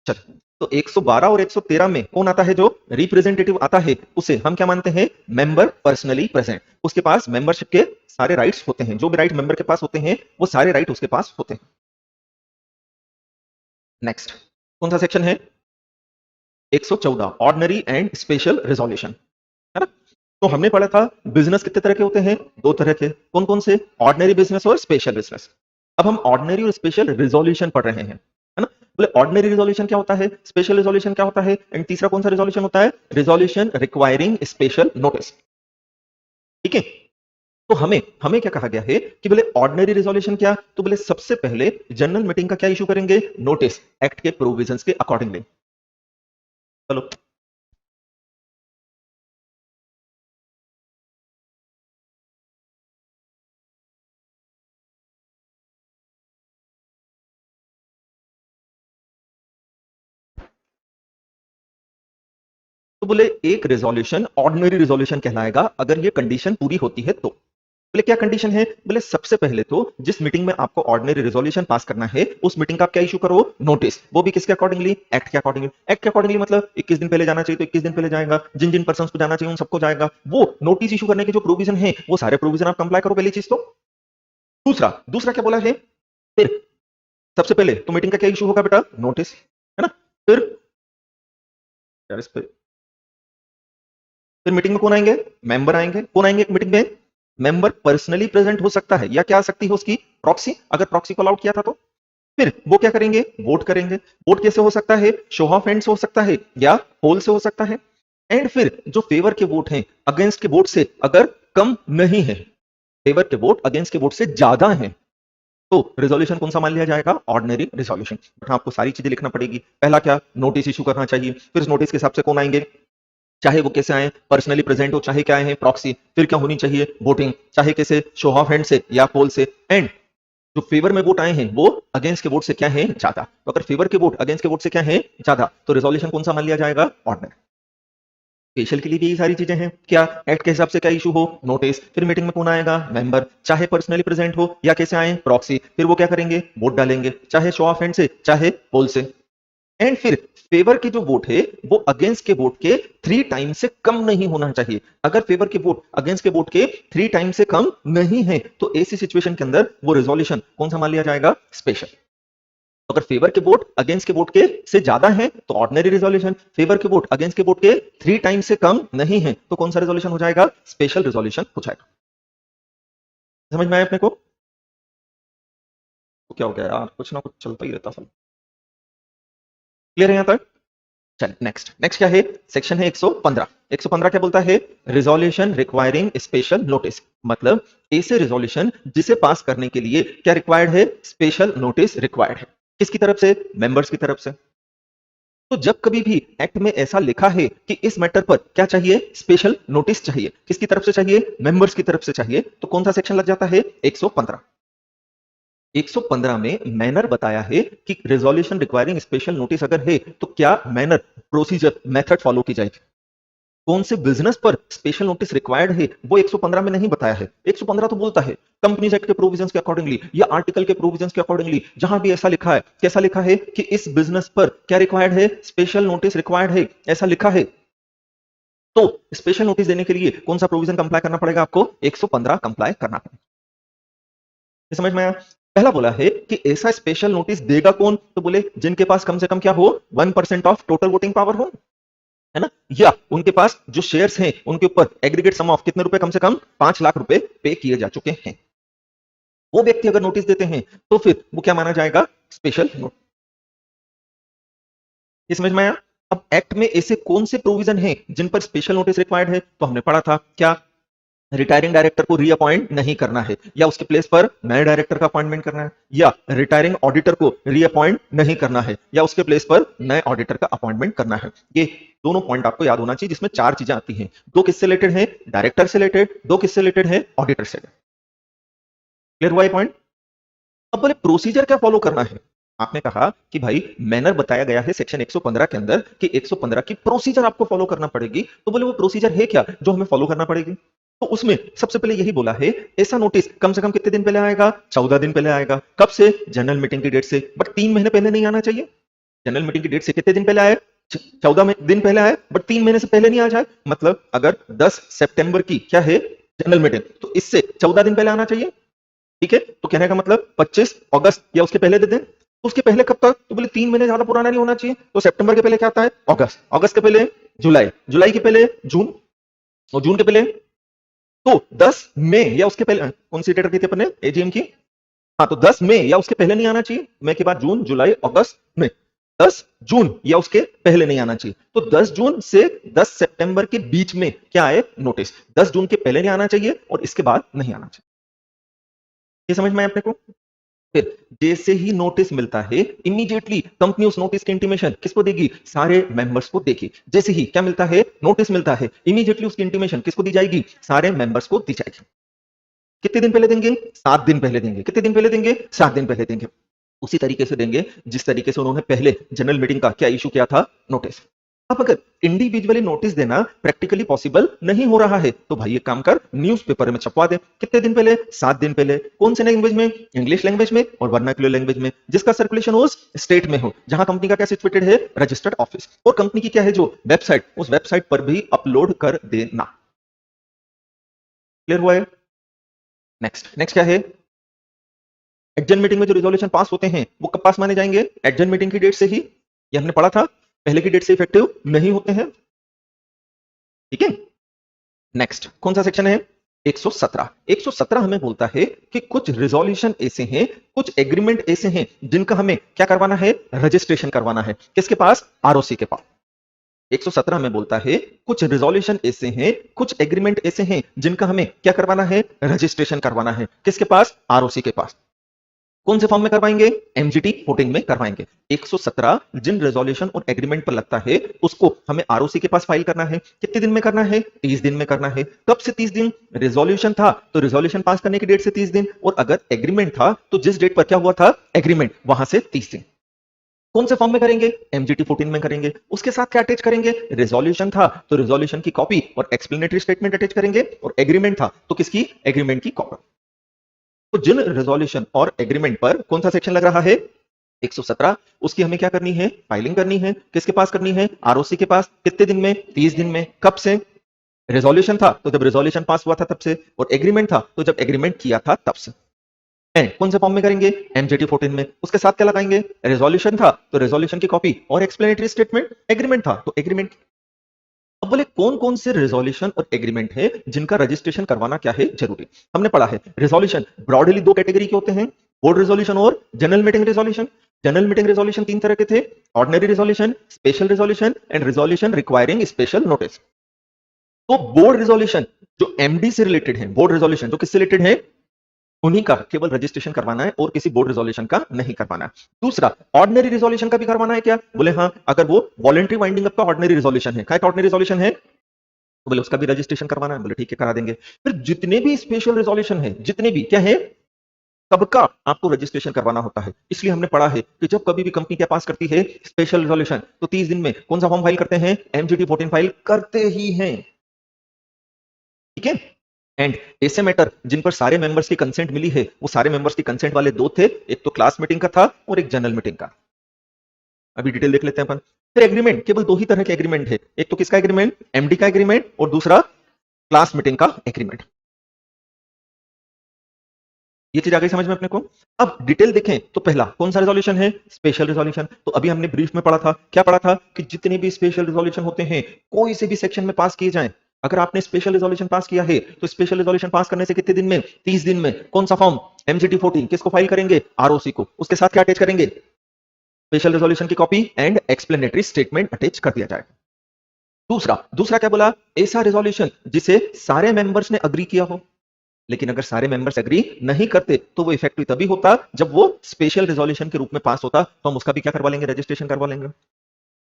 चल, तो 112 और 113 में कौन आता है, जो रिप्रेजेंटेटिव आता है उसे हम क्या मानते हैं, मेंबर पर्सनली प्रेजेंट। उसके पास मेंबरशिप के सारे राइट्स होते हैं, जो भी राइट मेंबर के पास होते हैं वो सारे राइट उसके पास होते हैं। नेक्स्ट कौन सा सेक्शन है, 114 ऑर्डिनरी एंड स्पेशल रेजोल्यूशन, है ना। तो हमने पढ़ा था बिजनेस कितने तरह के होते हैं, दो तरह के। कौन कौन से, ऑर्डिनरी बिजनेस और स्पेशल बिजनेस। अब हम ऑर्डिनरी और स्पेशल रेजोल्यूशन पढ़ रहे हैं, है ना। बोले ऑर्डिनरी रेजोल्यूशन क्या होता है, स्पेशल रेजोल्यूशन क्या होता है, एंड तीसरा कौन सा रेजोल्यूशन होता है, रेजोल्यूशन रिक्वायरिंग स्पेशल नोटिस। ठीक है, तो हमें हमें क्या कहा गया है कि बोले ऑर्डिनरी रेजोल्यूशन क्या, तो बोले सबसे पहले जनरल मीटिंग का क्या इशू करेंगे, नोटिस, एक्ट के प्रोविजंस के अकॉर्डिंगली। चलो तो बोले एक रेजोल्यूशन ऑर्डिनरी रेजोल्यूशन कहलाएगा अगर ये कंडीशन पूरी होती है तो। बोले क्या कंडीशन है, बोले सबसे पहले तो जिस मीटिंग में आपको ऑर्डिनरी रेजोल्यूशन पास करना है उस मीटिंग का आप क्या इशू करो, नोटिस। वो भी किसके अकॉर्डिंगली, एक्ट के अकॉर्डिंगली। एक्ट के अकॉर्डिंगली मतलब 21 दिन पहले जाना चाहिए तो 21 दिन पहले जाएगा, जिन जिन पर्सन्स को जाना चाहिए उन सबको जाएगा। वो नोटिस इशू करने के जो प्रोविजन है वो सारे प्रोविजन आप कंप्लाई करो, पहली चीज तो। दूसरा दूसरा क्या बोला है, फिर सबसे पहले तो मीटिंग का क्या इशू होगा बेटा, नोटिस, है ना। फिर यार इस पे, फिर मीटिंग में कौन आएंगे, मेंबर आएंगे। कौन आएंगे मीटिंग में, मेंबर पर्सनली प्रेजेंट हो सकता है या क्या आ सकती है उसकी, प्रॉक्सी, अगर प्रॉक्सी को अलाउड किया था तो। फिर वो क्या करेंगे, वोट करेंगे। वोट कैसे हो सकता है, शो ऑफ हैंड से हो सकता है या पोल से हो सकता है। एंड फिर जो फेवर के वोट हैं अगेंस्ट के वोट से अगर कम नहीं है, फेवर के वोट अगेंस्ट के वोट से ज्यादा है, तो रेजोल्यूशन कौन सा मान लिया जाएगा, ऑर्डिनरी रेजोल्यूशन। बट आपको सारी चीजें लिखना पड़ेगी। पहला क्या, नोटिस इशू करना चाहिए। फिर इस नोटिस के हिसाब से कौन आएंगे, चाहे वो कैसे आए, पर्सनली प्रेजेंट हो, चाहे क्या है, प्रॉक्सी। फिर क्या होनी चाहिए, वोटिंग, चाहे कैसे, शो ऑफ हैंड से या पोल से। एंड जो फेवर में वोट आए हैं वो अगेंस्ट के वोट से क्या है, ज्यादा। तो अगर फेवर के वोट अगेंस्ट के वोट से क्या है, ज्यादा, तो रेजोल्यूशन कौन सा मान लिया जाएगा, ऑर्डिनरी। स्पेशल के लिए भी यही सारी चीजें हैं, क्या, एक्ट के हिसाब से क्या इशू हो, नोटिस। फिर मीटिंग में कौन आएगा, मेंबर, चाहे पर्सनली प्रेजेंट हो या कैसे आए, प्रॉक्सी। फिर वो क्या करेंगे, वोट डालेंगे, चाहे शो ऑफ हैंड से चाहे पोल से। एंड फिर फेवर के जो वोट है वो अगेंस्ट के वोट के 3 टाइम से कम नहीं होना चाहिए। अगर फेवर के वोट अगेंस्ट के वोट के 3 टाइम से कम नहीं है तो ऐसी सिचुएशन के अंदर वो रेजोल्यूशन कौन सा मान लिया जाएगा, स्पेशल। अगर फेवर के वोट अगेंस्ट के वोट के से ज्यादा है तो ऑर्डिनरी रेजोल्यूशन। फेवर के वोट अगेंस्ट के वोट के 3 टाइम से कम नहीं है तो कौन सा रेजोल्यूशन हो जाएगा, स्पेशल रेजोल्यूशन हो जाएगा। समझ में आया अपने को, तो क्या हो गया यार, कुछ ना कुछ चलता ही रहता सब। क्लियर है यहां तक। चल नेक्स्ट नेक्स्ट क्या है, सेक्शन है 115। 115 क्या बोलता है, रिजोल्यूशन रिक्वायरिंग स्पेशल नोटिस। मतलब ऐसे रिजोल्यूशन जिसे पास करने के लिए क्या रिक्वायर्ड है, स्पेशल नोटिस रिक्वायर्ड है। किसकी तरफ से, मेंबर्स की तरफ से। तो जब कभी भी एक्ट में ऐसा लिखा है कि इस मैटर पर क्या चाहिए, स्पेशल नोटिस चाहिए, किसकी तरफ से चाहिए, मेंबर्स की तरफ से चाहिए, तो कौन सा सेक्शन लग जाता है, 115। 115 में मैनर बताया है कि रेजोल्यूशन रिक्वायरिंग स्पेशल नोटिस अगर है तो क्या मैनर, प्रोसीजर, मेथड फॉलो की जाएगी। कौन से बिजनेस पर स्पेशल नोटिस रिक्वायर्ड है वो 115 में नहीं बताया है। 115 तो बोलता है कंपनीज एक्ट के प्रोविजंस के अकॉर्डिंगली या आर्टिकल के प्रोविजंस के अकॉर्डिंगली, जहां भी ऐसा लिखा है, कैसा लिखा है कि इस बिजनेस पर क्या रिक्वायर्ड है, स्पेशल नोटिस रिक्वायर्ड है, ऐसा लिखा है। तो स्पेशल नोटिस देने के लिए कौन सा प्रोविजन कंप्लाई करना पड़ेगा आपको, 115 कंप्लाई करना पड़ेगा। ये समझ में आया। पहला बोला है कि ऐसा स्पेशल नोटिस देगा कौन, तो बोले जिनके पास कम से कम क्या हो, 1% ऑफ टोटल वोटिंग पावर हो, है ना, या उनके पास जो शेयर्स हैं उनके ऊपर एग्रीगेट सम ऑफ कितने रुपए, कम से कम 5 लाख रुपए पे किए जा चुके हैं। वो व्यक्ति अगर नोटिस देते हैं तो फिर वो क्या माना जाएगा, स्पेशल नोटिस। ये समझ में आया। अब एक्ट में ऐसे कौन से प्रोविजन हैं जिन पर स्पेशल नोटिस रिक्वायर्ड है, तो हमने पढ़ा था क्या, रिटायरिंग डायरेक्टर को रीअपॉइंट नहीं करना है या उसके प्लेस पर नए डायरेक्टर का अपॉइंटमेंट करना है, या रिटायरिंग ऑडिटर को रीअपॉइंट नहीं करना है या उसके प्लेस पर नए ऑडिटर का अपॉइंटमेंट करना है। ये दोनों पॉइंट आपको याद होना चाहिए, जिसमें 4 चीजें आती हैं। 2 किससे रिलेटेड है, डायरेक्टर से रिलेटेड, 2 किससे रिलेटेड है, ऑडिटर से। क्लियर हुआ ये पॉइंट। अब बोले प्रोसीजर क्या फॉलो करना है। आपने कहा कि भाई मैनर बताया गया है सेक्शन 115 के अंदर कि 115 की प्रोसीजर आपको फॉलो करना पड़ेगी, तो बोले वो प्रोसीजर है क्या जो हमें फॉलो करना पड़ेगी। तो उसमें सबसे पहले यही बोला है, ऐसा नोटिस कम से कम कितने दिन पहले आएगा, 14 दिन पहले आएगा। कब से, जनरल मीटिंग की डेट से, बट 3 महीने पहले नहीं आना चाहिए। जनरल मीटिंग की डेट से कितने दिन पहले आए, 14 दिन पहले आए, बट 3 महीने से पहले नहीं आ जाए। मतलब अगर 10 सितंबर की क्या है, जनरल मीटिंग, तो इससे 14 दिन पहले आना चाहिए। ठीक है, तो कहने का मतलब 25 अगस्त या उसके पहले दे दें। उसके पहले कब तक, तो बोले 3 महीने ज्यादा पुराना नहीं होना चाहिए। तो सितंबर के पहले क्या आता है, अगस्त, अगस्त के पहले जुलाई, जुलाई के पहले जून, और जून के पहले, तो 10 मई या उसके पहले, कौन सी डेट रखी थी अपने एजीएम की, हाँ, तो 10 मई या उसके पहले नहीं आना चाहिए। मई के बाद जून, जुलाई, अगस्त में 10 जून या उसके पहले नहीं आना चाहिए। तो 10 जून से 10 सितंबर के बीच में क्या आए, नोटिस। 10 जून के पहले नहीं आना चाहिए और इसके बाद नहीं आना चाहिए। ये समझ में आया अपने को। फिर जैसे ही नोटिस मिलता है, इमीडिएटली कंपनी उस नोटिस की इंटीमेशन किसको देगी, सारे मेंबर्स को देगी। जैसे ही क्या मिलता है, नोटिस मिलता है, इमीडिएटली उसकी इंटीमेशन किसको दी जाएगी, सारे मेंबर्स को दी जाएगी। कितने दिन पहले देंगे, 7 दिन पहले देंगे। कितने दिन पहले देंगे, 7 दिन पहले देंगे। उसी तरीके से देंगे जिस तरीके से उन्होंने पहले जनरल मीटिंग का क्या इशू किया था, नोटिस। अब अगर इंडिविजुअली नोटिस देना प्रैक्टिकली पॉसिबल नहीं हो रहा है, तो भाई एक काम कर, न्यूज़पेपर में छपवा दे। कितने दिन पहले, 7 दिन पहले। कौन से लैंग्वेज में, इंग्लिश लैंग्वेज में और वर्नाक्युलर लैंग्वेज में, जिसका सर्कुलेशन उस स्टेट में हो जहां कंपनी का क्या सिचुएटेड है, रजिस्टर्ड ऑफिस, और कंपनी की क्या है जो वेबसाइट, उस वेबसाइट पर भी अपलोड कर देना। क्लियर हुआ है। नेक्स्ट क्या है, एडजन मीटिंग में जो रिजोल्यूशन पास होते हैं वो कब पास माने जाएंगे, एडजन मीटिंग की डेट से ही। ये हमने पढ़ा था, पहले की डेट से इफेक्टिव नहीं होते हैं। ठीक है। नेक्स्ट कौन सा सेक्शन है, 117। 117 हमें बोलता है कि कुछ रिजोल्यूशन ऐसे हैं, कुछ एग्रीमेंट ऐसे हैं जिनका हमें क्या करवाना है, रजिस्ट्रेशन करवाना है। किसके पास, आरओसी के पास। 117 में बोलता है कुछ रिजोल्यूशन ऐसे हैं, कुछ एग्रीमेंट ऐसे हैं जिनका हमें क्या करवाना है, रजिस्ट्रेशन करवाना है। किसके पास, आरओसी के पास। कौन से फॉर्म में करवाएंगे, एमजीटी 14 में करवाएंगे। 117 जिन रेजोल्यूशन और एग्रीमेंट पर लगता है उसको हमें आरओसी के पास फाइल करना है। कितने दिन में करना है, 30 दिन में करना है। कब से 30 दिन, रेजोल्यूशन था तो रेजोल्यूशन पास करने की डेट से 30 दिन, और अगर एग्रीमेंट था तो जिस डेट पर क्या हुआ था एग्रीमेंट, वहां से 30 दिन। कौन से फॉर्म में करेंगे, एमजीटी 14 में करेंगे। उसके साथ क्या अटैच करेंगे, रेजोल्यूशन था तो रेजोल्यूशन की कॉपी और एक्सप्लेनेटरी स्टेटमेंट अटैच करेंगे, और एग्रीमेंट था तो किसकी, एग्रीमेंट की कॉपी। तो जिन रेजोल्यूशन और एग्रीमेंट पर कौन सा सेक्शन लग रहा है, 117, उसकी हमें क्या करनी है, फाइलिंग करनी है। किसके पास करनी है, आरओसी के पास। कितने दिन में, 30 दिन में। कब से, रेजोल्यूशन था तो जब रेजोल्यूशन पास हुआ था तब से, और एग्रीमेंट था तो जब एग्रीमेंट किया था तब से। एंड कौन से फॉर्म में करेंगे, एमजीटी 14 में। उसके साथ क्या लगाएंगे, रेजोल्यूशन था तो रेजोल्यूशन की कॉपी और एक्सप्लेनेटरी स्टेटमेंट, एग्रीमेंट था तो एग्रीमेंट। अब बोले कौन कौन से रेजोल्यूशन और एग्रीमेंट है जिनका रजिस्ट्रेशन करवाना क्या है, जरूरी। हमने पढ़ा है रेजोल्यूशन ब्रॉडली 2 कैटेगरी के होते हैं, बोर्ड रेजोल्यूशन और general meeting resolution. General meeting resolution 3 तरह के थे, ordinary resolution, special resolution and resolution requiring special notice. तो बोर्ड रेजोल्यूशन जो एमडी से रिलेटेड है, बोर्ड रेजोल्यूशन जो किससे रिलेटेड है, उन्हीं का केवल रजिस्ट्रेशन करवाना है और किसी बोर्ड रिजोल्यूशन का नहीं करवाना है। दूसरा, ऑर्डिनरी रिजोल्यूशन का भी करवाना है क्या? बोले हाँ, अगर वो वॉलंटरी वाइंडिंग अप का ऑर्डिनरी रिजोल्यूशन है, क्या ऑर्डिनरी रिजोल्यूशन है, तो बोले उसका भी रजिस्ट्रेशन करवाना है, बोले ठीक है करा देंगे। फिर जितने भी स्पेशल रिजोल्यूशन है, जितने भी क्या है, सबका आपको रजिस्ट्रेशन करवाना होता है। इसलिए हमने पढ़ा है कि जब कभी भी कंपनी क्या पास करती है स्पेशल रिजोल्यूशन, तो 30 दिन में कौन सा फॉर्म फाइल करते हैं? एमजीटी 14 फाइल करते ही हैं, ठीक है। एंड ऐसे मैटर जिन पर सारे मेंबर्स की कंसेंट मिली है, वो सारे मेंबर्स की कंसेंट वाले दो थे, एक तो क्लास मीटिंग का था और एक जनरल मीटिंग का। अभी डिटेल देख लेते हैं अपन। फिर एग्रीमेंट, केवल दो ही तरह के एग्रीमेंट है, एक तो किसका एग्रीमेंट? एमडी का एग्रीमेंट, और दूसरा क्लास मीटिंग का एग्रीमेंट। ये चीज आ गई समझ में अपने को। अब डिटेल देखें तो पहला कौन सा रिजोल्यूशन है? Special resolution. तो अभी हमने ब्रीफ में पढ़ा था, क्या पढ़ा था कि जितने भी स्पेशल रिजोल्यूशन होते हैं कोई से भी सेक्शन में पास किए जाएं, अगर आपने स्पेशल रिजोल्यूशन पास किया है तो स्पेशल रिजोल्यूशन पास करने से कितने दिन में? 30 दिन में। कौन सा फॉर्म? एमजीटी 14। किसको फाइल करेंगे? आरओसी को। उसके साथ क्या अटैच करेंगे? स्पेशल रिजोल्यूशन की copy and explanatory statement attach कर दिया जाएगा। दूसरा दूसरा क्या बोला? ऐसा रिजोल्यूशन जिसे सारे मेंबर्स ने अग्री किया हो। लेकिन अगर सारे मेंबर्स एग्री नहीं करते तो वो इफेक्टिव तभी होता जब वो स्पेशल रिजोल्यूशन के रूप में पास होता, तो हम उसका भी क्या करवा लेंगे? रजिस्ट्रेशन करवा लेंगे।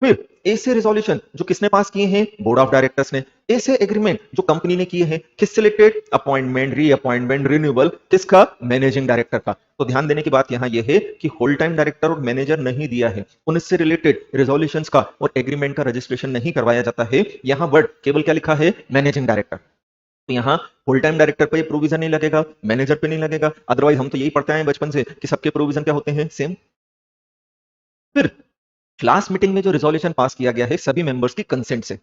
फिर ऐसे रिजोल्यूशन जो किसने पास किए हैं? बोर्ड ऑफ डायरेक्टर्स ने। ऐसे एग्रीमेंट जो कंपनी ने किए हैं, किससे रिलेटेड? अपॉइंटमेंट, रीअपॉइंटमेंट, रिन्यूअल, किसका? मैनेजिंग डायरेक्टर का। तो ध्यान देने की बात यहां यह है कि होल टाइम डायरेक्टर और मैनेजर नहीं दिया है, उनसे रिलेटेड रिजोल्यूशंस का और एग्रीमेंट का रजिस्ट्रेशन नहीं करवाया जाता है। यहां वर्ड केवल क्या लिखा है? Managing director. तो यहाँ फुल टाइम डायरेक्टर पे प्रोविजन नहीं लगेगा, मैनेजर पे नहीं लगेगा। अदरवाइज हम तो यही पढ़ते हैं बचपन से कि सबके प्रोविजन क्या होते हैं? सेम। फिर क्लास मीटिंग में जो रिजोल्यूशन पास किया गया है सभी मेंबर्स की कंसेंट से,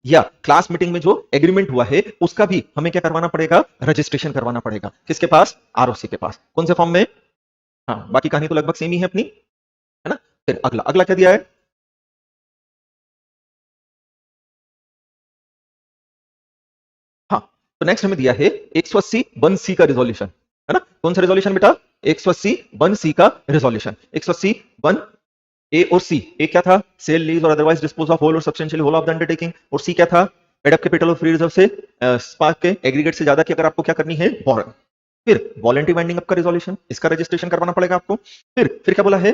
या क्लास मीटिंग में जो एग्रीमेंट हुआ है उसका भी हमें क्या करवाना पड़ेगा? रजिस्ट्रेशन करवाना पड़ेगा। किसके पास? आरओसी के पास। कौन से फॉर्म में? हाँ, बाकी कहानी तो लगभग सेम ही है अपनी, है ना। फिर अगला अगला क्या दिया है? हाँ, तो नेक्स्ट हमें दिया है 180 वन सी का रिजोल्यूशन, है ना। कौन सा रिजोल्यूशन बेटा? 180 वन सी का रिजोल्यूशन। 180 वन ए और सी। ए क्या था? सेल, लीज और अदरवाइज डिस्पोज ऑफ होल और substantial whole of the undertaking. और सी क्या था? पेड अप कैपिटल और फ्री रिजर्व से स्पार्क के एग्रीगेट से ज्यादा की अगर आपको क्या करनी है? बोरो। फिर वॉलंटरी वाइंडिंग अप का रिजोल्यूशन, इसका रजिस्ट्रेशन करवाना पड़ेगा आपको। फिर क्या बोला है?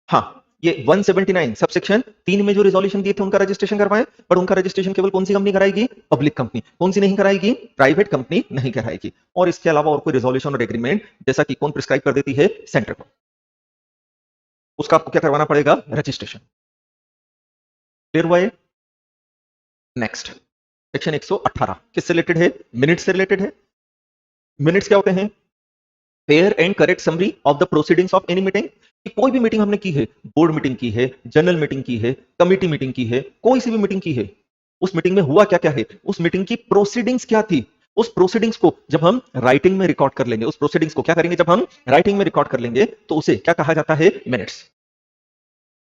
हाँ, ये 179 सबसेक्शन 3 में जो रिजोल्यूशन दिए थे उनका रजिस्ट्रेशन करवाएं, पर उनका रजिस्ट्रेशन केवल कौन सी कंपनी कराएगी? Public company. कौन सी नहीं कराएगी? प्राइवेट कंपनी नहीं कराएगी। और इसके अलावा और कोई रिजोल्यूशन और एग्रीमेंट जैसा कि कौन प्रिस्क्राइब कर देती है? सेंटर को, उसका आपको क्या करवाना पड़ेगा? रजिस्ट्रेशन। क्लियर हुआ ये? नेक्स्ट सेक्शन 118 किससे रिलेटेड है? मिनट्स से रिलेटेड है। मिनट्स क्या होते हैं? Fair and correct summary of the proceedings of any meeting. कि कोई भी मीटिंग हमने की है, बोर्ड मीटिंग की है, जनरल मीटिंग की है, कमिटी मीटिंग की है, कोई सी भी मीटिंग की है, उस मीटिंग में हुआ क्या क्या है, उस मीटिंग की प्रोसीडिंग्स क्या थी, उस प्रोसीडिंग्स को जब हम राइटिंग में रिकॉर्ड कर लेंगे, उस प्रोसीडिंग्स को क्या करेंगे? जब हम राइटिंग में रिकॉर्ड कर लेंगे तो उसे क्या कहा जाता है? मिनट्स।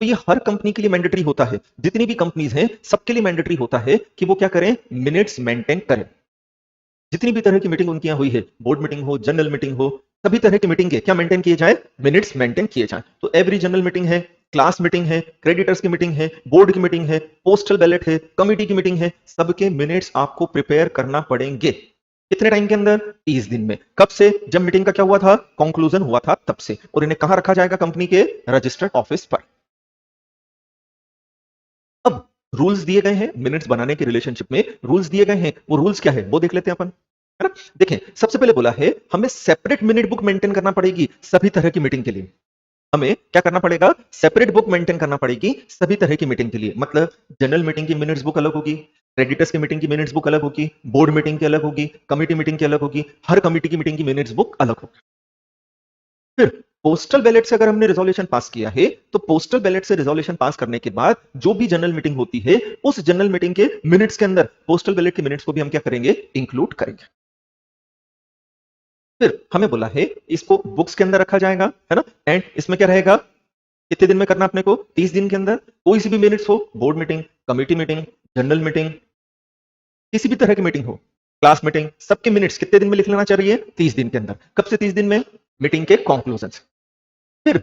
तो ये हर कंपनी के लिए मैंडेटरी होता है, जितनी भी कंपनीज हैं सबके लिए मैंडेटरी होता है कि वो क्या करें? मिनट्स मेंटेन करें। जितनी भी तरह की मीटिंग उनकी यहाँ हुई है, बोर्ड मीटिंग हो, जनरल मीटिंग हो, सभी तरह की मीटिंग के क्या मेंटेन किए जाए? मिनट्स मेंटेन किए जाए। तो एवरी जनरल मीटिंग है, क्लास मीटिंग है, क्रेडिटर्स की मीटिंग है, बोर्ड की मीटिंग है, पोस्टल बैलेट है, कमिटी की मीटिंग है, सबके मिनट्स आपको प्रिपेयर करना पड़ेंगे। कितने टाइम के अंदर? 30 दिन में। कब से? जब मीटिंग का क्या हुआ था? कंक्लूजन हुआ था तब से। और इन्हें कहां रखा जाएगा? कंपनी के रजिस्टर्ड ऑफिस पर। अब रूल्स दिए गए हैं मिनट्स बनाने के रिलेशनशिप में, रूल्स दिए गए हैं, वो रूल्स क्या है वो देख लेते हैं अपन, है ना। देखें, सबसे पहले बोला है हमें सेपरेट मिनट बुक मेंटेन करना पड़ेगी सभी तरह की मीटिंग के लिए। हमें क्या करना पड़ेगा? सेपरेट बुक मेंटेन करना पड़ेगी सभी तरह की मीटिंग के लिए। मतलब जनरल मीटिंग की मिनट्स बुक अलग होगी, क्रेडिटर्स की मीटिंग की मिनट्स बुक अलग होगी, बोर्ड मीटिंग की अलग होगी, कमिटी मीटिंग की अलग होगी, हर कमिटी की मीटिंग की मिनट्स बुक अलग होगी। फिर पोस्टल बैलेट से अगर हमने रिजोल्यूशन पास किया है तो पोस्टल बैलेट से रिजोल्यूशन पास करने के बाद जो भी जनरल मीटिंग होती है उस जनरल मीटिंग के मिनट्स के अंदर पोस्टल बैलेट के मिनट्स को भी हम क्या करेंगे? इंक्लूड करेंगे। फिर हमें बोला है इसको बुक्स के अंदर रखा जाएगा, है ना। एंड इसमें क्या रहेगा? कितने दिन में करना अपने को? 30 दिन के अंदर। कोई सी भी मिनट्स हो, board meeting, committee meeting, general meeting, किसी भी तरह की मीटिंग हो, क्लास मीटिंग, सबके मिनट्स कितने दिन में लिख लेना चाहिए? 30 दिन के अंदर। कब से 30 दिन में? मीटिंग के कंक्लूजन। फिर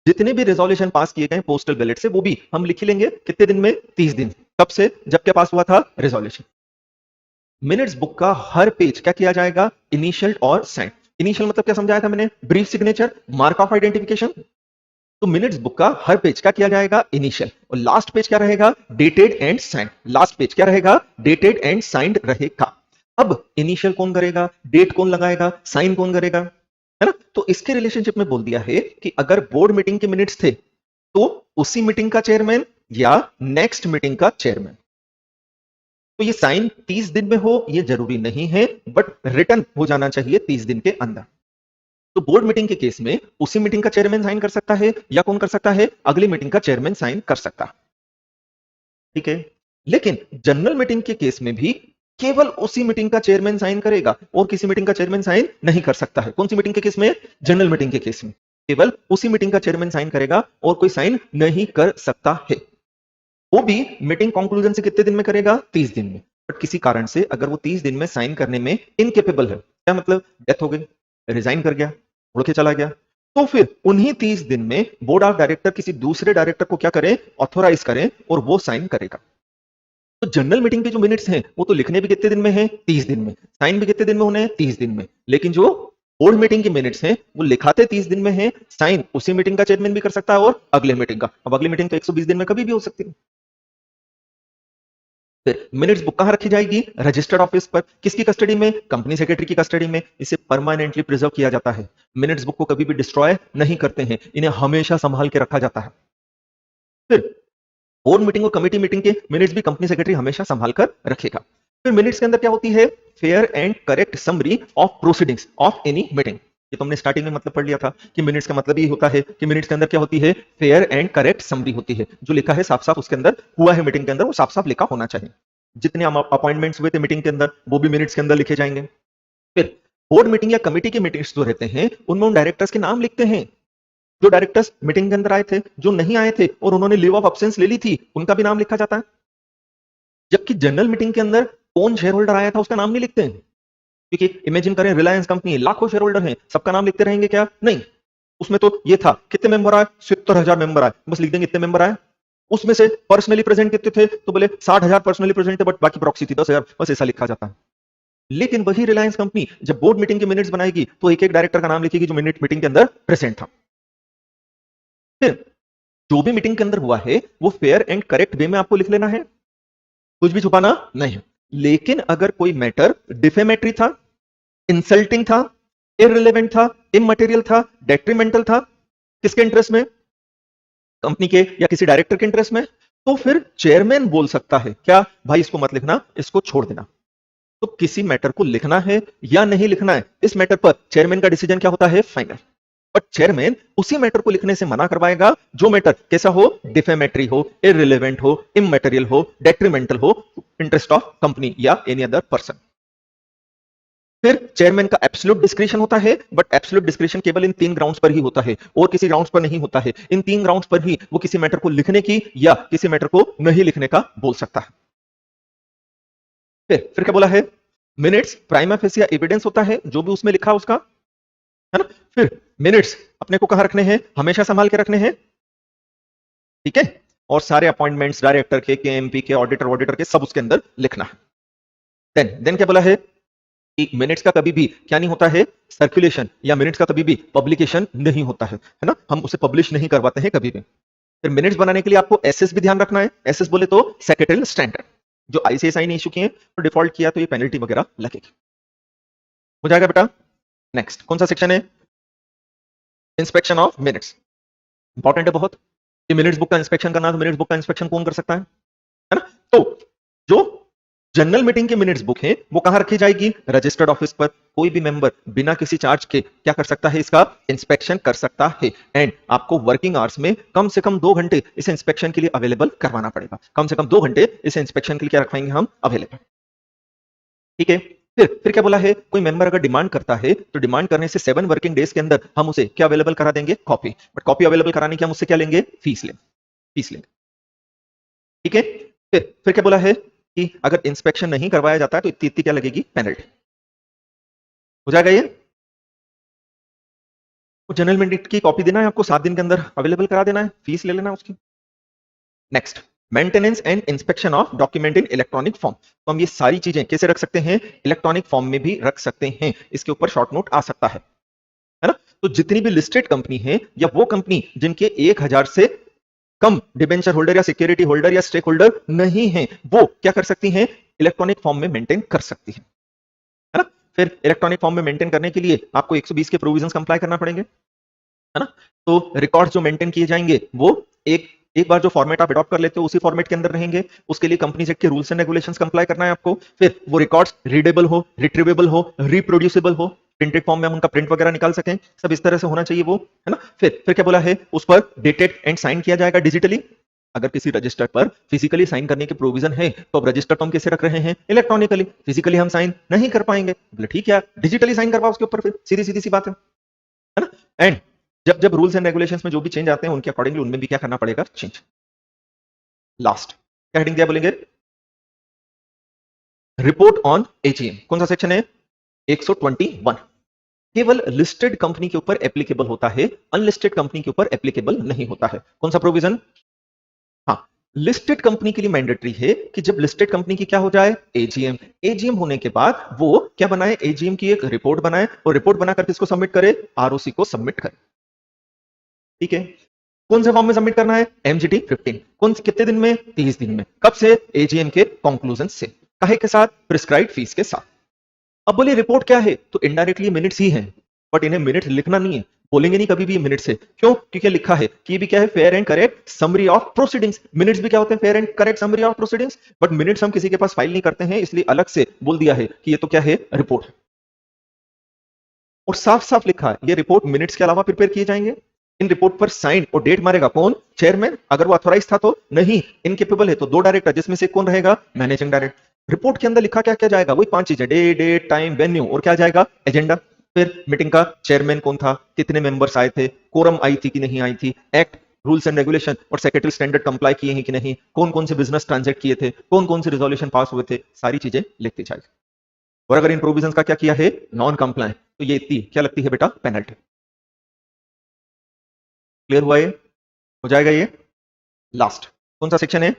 जितने भी रेजोल्यूशन पास किए गए पोस्टल बैलेट से वो भी हम लिख लेंगे कितने दिन में? 30 दिन। कब से? जब क्या पास हुआ था? रेजोल्यूशन। मिनट्स बुक का हर पेज क्या किया जाएगा, इनिशियल और साइन। इनिशियल मतलब क्या समझाया था मैंने, brief signature, mark of identification. तो मिनट्स बुक का हर पेज क्या किया जाएगा, इनिशियल, और लास्ट पेज क्या रहेगा, dated and signed. Last page क्या रहेगा, डेटेड एंड साइंड रहेगा। अब इनिशियल कौन करेगा, डेट कौन लगाएगा, साइन कौन करेगा, है ना। तो इसके रिलेशनशिप में बोल दिया है कि अगर बोर्ड मीटिंग के मिनट्स थे तो उसी मीटिंग का चेयरमैन या नेक्स्ट मीटिंग का चेयरमैन। तो ये साइन 30 दिन में हो ये जरूरी नहीं है, बट रिटर्न हो जाना चाहिए 30 दिन के अंदर। तो बोर्ड मीटिंग के केस में उसी मीटिंग का चेयरमैन साइन कर सकता है, या कौन कर सकता है, अगली मीटिंग का चेयरमैन साइन कर सकता है। ठीक है, लेकिन जनरल मीटिंग के केस में भी केवल उसी मीटिंग का चेयरमैन साइन करेगा और किसी मीटिंग का चेयरमैन साइन नहीं कर सकता है। कौन सी मीटिंग के केस में, जनरल मीटिंग के केस में केवल उसी मीटिंग का चेयरमैन साइन करेगा और कोई साइन नहीं कर सकता है। वो भी मीटिंग कंक्लूजन से कितने दिन में करेगा, 30 दिन में। बट किसी कारण से अगर वो 30 दिन में साइन करने में इनकेपेबल है, क्या मतलब, डेथ हो गई, रिजाइन कर गया, उड़ के चला गया, तो फिर उन्हीं 30 दिन में बोर्ड ऑफ डायरेक्टर किसी दूसरे डायरेक्टर को क्या करें, ऑथोराइज करें और वो साइन करेगा। तो जनरल मीटिंग के जो मिनट्स हैं वो तो लिखने भी कितने दिन में है, 30 दिन में, साइन भी कितने दिन में होने हैं, 30 दिन में। लेकिन जो बोर्ड मीटिंग के मिनट्स हैं वो लिखाते 30 दिन में है, साइन उसी मीटिंग का चेयरमैन भी कर सकता है और अगले मीटिंग का। अब अगली मीटिंग तो 120 दिन में कभी भी हो सकती है। फिर मिनट्स बुक कहां रखी जाएगी, रजिस्टर्ड ऑफिस पर। किसकी कस्टडी में, कंपनी सेक्रेटरी की कस्टडी में। इसे परमानेंटली प्रिजर्व किया जाता है। मिनट्स बुक को कभी भी डिस्ट्रॉय नहीं करते हैं, इन्हें हमेशा संभाल के रखा जाता है। फिर बोर्ड मीटिंग और कमेटी मीटिंग के मिनट्स भी कंपनी सेक्रेटरी हमेशा संभाल कर रखेगा। फिर मिनट्स के अंदर क्या होती है, fair and correct summary of proceedings of any meeting. ये तुमने स्टार्टिंग में मतलब पढ़ लिया था कि मिनट्स का मतलब ये होता है कि मिनट्स के अंदर क्या होती है, फेयर एंड करेक्ट समरी होती है। जो लिखा है साफ साफ उसके अंदर हुआ है मीटिंग के अंदर, वो साफ साफ लिखा होना चाहिए। जितने अपॉइंटमेंट्स हुए थे मीटिंग के अंदर वो भी मिनट्स के अंदर लिखे जाएंगे। फिर बोर्ड मीटिंग या कमेटी के मीटिंग्स जो रहते हैं उनमें उन डायरेक्टर्स के नाम लिखते हैं। जो डायरेक्टर्स मीटिंग के अंदर आए थे, जो नहीं आए थे और उन्होंने लीव ऑफ एब्सेंस ले ली थी, उनका भी नाम लिखा जाता है। जबकि जनरल मीटिंग के अंदर कौन शेयर होल्डर आया था उसका नाम नहीं लिखते हैं, क्योंकि इमेजिन करें रिलायंस कंपनी, लाखों शेयर होल्डर हैं, सबका नाम लिखते रहेंगे क्या, नहीं। उसमें तो ये था कितने मेंबर आए, 70,000 मेंबर आए, बस लिख देंगे इतने मेंबर आए। उसमें से पर्सनली प्रेजेंट कितने थे, तो बोले 60,000 पर्सनली प्रेजेंट थे, बट बाकी प्रॉक्सी थी 10,000, बस ऐसा लिखा जाता है। लेकिन वही रिलायंस कंपनी जब बोर्ड मीटिंग के मिनट्स बनाएगी तो एक एक डायरेक्टर का नाम लिखेगी जो मीटिंग के अंदर प्रेजेंट था। फिर जो भी मीटिंग के अंदर हुआ है वो फेयर एंड करेक्ट वे में आपको लिख लेना है, कुछ भी छुपाना नहीं है। लेकिन अगर कोई मैटर डिफेमेटरी था, इंसल्टिंग था, इररिलेवेंट था, इमटेरियल था, डेट्रीमेंटल था, किसके इंटरेस्ट में, कंपनी के या किसी डायरेक्टर के इंटरेस्ट में, तो फिर चेयरमैन बोल सकता है क्या, भाई इसको मत लिखना, इसको छोड़ देना। तो किसी मैटर को लिखना है या नहीं लिखना है, इस मैटर पर चेयरमैन का डिसीजन क्या होता है, फाइनल। बट चेयरमैन उसी मैटर को लिखने से मना करवाएगा जो मैटर कैसा हो, डिफेमेटरी हो, इररिलेवेंट हो, इमटेरियल हो, डेट्रीमेंटल हो, इंटरेस्ट ऑफ कंपनी या एनी अदर पर्सन। फिर चेयरमैन का एब्सोल्यूट डिस्क्रिशन होता है, बट एब्सोल्यूट डिस्क्रिशन केवल इन 3 ग्राउंड्स पर ही होता है और किसी ग्राउंड्स पर नहीं होता है। इन 3 ग्राउंड्स पर ही वो किसी मैटर को लिखने की या किसी मैटर को नहीं लिखने का बोल सकता है। फिर क्या बोला है, मिनट्स प्राइमा फेसिया एविडेंस होता है, जो भी उसमें लिखा उसका, है ना। फिर मिनट्स अपने को कहां रखने हैं, हमेशा संभाल के रखने हैं, ठीक है। और सारे अपॉइंटमेंट्स डायरेक्टर के, केएमपी के, ऑडिटर के सब उसके अंदर लिखना है। देन क्या बोला है कि मिनट्स का कभी भी क्या नहीं होता है, सर्कुलेशन, या मिनट्स का कभी भी पब्लिकेशन नहीं होता है ना, हम उसे पब्लिश नहीं करवाते हैं कभी भी। फिर मिनट्स बनाने के लिए आपको एसएस भी ध्यान रखना है। एसएस बोले तो सेक्रेटरियल स्टैंडर्ड, जो आईसीएसआई ने इशू किए हैं तो डिफॉल्ट किया तो ये पेनल्टी वगैरह लगेगी। हो जाएगा बेटा। नेक्स्ट कौन सा सेक्शन है, इंस्पेक्शन ऑफ मिनट्स। इंपॉर्टेंट है बहुत कि मिनट्स बुक का इंस्पेक्शन करना, तो मिनट्स बुक का इंस्पेक्शन कौन कर सकता है ना। तो जो जनरल मीटिंग की मिनट्स बुक है वो कहां रखी जाएगी, रजिस्टर्ड ऑफिस पर। कोई भी मेंबर बिना किसी चार्ज के क्या कर सकता है, इसका इंस्पेक्शन कर सकता है। एंड आपको वर्किंग आवर्स में कम से कम 2 घंटे इस इंस्पेक्शन के लिए अवेलेबल करवाना पड़ेगा। कम से कम 2 घंटे इस इंस्पेक्शन के लिए क्या रखवाएंगे हम, अवेलेबल, ठीक है। फिर क्या बोला है, कोई मेंबर अगर डिमांड करता है तो डिमांड करने से 7 वर्किंग डेज के अंदर हम उसे क्या अवेलेबल करा देंगे, कॉपी। बट कॉपी अवेलेबल कराने की हम उससे क्या लेंगे, फीस लेंगे, ठीक है। फिर क्या बोला है कि अगर इंस्पेक्शन नहीं करवाया जाता है तो इतनी क्या लगेगी, पेनल्टी। हो जाएगा ये। जनरल मिनट की कॉपी देना है आपको, 7 दिन के अंदर अवेलेबल करा देना है, फीस ले लेना उसकी। Next maintenance and inspection of document in electronic form. तो हम ये सारी चीजें कैसे रख सकते हैं, इलेक्ट्रॉनिक फॉर्म में भी रख सकते हैं। इसके ऊपर शॉर्ट नोट आ सकता है ना। तो जितनी भी लिस्टेड कंपनी है या वो कंपनी जिनके 1000 से कम डिबेंचर होल्डर या सिक्योरिटी होल्डर या स्टेक होल्डर नहीं है, वो क्या कर सकती हैं, इलेक्ट्रॉनिक फॉर्म में मेंटेन कर सकती है ना। फिर इलेक्ट्रॉनिक फॉर्म में मेंटेन करने के लिए आपको 120 के प्रोविजंस कंप्लाई करना पड़ेंगे, है ना। तो रिकॉर्ड्स जो मेंटेन किए जाएंगे वो एक बार जो फॉर्मेट आप अडॉप्ट कर लेते हो उसी फॉर्मेट के अंदर रहेंगे। उसके लिए कंपनीज एक्ट के रूल्स एंड रेगुलेशंस कंप्लाई करना है आपको। फिर वो रिकॉर्ड्स रीडेबल हो, रिट्रीवेबल हो, रिप्रोड्यूसेबल हो, प्रिंटेड फॉर्म में हम उनका प्रिंट वगैरह निकाल सकें, सब इस तरह से होना चाहिए वो, है ना। फिर क्या बोला है, उस पर डेटेड एंड साइन किया जाएगा डिजिटली। अगर किसी रजिस्टर पर फिजिकली साइन करने की प्रोविजन है तो अब रजिस्टर तो हम कैसे रख रहे हैं, इलेक्ट्रॉनिकली। फिजिकली हम साइन नहीं कर पाएंगे, बोले ठीक है डिजिटली साइन करवाओ उसके ऊपर, फिर सीधी सीधी सी बात है ना। एंड जब जब रूल्स एंड रेगुलेशंस में जो भी चेंज आते हैं उनके अकॉर्डिंगली उनमें भी क्या करना पड़ेगा, चेंज। लास्ट क्या हेडिंग दिया बोलेंगे, रिपोर्ट ऑन एजीएम। कौन सा सेक्शन है, 121। केवल लिस्टेड कंपनी के ऊपर एप्लीकेबल होता है, अनलिस्टेड कंपनी के ऊपर एप्लीकेबल नहीं होता है। कौन सा प्रोविजन, हाँ, लिस्टेड कंपनी के लिए मैंडेटरी है कि जब लिस्टेड कंपनी की क्या हो जाए, एजीएम। एजीएम होने के बाद वो क्या बनाए, एजीएम की एक रिपोर्ट बनाए और रिपोर्ट बनाकर किसको सबमिट करे, आरओसी को सबमिट करे। ठीक है, कौन से फॉर्म में सबमिट करना है, एमजीटी 15। कौन से कितने दिन में, 30 दिन में। कब से, एजीएम के कंक्लूजन से। काहे के साथ, प्रिस्क्राइब फीस के साथ। अब बोलिए रिपोर्ट क्या है, तो इनडायरेक्टली मिनट्स ही है, बट इन्हें मिनट्स लिखना नहीं है, बोलेंगे नहीं कभी भी मिनट से। क्यों, क्योंकि लिखा है कि ये भी क्या है, fair and correct summary of proceedings. Minutes भी क्या होते हैं, fair and correct summary of proceedings. But minutes हम किसी के पास फाइल नहीं करते हैं, इसलिए अलग से बोल दिया है कि ये तो क्या है, रिपोर्ट। और साफ साफ लिखा है ये रिपोर्ट मिनट्स के अलावा प्रिपेयर किए जाएंगे। इन रिपोर्ट पर साइन और डेट मारेगा कौन, चेयरमैन। अगर वो ऑथोराइज था तो नहीं, इनकेपेबल है तो 2 डायरेक्टर, जिसमें से कौन रहेगा, मैनेजिंग डायरेक्टर। रिपोर्ट के अंदर लिखा क्या क्या जाएगा, वही 5 चीजें, डे, डेट, टाइम, वेन्यू, और क्या जाएगा, एजेंडा। फिर मीटिंग का चेयरमैन कौन था, कितने मेंबर्स आए थे, कोरम आई थी कि नहीं आई थी, एक्ट, रूल्स एंड रेगुलेशन और सेक्रेटरी स्टैंडर्ड कंप्लाई किए हैं कि नहीं, कौन कौन से बिजनेस ट्रांजैक्ट किए थे, कौन कौन से रिजोल्यूशन पास हुए थे, सारी चीजें लिखती जाएगी। और अगर इन प्रोविजंस का क्या किया है, नॉन कंप्लायंट, तो ये इतनी क्या लगती है बेटा, पेनल्टी। क्लियर हुआ ये, हो जाएगा ये। लास्ट कौन सा सेक्शन है,